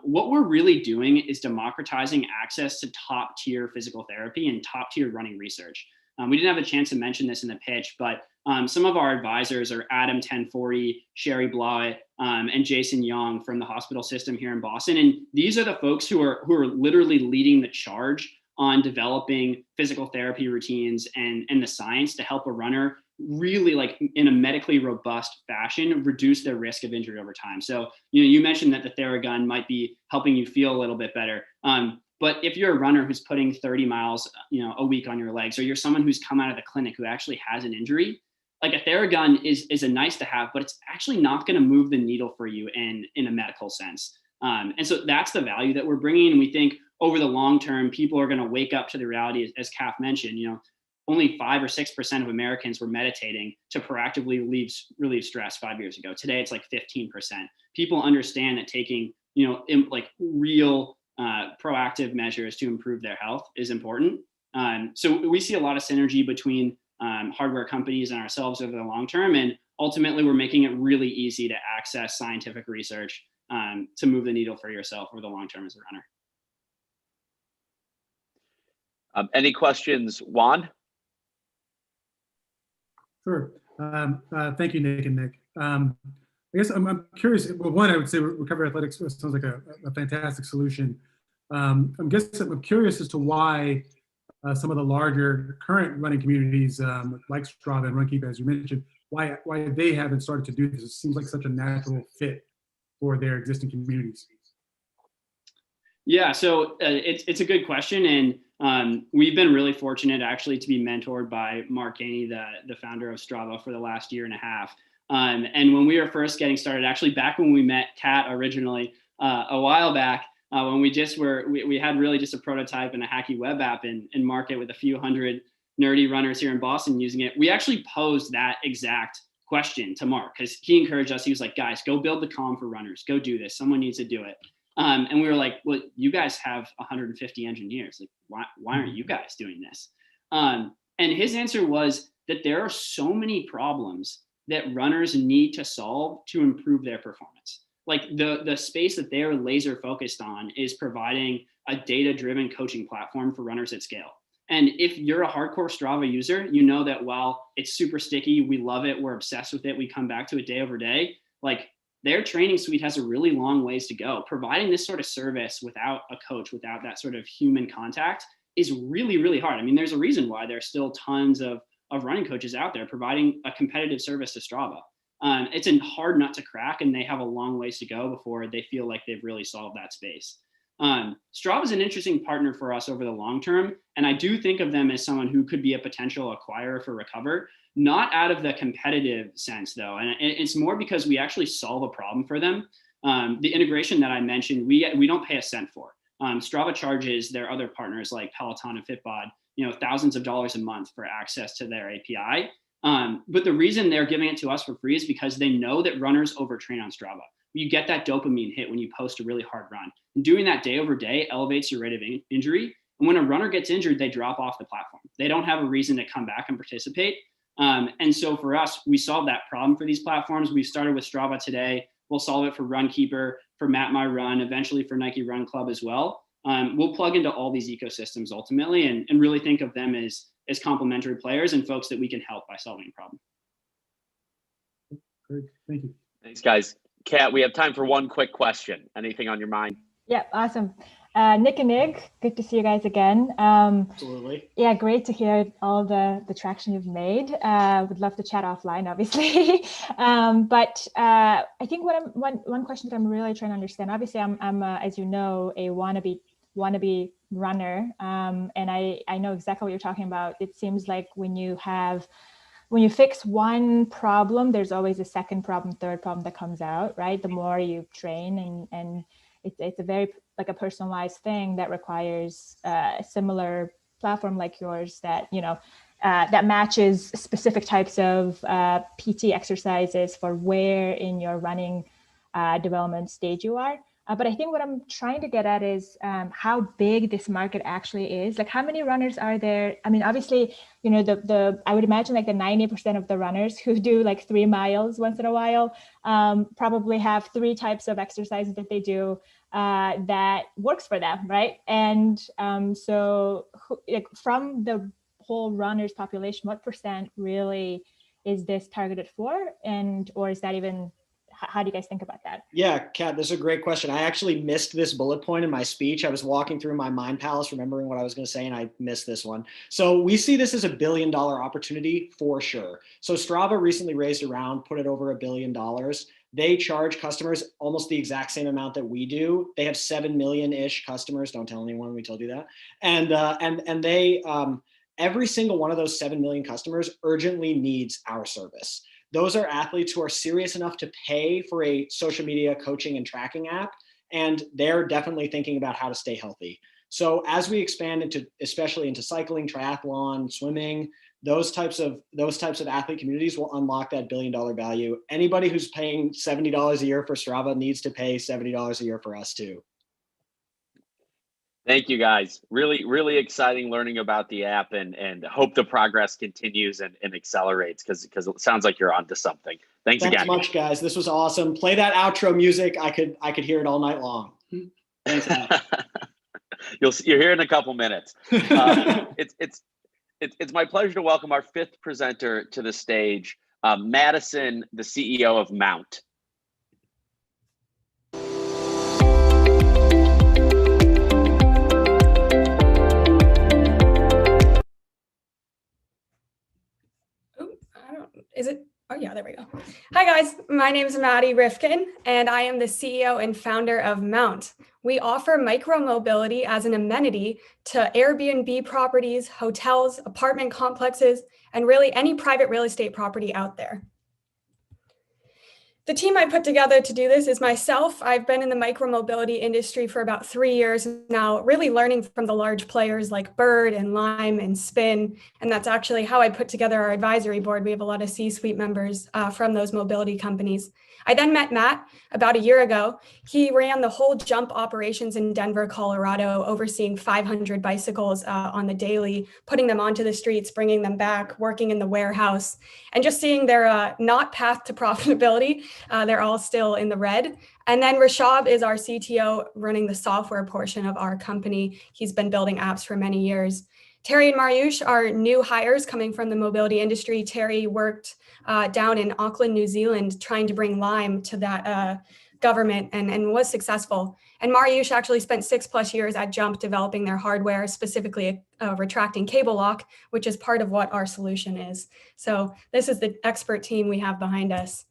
what we're really doing is democratizing access to top tier physical therapy and top tier running research. We didn't have a chance to mention this in the pitch, but some of our advisors are Adam 1040, Sherry Blawett, and Jason Young from the hospital system here in Boston. And these are the folks who are literally leading the charge on developing physical therapy routines and the science to help a runner really, like in a medically robust fashion, reduce their risk of injury over time. So, you mentioned that the Theragun might be helping you feel a little bit better. But if you're a runner who's putting 30 miles, a week on your legs, or you're someone who's come out of the clinic who actually has an injury, like a Theragun is a nice to have, but it's actually not going to move the needle for you in a medical sense. And so that's the value that we're bringing. And we think over the long term, people are going to wake up to the reality, as Kath mentioned, only 5 or 6% of Americans were meditating to proactively relieve stress 5 years ago. Today, it's like 15%. People understand that taking, real proactive measures to improve their health is important. So we see a lot of synergy between hardware companies and ourselves over the long term. And ultimately, we're making it really easy to access scientific research to move the needle for yourself over the long term as a runner. Any questions, Juan? Sure. Thank you, Nick and Nick. I guess I'm curious. Well, one, I would say Recovery Athletics sounds like a fantastic solution. I'm curious as to why some of the larger current running communities, like Strava and Runkeeper, as you mentioned, why they haven't started to do this. It seems like such a natural fit for their existing communities. Yeah, so it's a good question, and we've been really fortunate actually to be mentored by Mark Gainey, the founder of Strava, for the last year and a half. And when we were first getting started, actually back when we met Kat originally a while back, when we had really just a prototype and a hacky web app in market with a few hundred nerdy runners here in Boston using it, we actually posed that exact question to Mark because he encouraged us. He was like, guys, go build the comm for runners. Go do this. Someone needs to do it. And we were like, well, you guys have 150 engineers. Like, why aren't you guys doing this? And his answer was that there are so many problems that runners need to solve to improve their performance. Like the space that they're laser focused on is providing a data-driven coaching platform for runners at scale. And if you're a hardcore Strava user, you know that while it's super sticky, we love it, we're obsessed with it, we come back to it day over day, like their training suite has a really long ways to go. Providing this sort of service without a coach, without that sort of human contact is really, really hard. I mean, there's a reason why there's still tons of running coaches out there providing a competitive service to Strava. It's a hard nut to crack, and they have a long ways to go before they feel like they've really solved that space. Strava is an interesting partner for us over the long term, and I do think of them as someone who could be a potential acquirer for Recover, not out of the competitive sense though, and it's more because we actually solve a problem for them. The integration that I mentioned, we don't pay a cent for. Strava charges their other partners like Peloton and Fitbod, thousands of dollars a month for access to their API. But the reason they're giving it to us for free is because they know that runners overtrain on Strava. You get that dopamine hit when you post a really hard run. And doing that day over day elevates your rate of injury. And when a runner gets injured, they drop off the platform. They don't have a reason to come back and participate. And so for us, we solve that problem for these platforms. We've started with Strava today. We'll solve it for Runkeeper, for Map My Run, eventually for Nike Run Club as well. We'll plug into all these ecosystems ultimately and really think of them as complementary players and folks that we can help by solving a problem. Great, thank you. Thanks, guys. Kat, we have time for one quick question. Anything on your mind? Yeah, awesome. Nick and Nick, good to see you guys again. Absolutely. Yeah, great to hear all the traction you've made. Would love to chat offline, obviously. But I think one question that I'm really trying to understand, obviously I'm as you know, a wannabe runner. And I know exactly what you're talking about. It seems like when you fix one problem, there's always a second problem, third problem that comes out, right? The more you train and it's a very like a personalized thing that requires a similar platform like yours that, that matches specific types of PT exercises for where in your running development stage you are. But I think what I'm trying to get at is how big this market actually is. Like, how many runners are there? I mean, obviously, I would imagine like the 90% of the runners who do like 3 miles once in a while probably have 3 types of exercises that they do that works for them, right? And so from the whole runners population, what % really is this targeted for? Or is that even, how do you guys think about that? Yeah, Kat, this is a great question. I actually missed this bullet point in my speech. I was walking through my mind palace, remembering what I was going to say, and I missed this one. So we see this as a $1 billion opportunity for sure. So Strava recently raised a round, put it over $1 billion. They charge customers almost the exact same amount that we do. They have 7 million-ish customers. Don't tell anyone we told you that. And they, every single one of those 7 million customers urgently needs our service. Those are athletes who are serious enough to pay for a social media coaching and tracking app, and they're definitely thinking about how to stay healthy. So as we expand especially into cycling, triathlon, swimming, those types of athlete communities will unlock that $1 billion value. Anybody who's paying $70 a year for Strava needs to pay $70 a year for us too. Thank you, guys. Really, really exciting learning about the app, and hope the progress continues and accelerates because it sounds like you're onto something. Thanks again. Thanks much, guys. This was awesome. Play that outro music. I could hear it all night long. Thanks. You're here in a couple minutes. It's my pleasure to welcome our fifth presenter to the stage, Madison, the CEO of Mount. Oh yeah, there we go. Hi guys, my name is Maddie Rifkin and I am the CEO and founder of Mount. We offer micromobility as an amenity to Airbnb properties, hotels, apartment complexes, and really any private real estate property out there. The team I put together to do this is myself. I've been in the micromobility industry for about 3 years now, really learning from the large players like Bird and Lime and Spin. And that's actually how I put together our advisory board. We have a lot of C-suite members from those mobility companies. I then met Matt about a year ago. He ran the whole Jump operations in Denver, Colorado, overseeing 500 bicycles on the daily, putting them onto the streets, bringing them back, working in the warehouse, and just seeing their not path to profitability. They're all still in the red. And then Rashab is our CTO running the software portion of our company. He's been building apps for many years. Terry and Mariusz are new hires coming from the mobility industry. Terry worked down in Auckland, New Zealand, trying to bring Lime to that government and was successful. And Mariusz actually spent 6+ years at Jump developing their hardware, specifically a retracting cable lock, which is part of what our solution is. So this is the expert team we have behind us.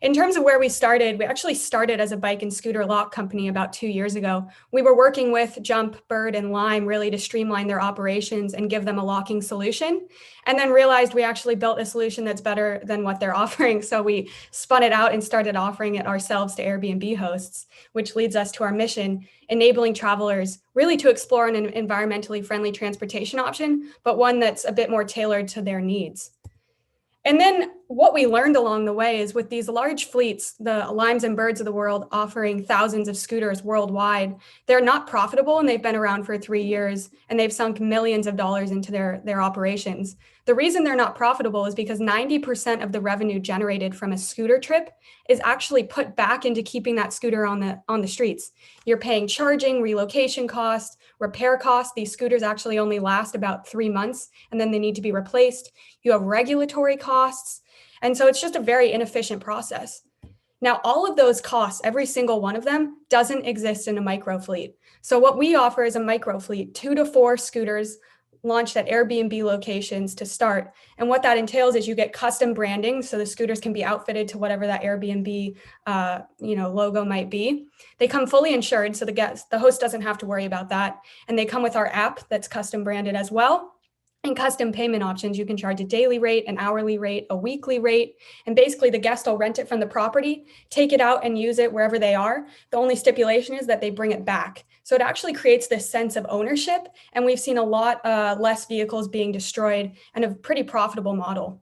In terms of where we actually started as a bike and scooter lock company about 2 years ago. We were working with Jump, Bird, and Lime really to streamline their operations and give them a locking solution, and then realized we actually built a solution that's better than what they're offering. So we spun it out and started offering it ourselves to Airbnb hosts, which leads us to our mission, enabling travelers really to explore an environmentally friendly transportation option, but one that's a bit more tailored to their needs. And then what we learned along the way is with these large fleets, the Limes and Birds of the world offering thousands of scooters worldwide, they're not profitable and they've been around for 3 years and they've sunk millions of dollars into their operations. The reason they're not profitable is because 90% of the revenue generated from a scooter trip is actually put back into keeping that scooter on the streets. You're paying charging, relocation costs, repair costs. These scooters actually only last about 3 months and then they need to be replaced. You have regulatory costs. And so it's just a very inefficient process. Now, all of those costs, every single one of them doesn't exist in a micro fleet. So what we offer is a micro fleet, 2 to 4 scooters launched at Airbnb locations to start. And what that entails is you get custom branding. So the scooters can be outfitted to whatever that Airbnb logo might be. They come fully insured. So the host doesn't have to worry about that. And they come with our app that's custom branded as well. And custom payment options. You can charge a daily rate, an hourly rate, a weekly rate. And basically the guest will rent it from the property, take it out and use it wherever they are. The only stipulation is that they bring it back. So it actually creates this sense of ownership. And we've seen a lot less vehicles being destroyed and a pretty profitable model.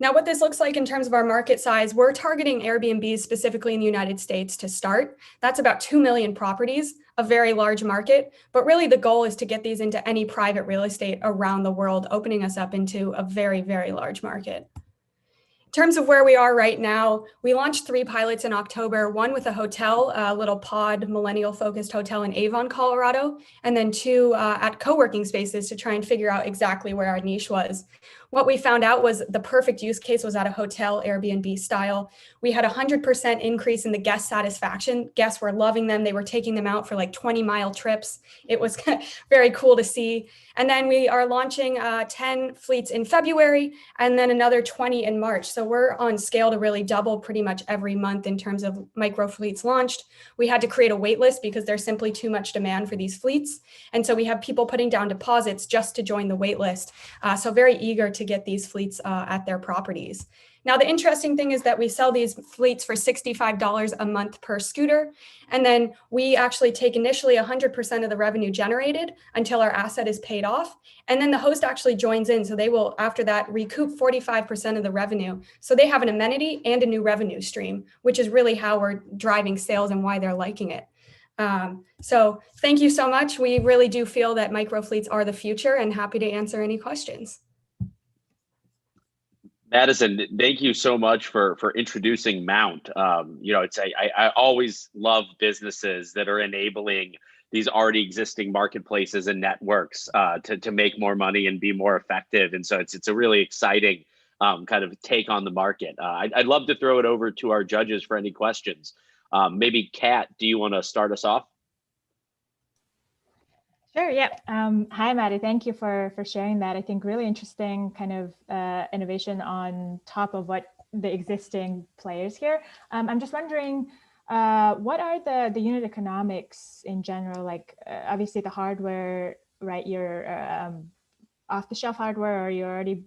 Now, what this looks like in terms of our market size, we're targeting Airbnbs specifically in the United States to start. That's about 2 million properties, a very large market, but really the goal is to get these into any private real estate around the world, opening us up into a very, very large market. In terms of where we are right now, we launched 3 pilots in October, one with a hotel, a little pod millennial-focused hotel in Avon, Colorado, and then 2 at co-working spaces to try and figure out exactly where our niche was. What we found out was the perfect use case was at a hotel Airbnb style. We had 100% increase in the guest satisfaction. Guests were loving them. They were taking them out for like 20-mile trips. It was very cool to see. And then we are launching 10 fleets in February and then another 20 in March. So we're on scale to really double pretty much every month in terms of micro fleets launched. We had to create a wait list because there's simply too much demand for these fleets. And so we have people putting down deposits just to join the wait list. So very eager to get these fleets at their properties. Now, the interesting thing is that we sell these fleets for $65 a month per scooter. And then we actually take initially 100% of the revenue generated until our asset is paid off. And then the host actually joins in. So they will, after that, recoup 45% of the revenue. So they have an amenity and a new revenue stream, which is really how we're driving sales and why they're liking it. So thank you so much. We really do feel that micro fleets are the future and happy to answer any questions. Madison, thank you so much for introducing Mount. I always love businesses that are enabling these already existing marketplaces and networks to make more money and be more effective. And so it's a really exciting kind of take on the market. I'd love to throw it over to our judges for any questions. Maybe Kat, do you want to start us off? Sure. Yeah. Hi, Maddie. Thank you for sharing that. I think really interesting kind of innovation on top of what the existing players here. I'm just wondering, what are the unit economics in general? Like, obviously the hardware, right? You're off-the-shelf hardware, or you're already,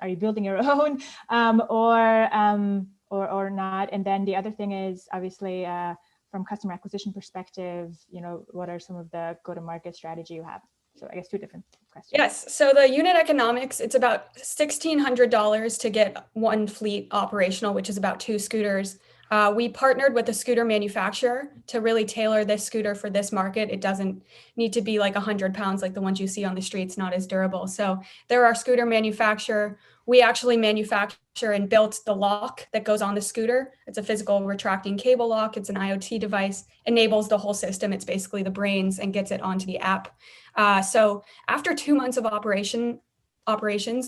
are you building your own, or not? And then the other thing is obviously, from customer acquisition perspective, what are some of the go-to-market strategy you have? So I guess two different questions. Yes. So the unit economics, it's about $1,600 to get one fleet operational, which is about 2 scooters. We partnered with a scooter manufacturer to really tailor this scooter for this market. It doesn't need to be like 100 pounds like the ones you see on the streets, not as durable. So they're our scooter manufacturer. We actually manufacture and built the lock that goes on the scooter. It's a physical retracting cable lock. It's an IoT device, enables the whole system. It's basically the brains and gets it onto the app. So after 2 months of operations,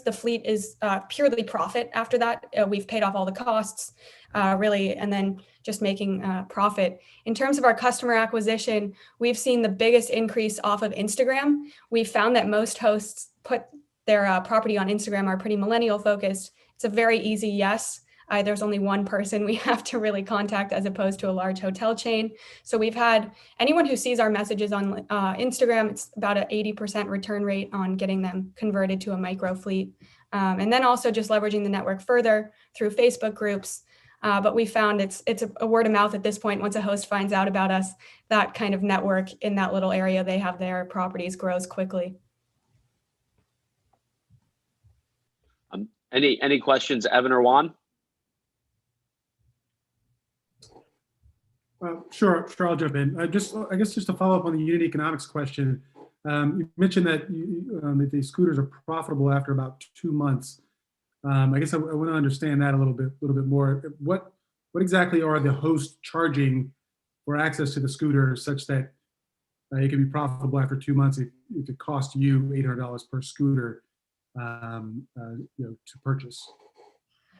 the fleet is purely profit. After that, we've paid off all the costs, really, and then just making profit. In terms of our customer acquisition, we've seen the biggest increase off of Instagram. We've found that most hosts put their property on Instagram are pretty millennial focused. It's a very easy yes. There's only one person we have to really contact as opposed to a large hotel chain. So we've had anyone who sees our messages on Instagram, it's about an 80% return rate on getting them converted to a micro fleet. And then also just leveraging the network further through Facebook groups. But we found it's a word of mouth at this point. Once a host finds out about us, that kind of network in that little area they have their properties grows quickly. Any questions, Evan or Juan? Sure, I'll jump in. I guess just to follow up on the unit economics question, you mentioned that that the scooters are profitable after about 2 months. I guess I want to understand that a little bit more. What exactly are the hosts charging for access to the scooter such that it can be profitable after 2 months if it costs you $800 per scooter to purchase?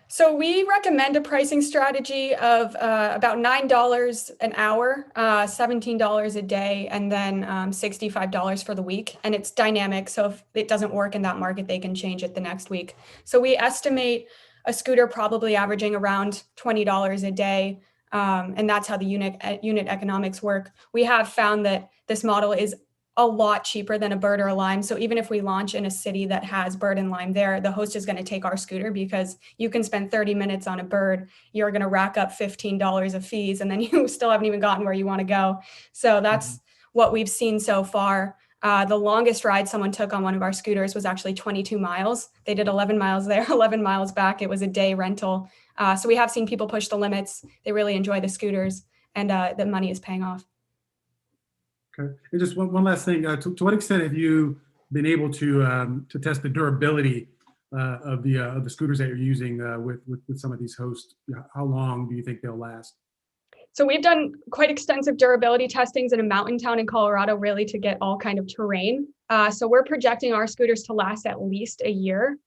So we recommend a pricing strategy of about $9 an hour, $17 a day, and then $65 for the week. And it's dynamic. So if it doesn't work in that market, they can change it the next week. So we estimate a scooter probably averaging around $20 a day. And that's how the unit economics work. We have found that this model is a lot cheaper than a Bird or a Lime. So even if we launch in a city that has Bird and Lime there, the host is going to take our scooter because you can spend 30 minutes on a Bird, you're going to rack up $15 of fees, and then you still haven't even gotten where you want to go. So that's what we've seen so far. The longest ride someone took on one of our scooters was actually 22 miles. They did 11 miles there, 11 miles back. It was a day rental. So we have seen people push the limits. They really enjoy the scooters, and the money is paying off. Okay, and just one last thing. To what extent have you been able to test the durability of the scooters that you're using with some of these hosts? How long do you think they'll last? So we've done quite extensive durability testings in a mountain town in Colorado, really to get all kind of terrain. So we're projecting our scooters to last at least a year.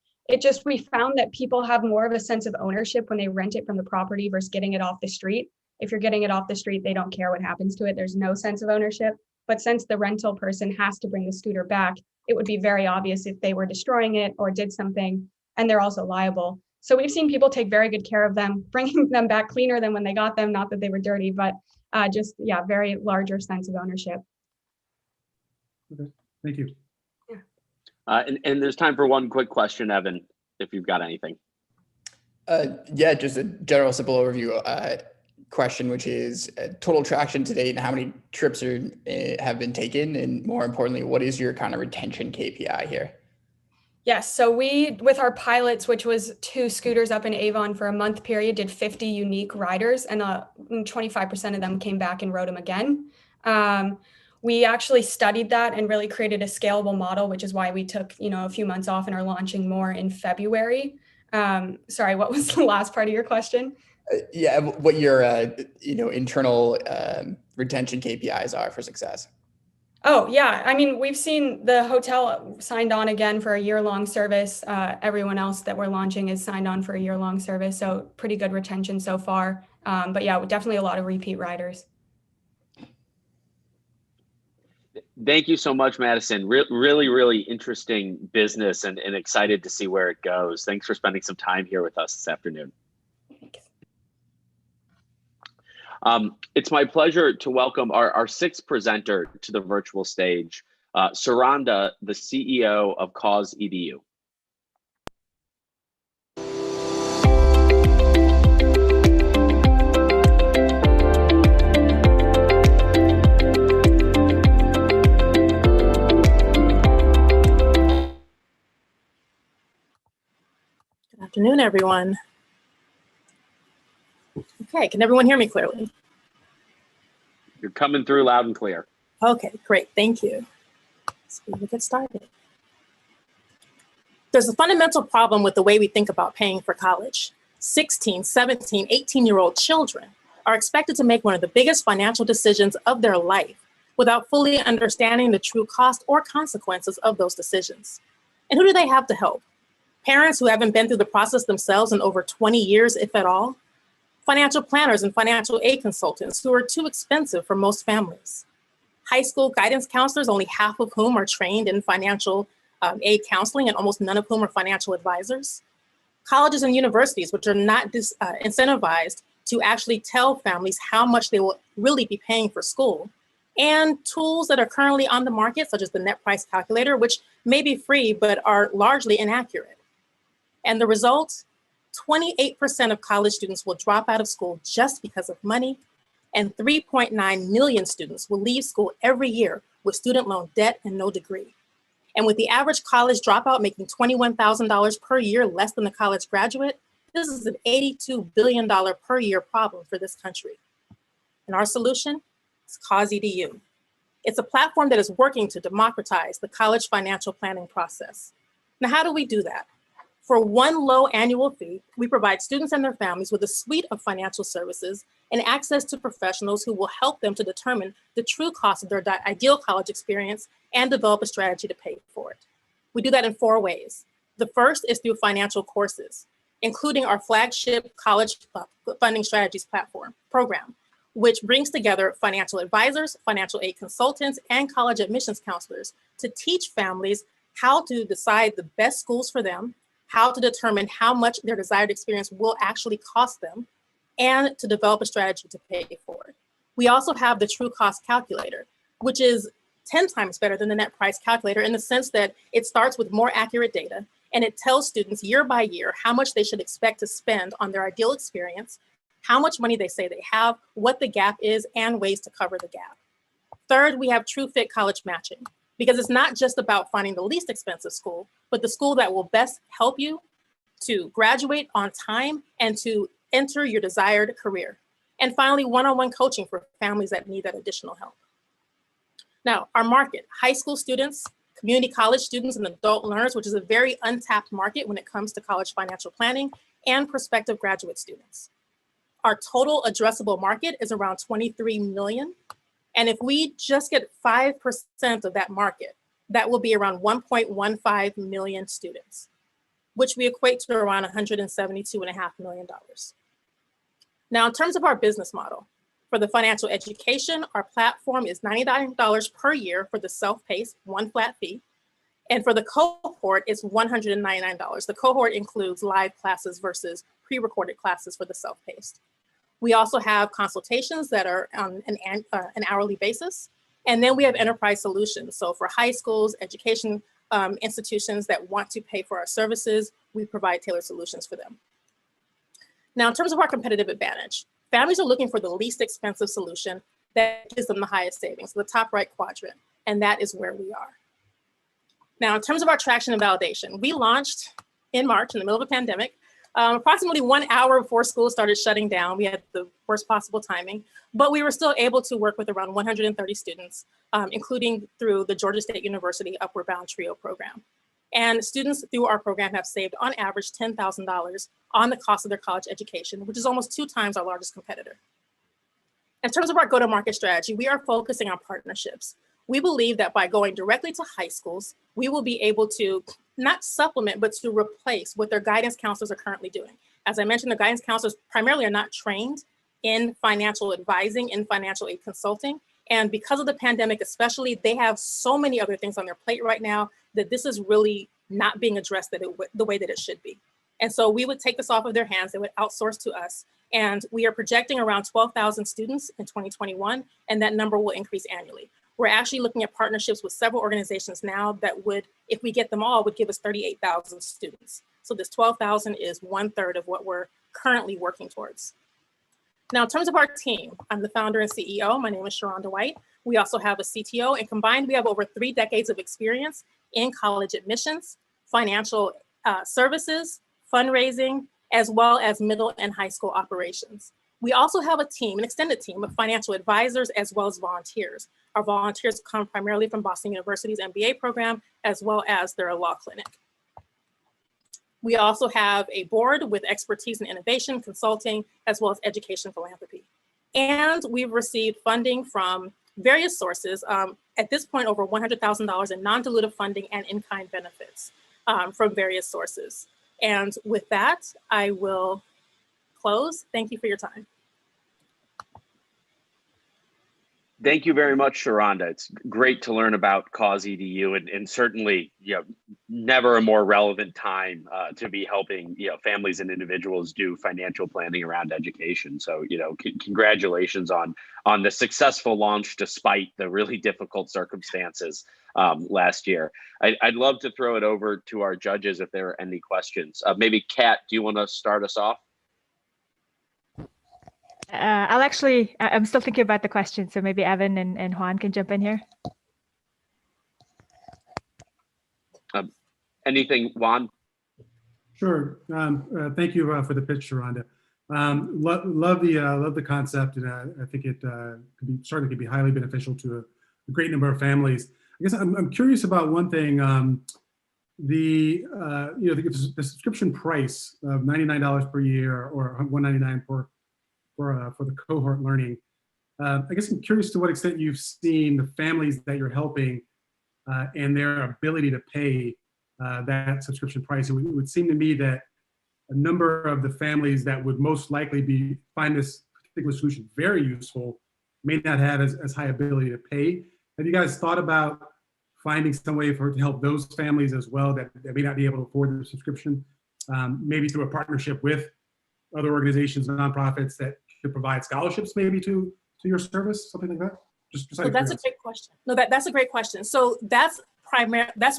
We found that people have more of a sense of ownership when they rent it from the property versus getting it off the street. If you're getting it off the street, they don't care what happens to it. There's no sense of ownership. But since the rental person has to bring the scooter back, it would be very obvious if they were destroying it or did something, and they're also liable. So we've seen people take very good care of them, bringing them back cleaner than when they got them. Not that they were dirty, but very larger sense of ownership. Okay, thank you. Yeah. And there's time for one quick question, Evan, if you've got anything. Just a general simple overview question, which is total traction to date and how many trips have been taken, and more importantly, what is your kind of retention KPI here? Yes, so we, with our pilots, which was 2 scooters up in Avon for a month period, did 50 unique riders, and 25% of them came back and rode them again. We actually studied that and really created a scalable model, which is why we took a few months off and are launching more in February. Sorry, what was the last part of your question? What your internal retention KPIs are for success. Oh, yeah. I mean, we've seen the hotel signed on again for a year-long service. Everyone else that we're launching is signed on for a year-long service. So pretty good retention so far. But yeah, definitely a lot of repeat riders. Thank you so much, Madison. Really, really interesting business and excited to see where it goes. Thanks for spending some time here with us this afternoon. It's my pleasure to welcome our sixth presenter to the virtual stage, Saranda, the CEO of Cause EDU. Good afternoon, everyone. Okay, can everyone hear me clearly? You're coming through loud and clear. Okay, great, thank you. Let's get started. There's a fundamental problem with the way we think about paying for college. 16, 17, 18-year-old children are expected to make one of the biggest financial decisions of their life without fully understanding the true cost or consequences of those decisions. And who do they have to help? Parents who haven't been through the process themselves in over 20 years, if at all? Financial planners and financial aid consultants who are too expensive for most families. High school guidance counselors, only half of whom are trained in financial aid counseling and almost none of whom are financial advisors. Colleges and universities, which are not incentivized to actually tell families how much they will really be paying for school. And tools that are currently on the market, such as the net price calculator, which may be free, but are largely inaccurate. And the result? 28% of college students will drop out of school just because of money, and 3.9 million students will leave school every year with student loan debt and no degree. And with the average college dropout making $21,000 per year less than the college graduate, this is an $82 billion per year problem for this country. And our solution is Cause EDU. It's a platform that is working to democratize the college financial planning process. Now, how do we do that? For one low annual fee, we provide students and their families with a suite of financial services and access to professionals who will help them to determine the true cost of their ideal college experience and develop a strategy to pay for it. We do that in 4 ways. The first is through financial courses, including our flagship college funding strategies program, which brings together financial advisors, financial aid consultants, and college admissions counselors to teach families how to decide the best schools for them, how to determine how much their desired experience will actually cost them, and to develop a strategy to pay for it. We also have the true cost calculator, which is 10 times better than the net price calculator in the sense that it starts with more accurate data, and it tells students year by year how much they should expect to spend on their ideal experience, how much money they say they have, what the gap is, and ways to cover the gap. Third, we have True Fit College Matching, because it's not just about finding the least expensive school, but the school that will best help you to graduate on time and to enter your desired career. And finally, one-on-one coaching for families that need that additional help. Now, our market, high school students, community college students, and adult learners, which is a very untapped market when it comes to college financial planning, and prospective graduate students. Our total addressable market is around 23 million. And if we just get 5% of that market, that will be around 1.15 million students, which we equate to around $172.5 million. Now, in terms of our business model, for the financial education, our platform is $99 per year for the self-paced, one flat fee. And for the cohort, it's $199. The cohort includes live classes versus pre-recorded classes for the self-paced. We also have consultations that are on an hourly basis. And then we have enterprise solutions. So for high schools, education institutions that want to pay for our services, we provide tailored solutions for them. Now, in terms of our competitive advantage, families are looking for the least expensive solution that gives them the highest savings, the top right quadrant, and that is where we are. Now, in terms of our traction and validation, we launched in March in the middle of a pandemic. Approximately 1 hour before school started shutting down. We had the worst possible timing, but we were still able to work with around 130 students, including through the Georgia State University Upward Bound TRIO program. And students through our program have saved on average $10,000 on the cost of their college education, which is almost 2 times our largest competitor. In terms of our go-to-market strategy, we are focusing on partnerships. We believe that by going directly to high schools, we will be able to not supplement, but to replace what their guidance counselors are currently doing. As I mentioned, the guidance counselors primarily are not trained in financial advising, in financial aid consulting. And because of the pandemic, especially, they have so many other things on their plate right now that this is really not being addressed the way that it should be. And so we would take this off of their hands, they would outsource to us. And we are projecting around 12,000 students in 2021, and that number will increase annually. We're actually looking at partnerships with several organizations now that would, if we get them all, would give us 38,000 students. So this 12,000 is 1/3 of what we're currently working towards. Now, in terms of our team, I'm the founder and CEO. My name is Sharonda White. We also have a CTO, and combined, we have over 3 decades of experience in college admissions, financial services, fundraising, as well as middle and high school operations. We also have a team, an extended team of financial advisors, as well as volunteers. Our volunteers come primarily from Boston University's MBA program, as well as their law clinic. We also have a board with expertise in innovation, consulting, as well as education philanthropy. And we've received funding from various sources, at this point over $100,000 in non-dilutive funding and in-kind benefits from various sources. And with that, I will close. Thank you for your time. Thank you very much, Sharonda. It's great to learn about Cause EDU, and certainly, never a more relevant time to be helping, families and individuals do financial planning around education. So, congratulations on the successful launch despite the really difficult circumstances last year. I'd love to throw it over to our judges if there are any questions. Maybe Kat, do you want to start us off? I'm still thinking about the question, so maybe Evan and Juan can jump in here. Anything, Juan? Sure. Thank you for the pitch, Sharonda. Love the concept, and I think it certainly could be highly beneficial to a great number of families. I guess I'm curious about one thing. The subscription price of $99 per year or $199 for the cohort learning. I guess I'm curious to what extent you've seen the families that you're helping and their ability to pay that subscription price. It would seem to me that a number of the families that would most likely find this particular solution very useful may not have as high ability to pay. Have you guys thought about finding some way to help those families as well that may not be able to afford the subscription, maybe through a partnership with other organizations and nonprofits that could provide scholarships maybe to your service, something like that? So that's a great question. No, that's a great question. So that's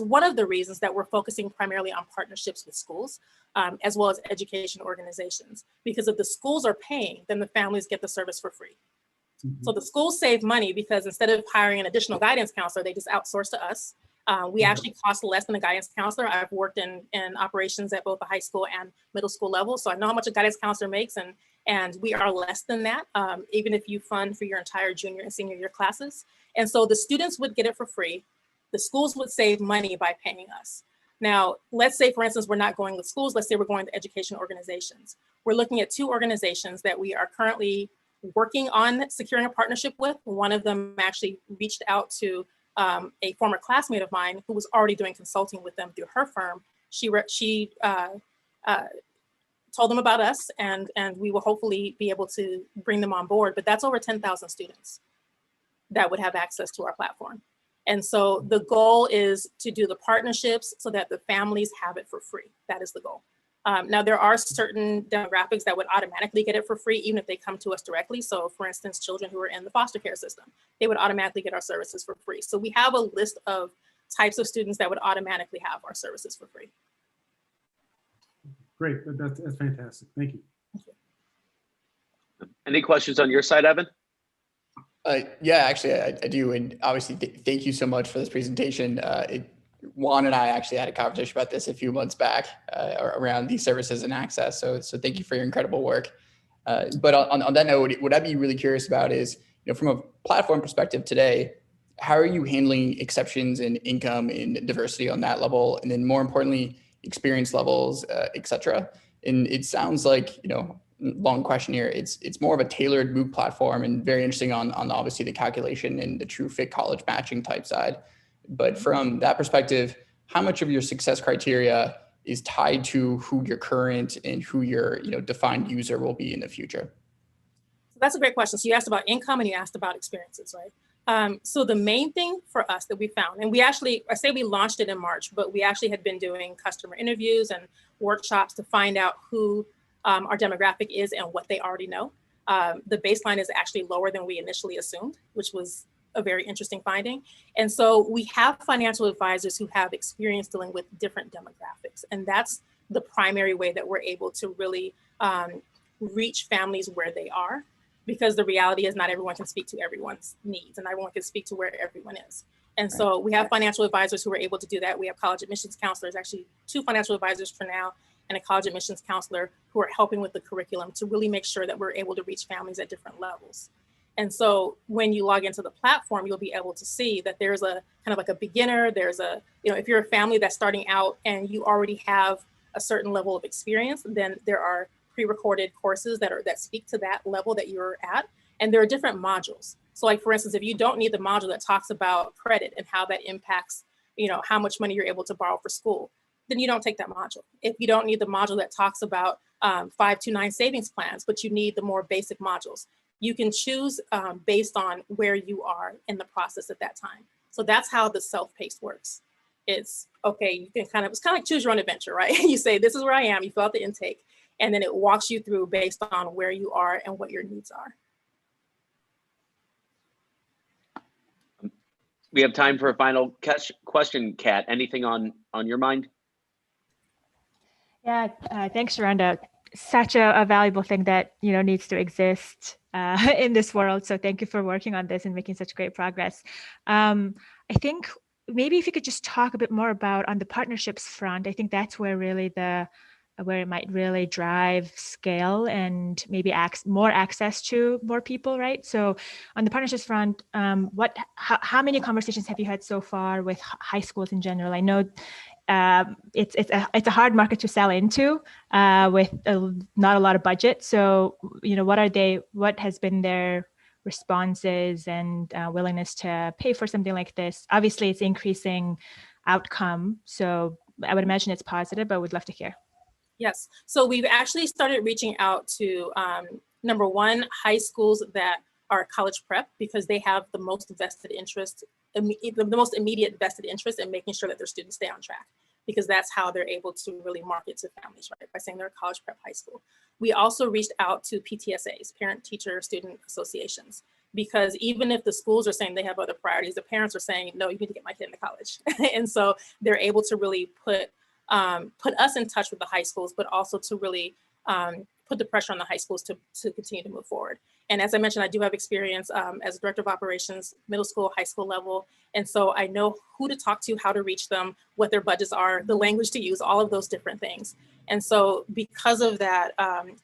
one of the reasons that we're focusing primarily on partnerships with schools, as well as education organizations. Because if the schools are paying, then the families get the service for free. Mm-hmm. So the schools save money because instead of hiring an additional guidance counselor, they just outsource to us. We actually cost less than a guidance counselor. I've worked in operations at both the high school and middle school level, so I know how much a guidance counselor makes, and we are less than that, even if you fund for your entire junior and senior year classes. And so the students would get it for free. The schools would save money by paying us. Now, let's say, for instance, we're not going with schools. Let's say we're going to education organizations. We're looking at 2 organizations that we are currently working on securing a partnership with. One of them actually reached out to a former classmate of mine who was already doing consulting with them through her firm. She told them about us, and we will hopefully be able to bring them on board. But that's over 10,000 students that would have access to our platform. And so the goal is to do the partnerships so that the families have it for free. That is the goal. Now, there are certain demographics that would automatically get it for free, even if they come to us directly. So for instance, children who are in the foster care system, they would automatically get our services for free. So we have a list of types of students that would automatically have our services for free. Great, that's fantastic. Thank you. Any questions on your side, Evan? Yeah, actually, I do. And obviously, thank you so much for this presentation. Juan and I actually had a conversation about this a few months back around these services and access. So thank you for your incredible work. But on that note, what I'd be really curious about is, from a platform perspective today, how are you handling exceptions in income and diversity on that level? And then more importantly, experience levels, et cetera. And it sounds like, long question here. It's more of a tailored MOOC platform, and very interesting on obviously the calculation and the true fit college matching type side. But from that perspective, how much of your success criteria is tied to who your current and who your defined user will be in the future? So that's a great question. So you asked about income and you asked about experiences, right? So the main thing for us that we found, and I say we launched it in March, but we actually had been doing customer interviews and workshops to find out who our demographic is and what they already know. The baseline is actually lower than we initially assumed, which was a very interesting finding. And so we have financial advisors who have experience dealing with different demographics. And that's the primary way that we're able to really reach families where they are, because the reality is not everyone can speak to everyone's needs and everyone can speak to where everyone is. And so we have financial advisors who are able to do that. We have college admissions counselors, actually 2 financial advisors for now, and a college admissions counselor who are helping with the curriculum to really make sure that we're able to reach families at different levels. And so when you log into the platform, you'll be able to see that there's a kind of like a beginner, there's a, if you're a family that's starting out and you already have a certain level of experience, then there are pre-recorded courses that speak to that level that you're at. And there are different modules. So like, for instance, if you don't need the module that talks about credit and how that impacts, how much money you're able to borrow for school, then you don't take that module. If you don't need the module that talks about 529 savings plans, but you need the more basic modules, you can choose based on where you are in the process at that time. So that's how the self-paced works. It's okay, you can it's kind of like choose your own adventure, right? You say, this is where I am, you fill out the intake, and then it walks you through based on where you are and what your needs are. We have time for a final question, Kat. Anything on your mind? Yeah, thanks, Rhonda. Such a valuable thing that needs to exist in this world. So thank you for working on this and making such great progress. I think maybe if you could just talk a bit more about on the partnerships front. I think that's where really where it might really drive scale and maybe more access to more people, right? So on the partnerships front, how many conversations have you had so far with high schools in general? I know it's a hard market to sell into with not a lot of budget. So what has been their responses and willingness to pay for something like this? Obviously, it's increasing outcome, so I would imagine it's positive, but would love to hear. Yes, so we've actually started reaching out to number one, high schools that are college prep, because they have the most vested interest, the most immediate vested interest in making sure that their students stay on track, because that's how they're able to really market to families, right? By saying they're a college prep high school. We also reached out to PTSAs, parent teacher student associations, because even if the schools are saying they have other priorities, the parents are saying, no, you need to get my kid into college. And so they're able to really put us in touch with the high schools, but also to really put the pressure on the high schools to continue to move forward. And as I mentioned, I do have experience as a director of operations, middle school, high school level. And so I know who to talk to, how to reach them, what their budgets are, the language to use, all of those different things. And so because of that,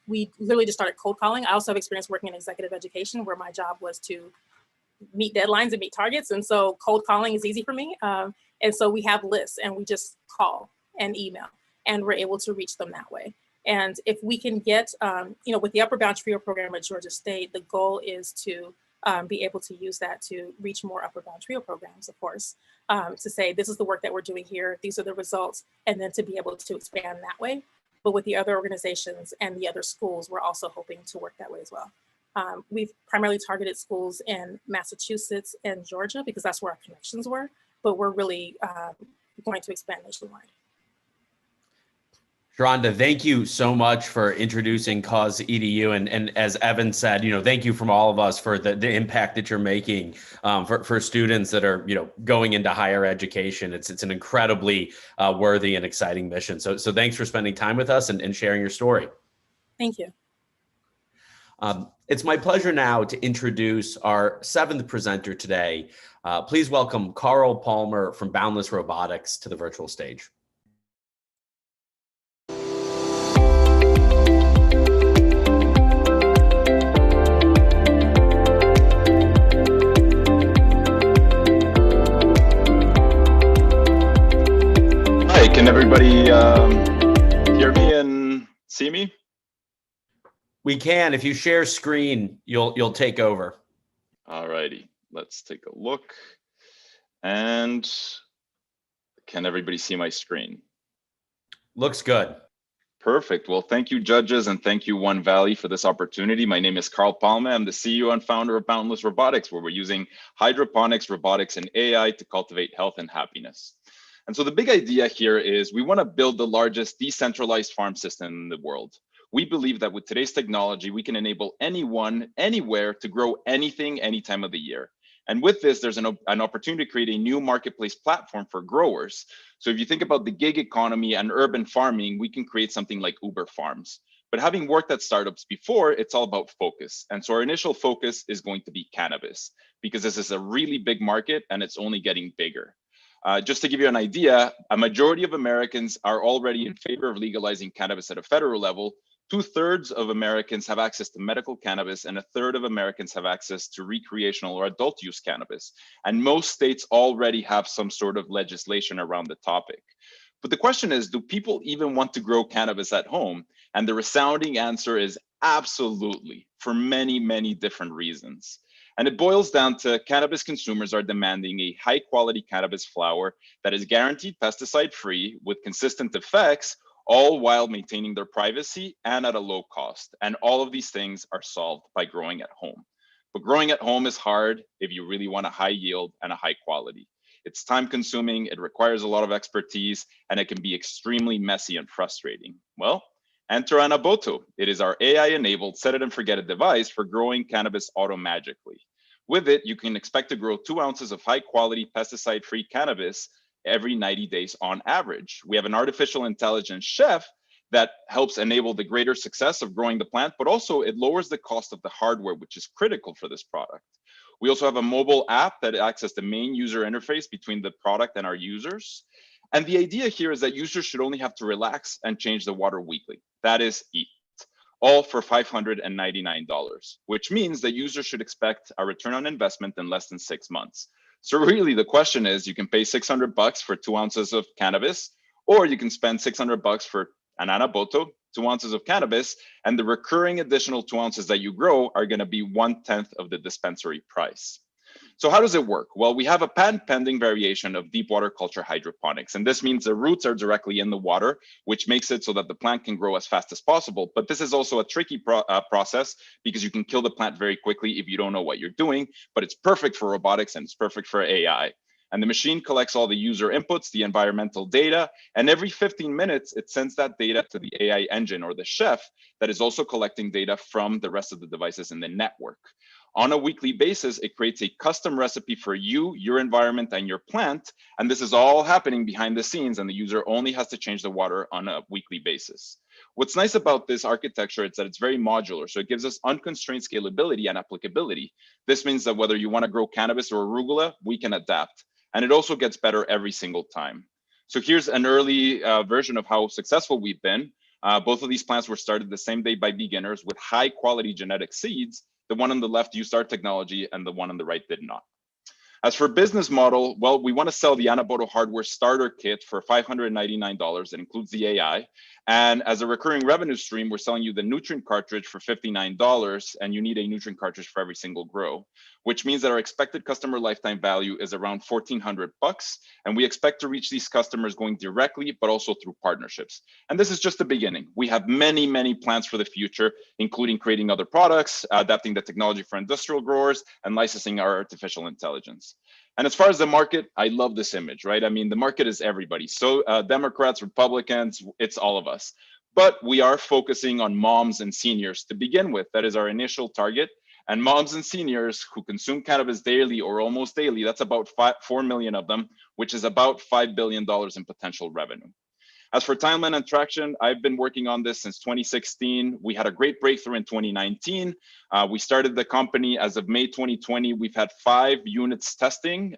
we literally just started cold calling. I also have experience working in executive education, where my job was to meet deadlines and meet targets. And so cold calling is easy for me. And so we have lists and we just call and email, and we're able to reach them that way. And if we can get, with the Upper Bound TRIO program at Georgia State, the goal is to be able to use that to reach more Upper Bound TRIO programs, of course, to say, this is the work that we're doing here, these are the results, and then to be able to expand that way. But with the other organizations and the other schools, we're also hoping to work that way as well. We've primarily targeted schools in Massachusetts and Georgia, because that's where our connections were, but we're really going to expand nationwide. Rhonda, thank you so much for introducing Cause EDU. And as Evan said, thank you from all of us for the impact that you're making for students that are, going into higher education. It's an incredibly worthy and exciting mission. So thanks for spending time with us and sharing your story. Thank you. It's my pleasure now to introduce our 7th presenter today. Please welcome Carl Palmer from Boundless Robotics to the virtual stage. Can everybody hear me and see me? We can. If you share screen, you'll take over. All righty, let's take a look. And can everybody see my screen? Looks good. Perfect. Well, thank you, judges, and thank you, OneValley, for this opportunity. My name is Carl Palme. I'm the CEO and founder of Boundless Robotics, where we're using hydroponics, robotics, and AI to cultivate health and happiness. And so the big idea here is we want to build the largest decentralized farm system in the world. We believe that with today's technology, we can enable anyone, anywhere to grow anything, any time of the year. And with this, there's an opportunity to create a new marketplace platform for growers. So if you think about the gig economy and urban farming, we can create something like Uber Farms. But having worked at startups before, it's all about focus. And so our initial focus is going to be cannabis, because this is a really big market and it's only getting bigger. Just to give you an idea, a majority of Americans are already in favor of legalizing cannabis at a federal level. 2/3 of Americans have access to medical cannabis, and 1/3 of Americans have access to recreational or adult use cannabis. And most states already have some sort of legislation around the topic. But the question is, do people even want to grow cannabis at home? And the resounding answer is absolutely, for many, many different reasons. And it boils down to cannabis consumers are demanding a high quality cannabis flower that is guaranteed pesticide free with consistent effects, all while maintaining their privacy and at a low cost. And all of these things are solved by growing at home. But growing at home is hard if you really want a high yield and a high quality. It's time consuming, it requires a lot of expertise, and it can be extremely messy and frustrating. Well, enter Anaboto. It is our AI-enabled set it and forget it device for growing cannabis auto-magically. With it, you can expect to grow 2 ounces of high-quality pesticide-free cannabis every 90 days on average. We have an artificial intelligence chef that helps enable the greater success of growing the plant, but also it lowers the cost of the hardware, which is critical for this product. We also have a mobile app that acts as the main user interface between the product and our users. And the idea here is that users should only have to relax and change the water weekly. That is it. All for $599, which means that users should expect a return on investment in less than 6 months. So really the question is, you can pay $600 for 2 ounces of cannabis, or you can spend $600 for an Anaboto, 2 ounces of cannabis, and the recurring additional 2 ounces that you grow are gonna be 1/10 of the dispensary price. So how does it work? Well, we have a patent pending variation of deep water culture hydroponics. And this means the roots are directly in the water, which makes it so that the plant can grow as fast as possible. But this is also a tricky process because you can kill the plant very quickly if you don't know what you're doing, but it's perfect for robotics and it's perfect for AI. And the machine collects all the user inputs, the environmental data, and every 15 minutes, it sends that data to the AI engine or the chef that is also collecting data from the rest of the devices in the network. On a weekly basis, it creates a custom recipe for you, your environment, and your plant. And this is all happening behind the scenes, and the user only has to change the water on a weekly basis. What's nice about this architecture is that it's very modular, so it gives us unconstrained scalability and applicability. This means that whether you want to grow cannabis or arugula, we can adapt. And it also gets better every single time. So here's an early version of how successful we've been. Both of these plants were started the same day by beginners with high quality genetic seeds. The one on the left used our technology and the one on the right did not. As for business model, well, we want to sell the Anaboto hardware starter kit for $599. It includes the AI. And as a recurring revenue stream, we're selling you the nutrient cartridge for $59, and you need a nutrient cartridge for every single grow, which means that our expected customer lifetime value is around $1,400. And we expect to reach these customers going directly, but also through partnerships. And this is just the beginning. We have many, many plans for the future, including creating other products, adapting the technology for industrial growers, and licensing our artificial intelligence. And as far as the market, I love this image, right? I mean, the market is everybody. So Democrats, Republicans, it's all of us. But we are focusing on moms and seniors to begin with. That is our initial target. And moms and seniors who consume cannabis daily or almost daily, that's about 4 million of them, which is about $5 billion in potential revenue. As for timeline and traction, I've been working on this since 2016. We had a great breakthrough in 2019. We started the company as of May 2020. We've had 5 units testing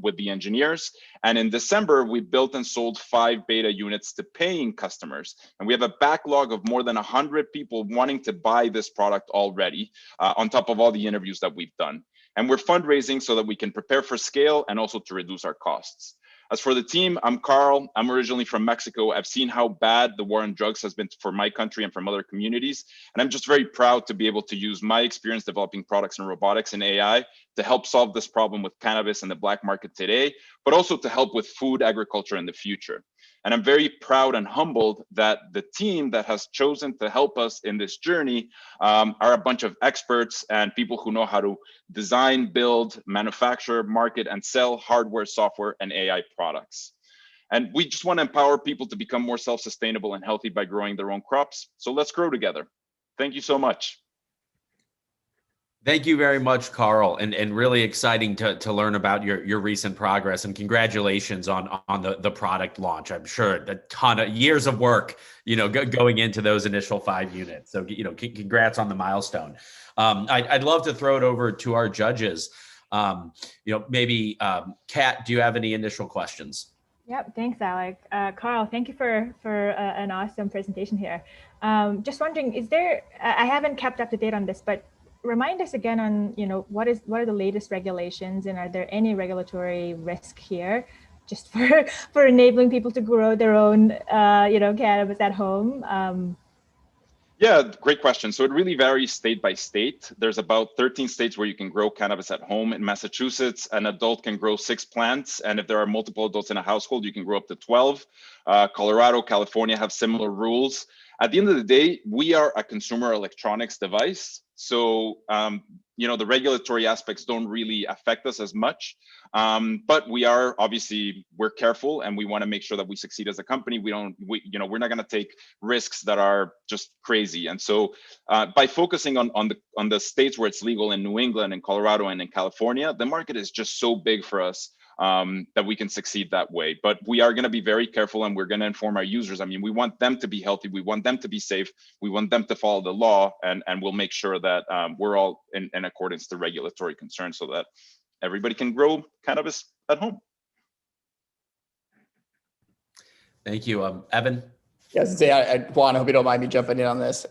with the engineers. And in December, we built and sold 5 beta units to paying customers. And we have a backlog of more than 100 people wanting to buy this product already, on top of all the interviews that we've done. And we're fundraising so that we can prepare for scale and also to reduce our costs. As for the team, I'm Carl. I'm originally from Mexico. I've seen how bad the war on drugs has been for my country and from other communities. And I'm just very proud to be able to use my experience developing products in robotics and AI to help solve this problem with cannabis in the black market today, but also to help with food agriculture in the future. And I'm very proud and humbled that the team that has chosen to help us in this journey are a bunch of experts and people who know how to design, build, manufacture, market, and sell hardware, software, and AI products. And we just want to empower people to become more self-sustainable and healthy by growing their own crops. So let's grow together. Thank you so much. Thank you very much, Carl, and really exciting to learn about your recent progress, and congratulations on the product launch. I'm sure a ton of years of work, going into those initial 5 units. So, congrats on the milestone. I'd love to throw it over to our judges. Maybe Kat, do you have any initial questions? Yep, thanks, Alec. Carl, thank you for an awesome presentation here. Just wondering, I haven't kept up to date on this, but remind us again on, what are the latest regulations, and are there any regulatory risk here just for enabling people to grow their own, cannabis at home? Yeah, great question. So it really varies state by state. There's about 13 states where you can grow cannabis at home. In Massachusetts, an adult can grow 6 plants. And if there are multiple adults in a household, you can grow up to 12. Colorado, California have similar rules. At the end of the day, we are a consumer electronics device. So, the regulatory aspects don't really affect us as much. But we're careful, and we want to make sure that we succeed as a company. We're not going to take risks that are just crazy. And so by focusing on the states where it's legal in New England and Colorado and in California, the market is just so big for us that we can succeed that way. But we are going to be very careful, and we're going to inform our users. I mean, we want them to be healthy. We want them to be safe. We want them to follow the law, and we'll make sure that we're all in accordance to regulatory concerns so that everybody can grow cannabis at home. Thank you. Evan? Yes, Juan, I hope you don't mind me jumping in on this.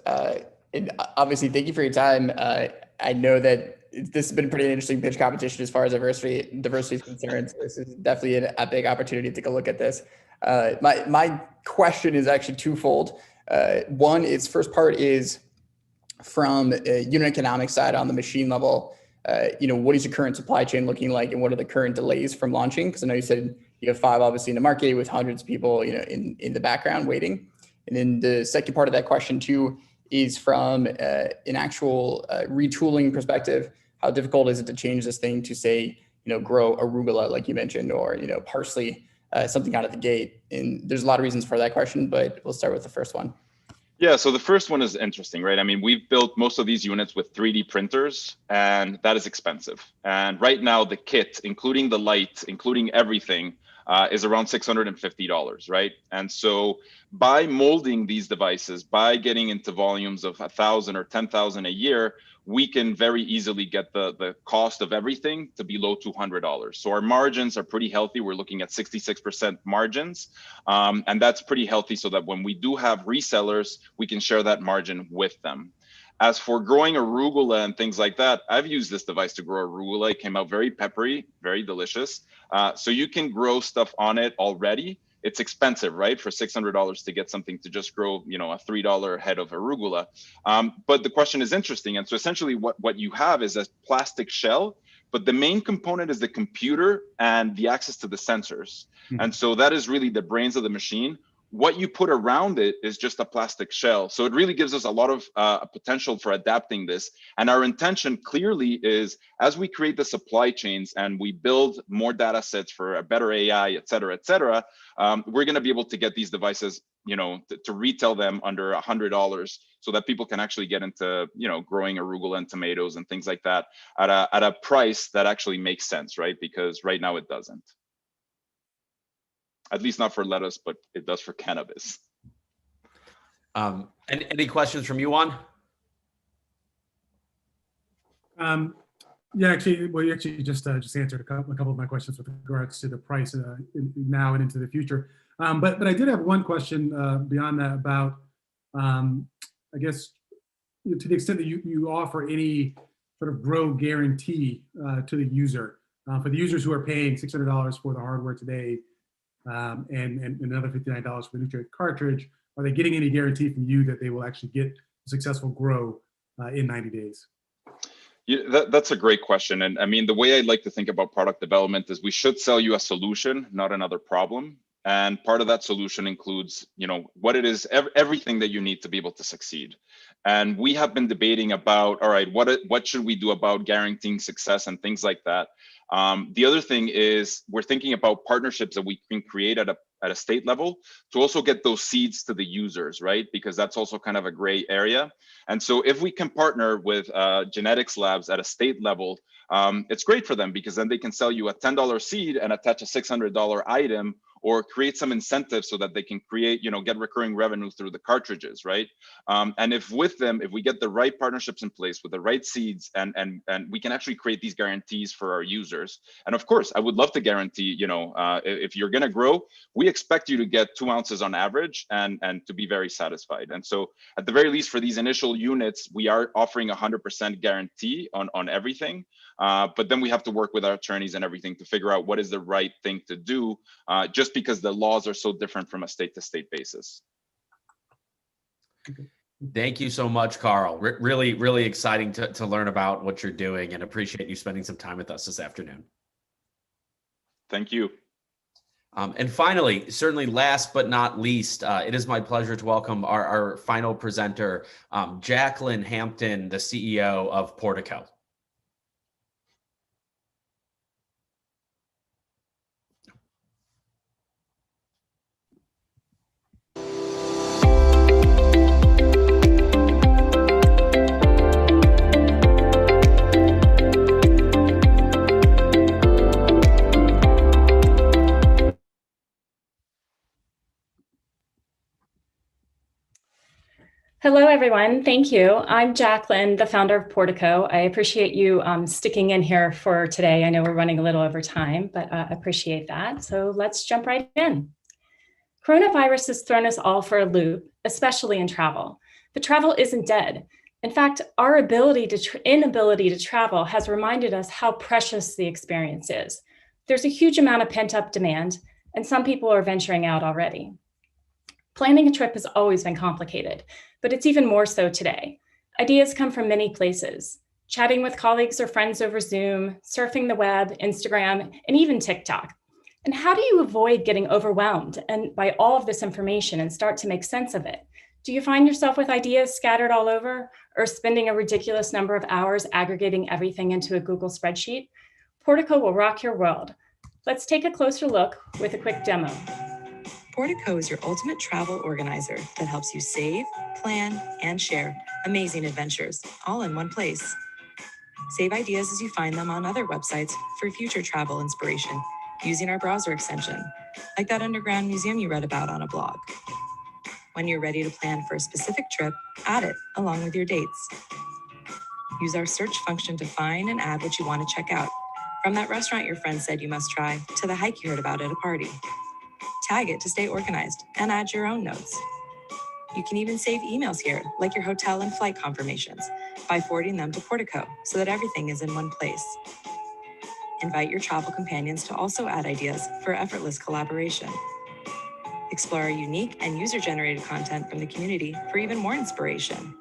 And obviously, thank you for your time. I know that this has been a pretty interesting pitch competition as far as diversity is concerned. So this is definitely a big opportunity to take a look at this. My question is actually twofold. One, its first part is from a unit economics side on the machine level. What is your current supply chain looking like, and what are the current delays from launching? Because I know you said you have 5 obviously in the market with hundreds of people, in the background waiting. And then the second part of that question too is from an actual retooling perspective. How difficult is it to change this thing to, say, grow arugula like you mentioned, or parsley, something out of the gate? And there's a lot of reasons for that question, but we'll start with the first one. Yeah, so the first one is interesting, right? I mean, we've built most of these units with 3D printers, and that is expensive. And right now, the kit, including the light, including everything, is around $650, right? And so by molding these devices, by getting into volumes of 1,000 or 10,000 a year, we can very easily get the cost of everything to below $200. So our margins are pretty healthy. We're looking at 66% margins. And that's pretty healthy, so that when we do have resellers, we can share that margin with them. As for growing arugula and things like that, I've used this device to grow arugula. It came out very peppery, very delicious. So you can grow stuff on it already. It's expensive, right? For $600 to get something to just grow, a $3 head of arugula. But the question is interesting. And so essentially what you have is a plastic shell, but the main component is the computer and the access to the sensors. And so that is really the brains of the machine. What you put around it is just a plastic shell. So it really gives us a lot of potential for adapting this. And our intention clearly is, as we create the supply chains and we build more data sets for a better AI, et cetera, we're going to be able to get these devices, to retail them under $100, so that people can actually get into, growing arugula and tomatoes and things like that at a price that actually makes sense, right? Because right now it doesn't. At least not for lettuce, but it does for cannabis. Any questions from you, Juan? Yeah, actually, well, you actually just answered a couple of my questions with regards to the price now and into the future. But I did have one question beyond that about, I guess, to the extent that you offer any sort of grow guarantee to the user. For the users who are paying $600 for the hardware today, and another $59 for the Nutrient cartridge, are they getting any guarantee from you that they will actually get a successful grow in 90 days? Yeah, that's a great question. And I mean, the way I like to think about product development is we should sell you a solution, not another problem. And part of that solution includes, what it is, everything that you need to be able to succeed. And we have been debating about, all right, what should we do about guaranteeing success and things like that. The other thing is we're thinking about partnerships that we can create at a state level to also get those seeds to the users, right? Because that's also kind of a gray area. And so if we can partner with genetics labs at a state level, it's great for them because then they can sell you a $10 seed and attach a $600 item, or create some incentives so that they can create, get recurring revenue through the cartridges, right? And if we get the right partnerships in place with the right seeds, and we can actually create these guarantees for our users. And of course, I would love to guarantee, if you're gonna grow, we expect you to get 2 ounces on average and to be very satisfied. And so at the very least for these initial units, we are offering 100% guarantee on everything. But then we have to work with our attorneys and everything to figure out what is the right thing to do, just because the laws are so different from a state-to-state basis. Thank you so much, Carl. Really, really exciting to learn about what you're doing, and appreciate you spending some time with us this afternoon. Thank you. And finally, certainly last but not least, it is my pleasure to welcome our final presenter, Jacqueline Hampton, the CEO of Portico. Hello, everyone. Thank you. I'm Jacqueline, the founder of Portico. I appreciate you sticking in here for today. I know we're running a little over time, but I appreciate that. So let's jump right in. Coronavirus has thrown us all for a loop, especially in travel. But travel isn't dead. In fact, our inability to travel has reminded us how precious the experience is. There's a huge amount of pent-up demand, and some people are venturing out already. Planning a trip has always been complicated, but it's even more so today. Ideas come from many places: chatting with colleagues or friends over Zoom, surfing the web, Instagram, and even TikTok. And how do you avoid getting overwhelmed by all of this information and start to make sense of it? Do you find yourself with ideas scattered all over, or spending a ridiculous number of hours aggregating everything into a Google spreadsheet? Portico will rock your world. Let's take a closer look with a quick demo. Portico is your ultimate travel organizer that helps you save, plan, and share amazing adventures all in one place. Save ideas as you find them on other websites for future travel inspiration using our browser extension, like that underground museum you read about on a blog. When you're ready to plan for a specific trip, add it along with your dates. Use our search function to find and add what you want to check out, from that restaurant your friend said you must try to the hike you heard about at a party. Tag it to stay organized and add your own notes. You can even save emails here, like your hotel and flight confirmations, by forwarding them to Portico so that everything is in one place. Invite your travel companions to also add ideas for effortless collaboration. Explore our unique and user-generated content from the community for even more inspiration.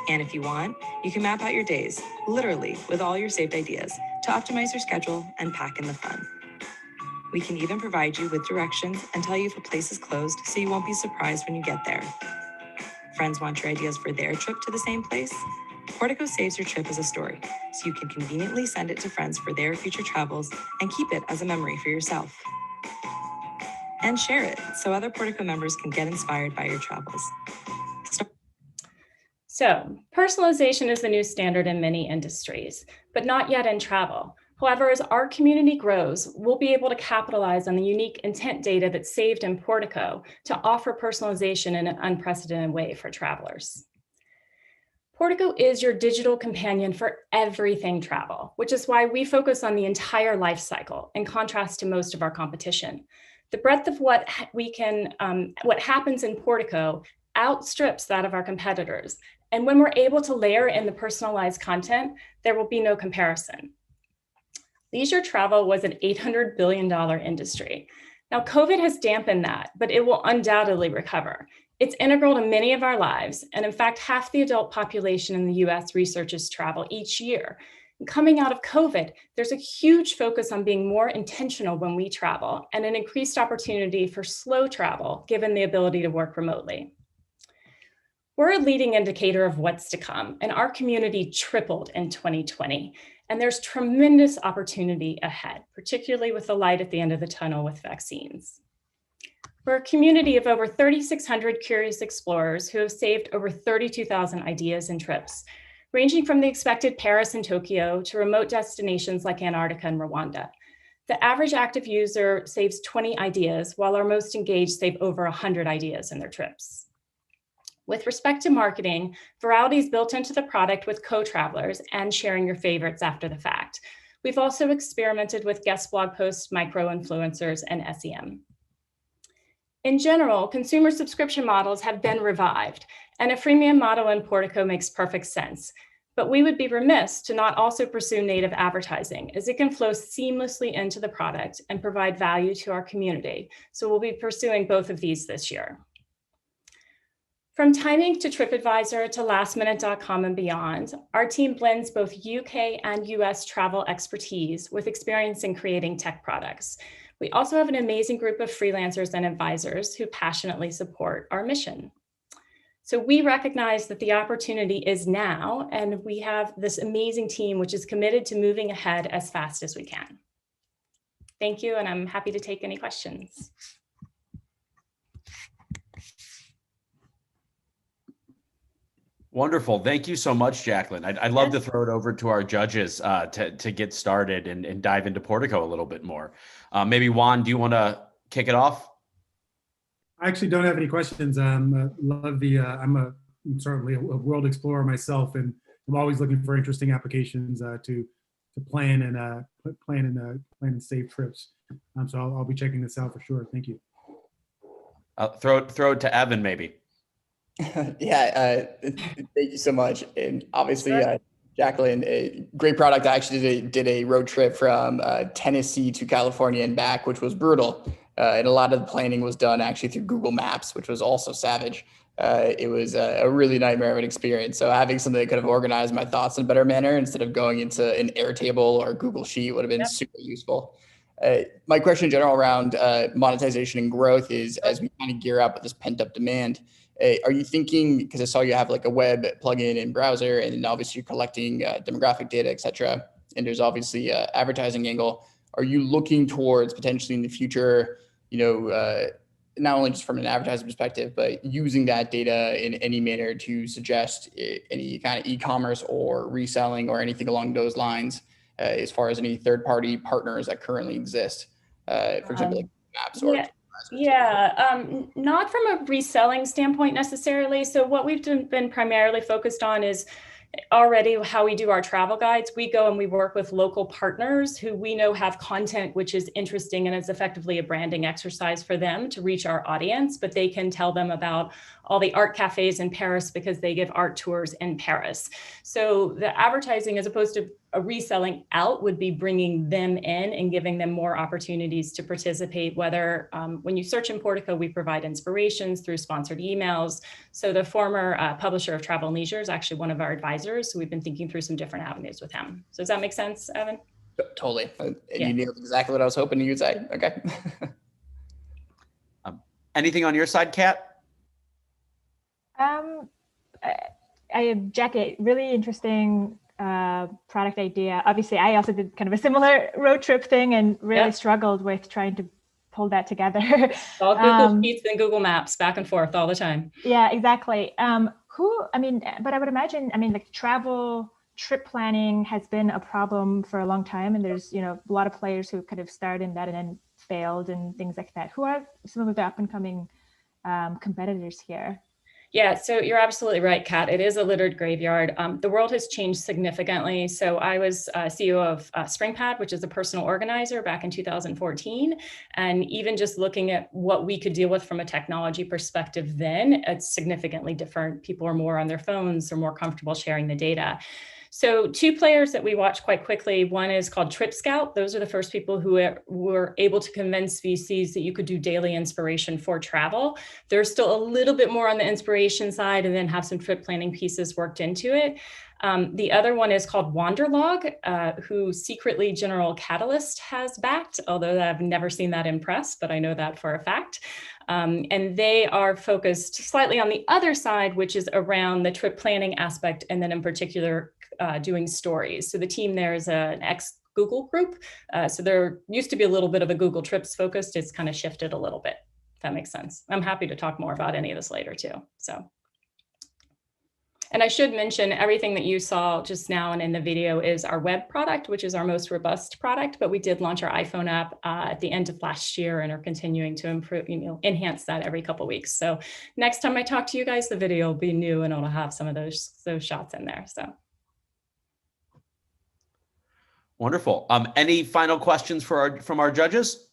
And if you want, you can map out your days, literally with all your saved ideas, to optimize your schedule and pack in the fun. We can even provide you with directions and tell you if a place is closed so you won't be surprised when you get there. Friends want your ideas for their trip to the same place? Portico saves your trip as a story, so you can conveniently send it to friends for their future travels and keep it as a memory for yourself. And share it so other Portico members can get inspired by your travels. So, personalization is the new standard in many industries, but not yet in travel. However, as our community grows, we'll be able to capitalize on the unique intent data that's saved in Portico to offer personalization in an unprecedented way for travelers. Portico is your digital companion for everything travel, which is why we focus on the entire life cycle in contrast to most of our competition. The breadth of what happens in Portico outstrips that of our competitors. And when we're able to layer in the personalized content, there will be no comparison. Leisure travel was an $800 billion industry. Now, COVID has dampened that, but it will undoubtedly recover. It's integral to many of our lives, and in fact, half the adult population in the US researches travel each year. And coming out of COVID, there's a huge focus on being more intentional when we travel and an increased opportunity for slow travel, given the ability to work remotely. We're a leading indicator of what's to come, and our community tripled in 2020. And there's tremendous opportunity ahead, particularly with the light at the end of the tunnel with vaccines. We're a community of over 3,600 curious explorers who have saved over 32,000 ideas and trips, ranging from the expected Paris and Tokyo to remote destinations like Antarctica and Rwanda. The average active user saves 20 ideas, while our most engaged save over 100 ideas in their trips. With respect to marketing, virality is built into the product with co-travelers and sharing your favorites after the fact. We've also experimented with guest blog posts, micro-influencers, and SEM. In general, consumer subscription models have been revived, and a freemium model in Portico makes perfect sense. But we would be remiss to not also pursue native advertising, as it can flow seamlessly into the product and provide value to our community. So we'll be pursuing both of these this year. From timing to TripAdvisor to lastminute.com and beyond, our team blends both UK and US travel expertise with experience in creating tech products. We also have an amazing group of freelancers and advisors who passionately support our mission. So we recognize that the opportunity is now, and we have this amazing team which is committed to moving ahead as fast as we can. Thank you, and I'm happy to take any questions. Wonderful. Thank you so much, Jacqueline. I'd love to throw it over to our judges to get started and dive into Portico a little bit more. Maybe Juan, do you want to kick it off? I actually don't have any questions. Love the. I'm certainly a world explorer myself, and I'm always looking for interesting applications to plan and save trips. So I'll be checking this out for sure. Thank you. Throw it to Evan, maybe. Yeah, thank you so much. And obviously, Jacqueline, a great product. I actually did a road trip from Tennessee to California and back, which was brutal. And a lot of the planning was done actually through Google Maps, which was also savage. It was a really nightmare of an experience. So having something that could have organized my thoughts in a better manner instead of going into an Airtable or Google Sheet would have been super useful. My question in general around monetization and growth is, as we kind of gear up with this pent up demand, are you thinking, because I saw you have like a web plugin and browser, and then obviously you're collecting demographic data, et cetera, and there's obviously an advertising angle. Are you looking towards potentially in the future, not only just from an advertising perspective, but using that data in any manner to suggest any kind of e-commerce or reselling or anything along those lines, as far as any third-party partners that currently exist, for example, like maps or... Not from a reselling standpoint necessarily. So what we've been primarily focused on is already how we do our travel guides. We go and we work with local partners who we know have content which is interesting, and it's effectively a branding exercise for them to reach our audience, but they can tell them about all the art cafes in Paris because they give art tours in Paris. So the advertising, as opposed to a reselling out, would be bringing them in and giving them more opportunities to participate, whether when you search in Portico, we provide inspirations through sponsored emails. So the former publisher of Travel and Leisure is actually one of our advisors. So we've been thinking through some different avenues with him. So does that make sense, Evan? Totally. And you nailed exactly what I was hoping you'd say. Okay. Anything on your side, Kat? Jackie, really interesting product idea. Obviously, I also did kind of a similar road trip thing and really struggled with trying to pull that together. All Google Sheets and Google Maps, back and forth all the time. Yeah, exactly. But I would imagine, like travel trip planning has been a problem for a long time, and there's a lot of players who kind of started in that and then failed and things like that. Who are some of the up and coming competitors here? Yeah, so you're absolutely right, Kat. It is a littered graveyard. The world has changed significantly. So I was CEO of SpringPad, which is a personal organizer, back in 2014. And even just looking at what we could deal with from a technology perspective then, it's significantly different. People are more on their phones, they're more comfortable sharing the data. So 2 players that we watch quite quickly, one is called Trip Scout. Those are the first people who were able to convince VCs that you could do daily inspiration for travel. There's still a little bit more on the inspiration side and then have some trip planning pieces worked into it. The other one is called Wanderlog, who secretly General Catalyst has backed, although I've never seen that in press, but I know that for a fact. And they are focused slightly on the other side, which is around the trip planning aspect, and then in particular doing stories. So the team there is an ex-Google group. So there used to be a little bit of a Google Trips focused. It's kind of shifted a little bit, if that makes sense. I'm happy to talk more about any of this later too. And I should mention everything that you saw just now and in the video is our web product, which is our most robust product, but we did launch our iPhone app at the end of last year and are continuing to improve, enhance that every couple of weeks. So next time I talk to you guys, the video will be new and it'll have some of those shots in there. So. Wonderful. Any final questions from our judges?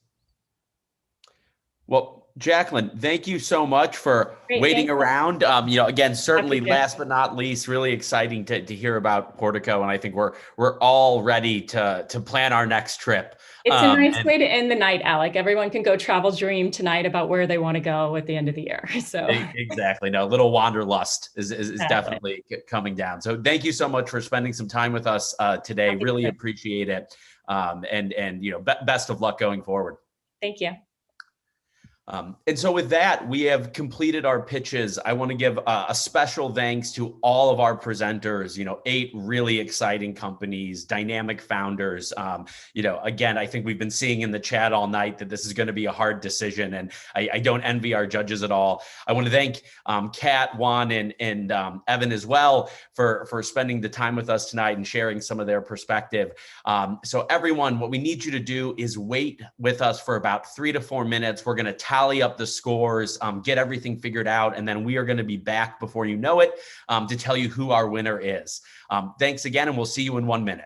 Well, Jacqueline, thank you so much for waiting around. Again, certainly last but not least, really exciting to hear about Portico. And I think we're all ready to plan our next trip. It's a nice way to end the night, Alec. Everyone can go travel dream tonight about where they want to go at the end of the year. So exactly. No, a little wanderlust is definitely coming down. So thank you so much for spending some time with us today. Really appreciate it. And best of luck going forward. Thank you. And so with that, we have completed our pitches. I want to give a special thanks to all of our presenters, 8 really exciting companies, dynamic founders. Again, I think we've been seeing in the chat all night that this is going to be a hard decision, and I don't envy our judges at all. I want to thank Kat, Juan, and Evan as well for spending the time with us tonight and sharing some of their perspective. So everyone, what we need you to do is wait with us for about 3 to 4 minutes. We're going to tally up the scores, get everything figured out, and then we are going to be back before you know it to tell you who our winner is. Thanks again, and we'll see you in 1 minute.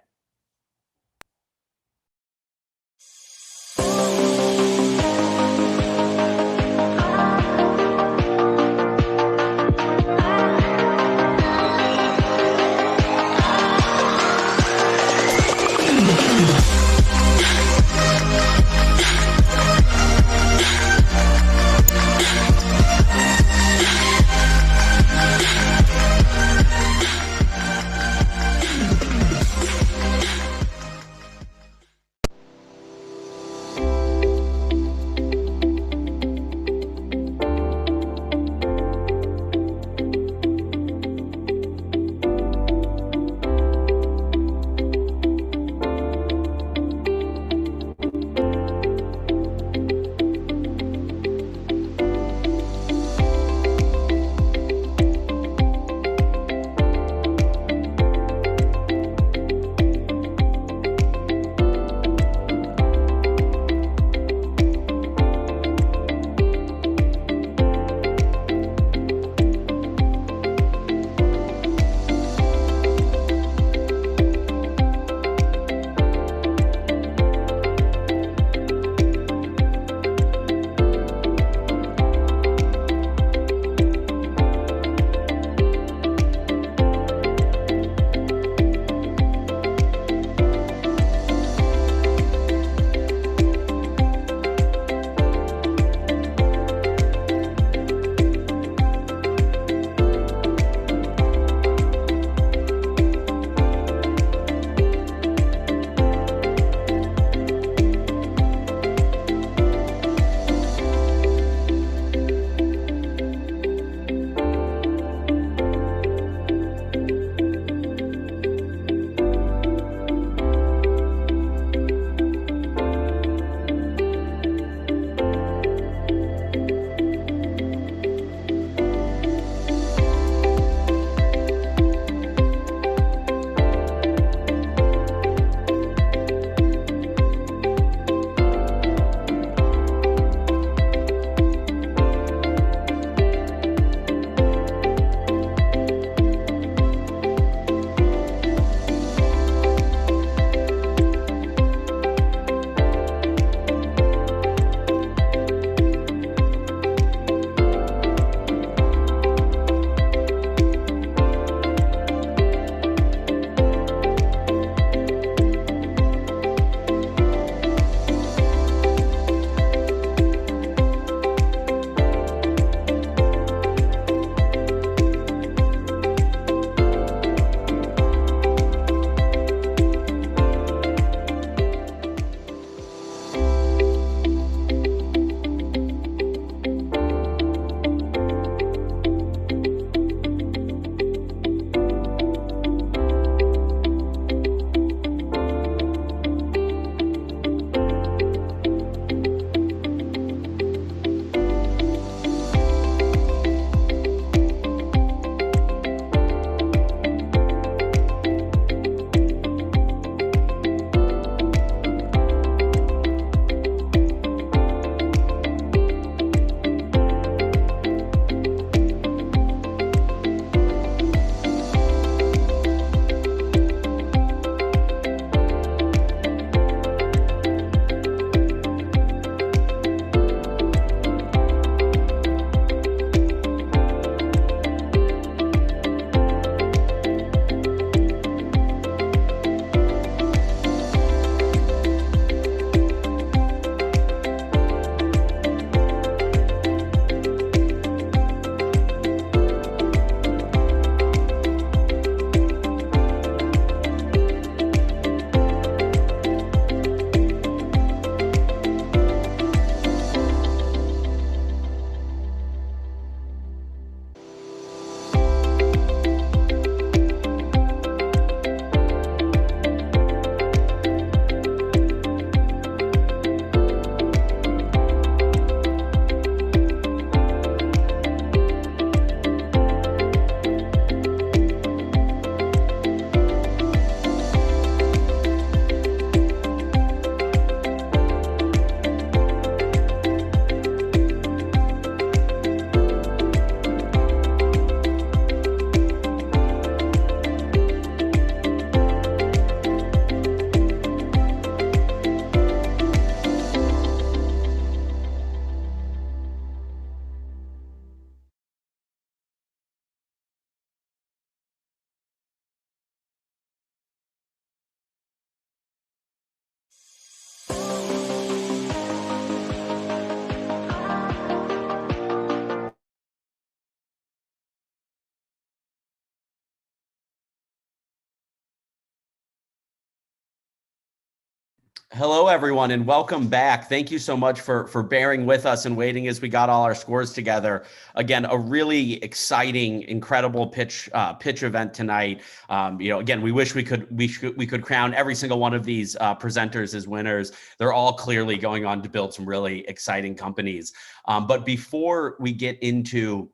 Hello, everyone, and welcome back. Thank you so much for bearing with us and waiting as we got all our scores together. Again, a really exciting, incredible pitch event tonight. Again, we wish we could crown every single one of these presenters as winners. They're all clearly going on to build some really exciting companies. But before we get into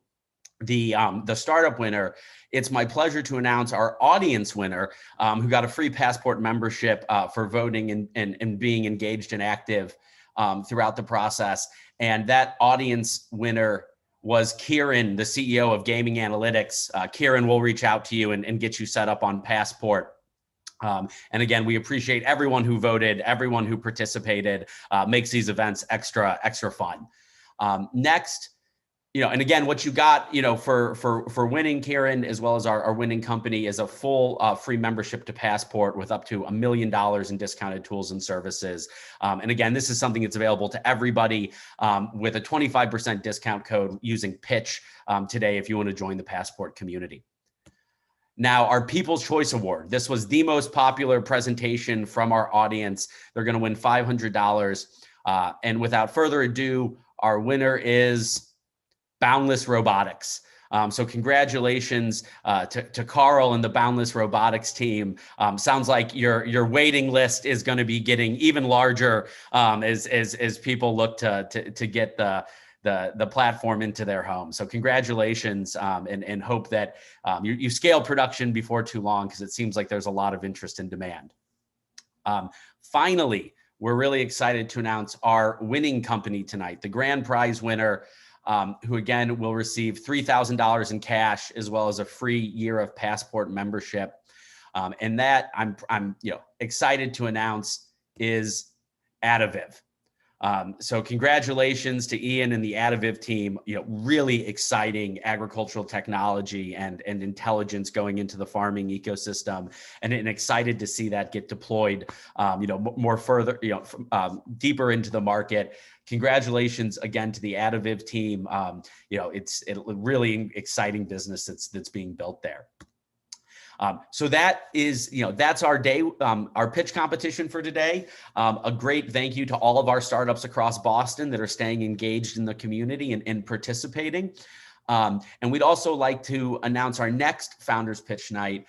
the startup winner, it's my pleasure to announce our audience winner, who got a free Passport membership for voting and being engaged and active throughout the process. And that audience winner was Kieran, the CEO of Gaming Analytics. Kieran will reach out to you and get you set up on Passport. And again, we appreciate everyone who voted, everyone who participated, makes these events extra fun. Next, and again, what you got, for winning, Kieran, as well as our winning company, is a full free membership to Passport with up to $1 million in discounted tools and services. And again, this is something that's available to everybody with a 25% discount code using Pitch today if you want to join the Passport community. Now, our People's Choice Award. This was the most popular presentation from our audience. They're going to win $500. And without further ado, our winner is Boundless Robotics. So congratulations to Carl and the Boundless Robotics team. Sounds like your waiting list is going to be getting even larger as people look to get the platform into their home. So congratulations, and hope that you scale production before too long, because it seems like there's a lot of interest and demand. Finally, we're really excited to announce our winning company tonight, the grand prize winner, who again will receive $3,000 in cash as well as a free year of Passport membership. And that I'm excited to announce is Addiviv. So congratulations to Ian and the Addiviv team. Really exciting agricultural technology and intelligence going into the farming ecosystem, and excited to see that get deployed, more further, deeper into the market. Congratulations again to the Addiviv team. It's a really exciting business that's being built there. So that is, that's our day, our pitch competition for today. A great thank you to all of our startups across Boston that are staying engaged in the community and participating. And we'd also like to announce our next Founders Pitch Night,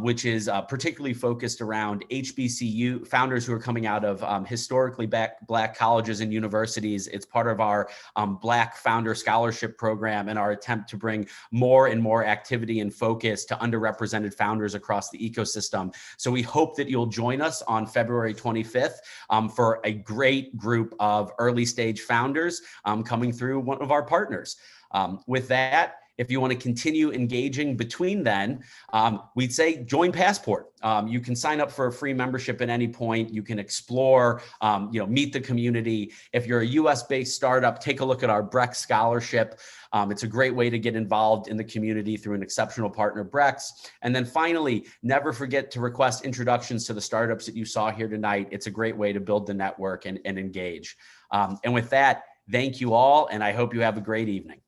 which is particularly focused around HBCU founders who are coming out of historically Black colleges and universities. It's part of our Black Founder Scholarship Program and our attempt to bring more and more activity and focus to underrepresented founders across the ecosystem. So we hope that you'll join us on February 25th for a great group of early stage founders coming through one of our partners. With that, if you want to continue engaging between then, we'd say join Passport. You can sign up for a free membership at any point. You can explore, meet the community. If you're a US-based startup, take a look at our Brex Scholarship. It's a great way to get involved in the community through an exceptional partner, Brex. And then finally, never forget to request introductions to the startups that you saw here tonight. It's a great way to build the network and engage. And with that, thank you all, and I hope you have a great evening.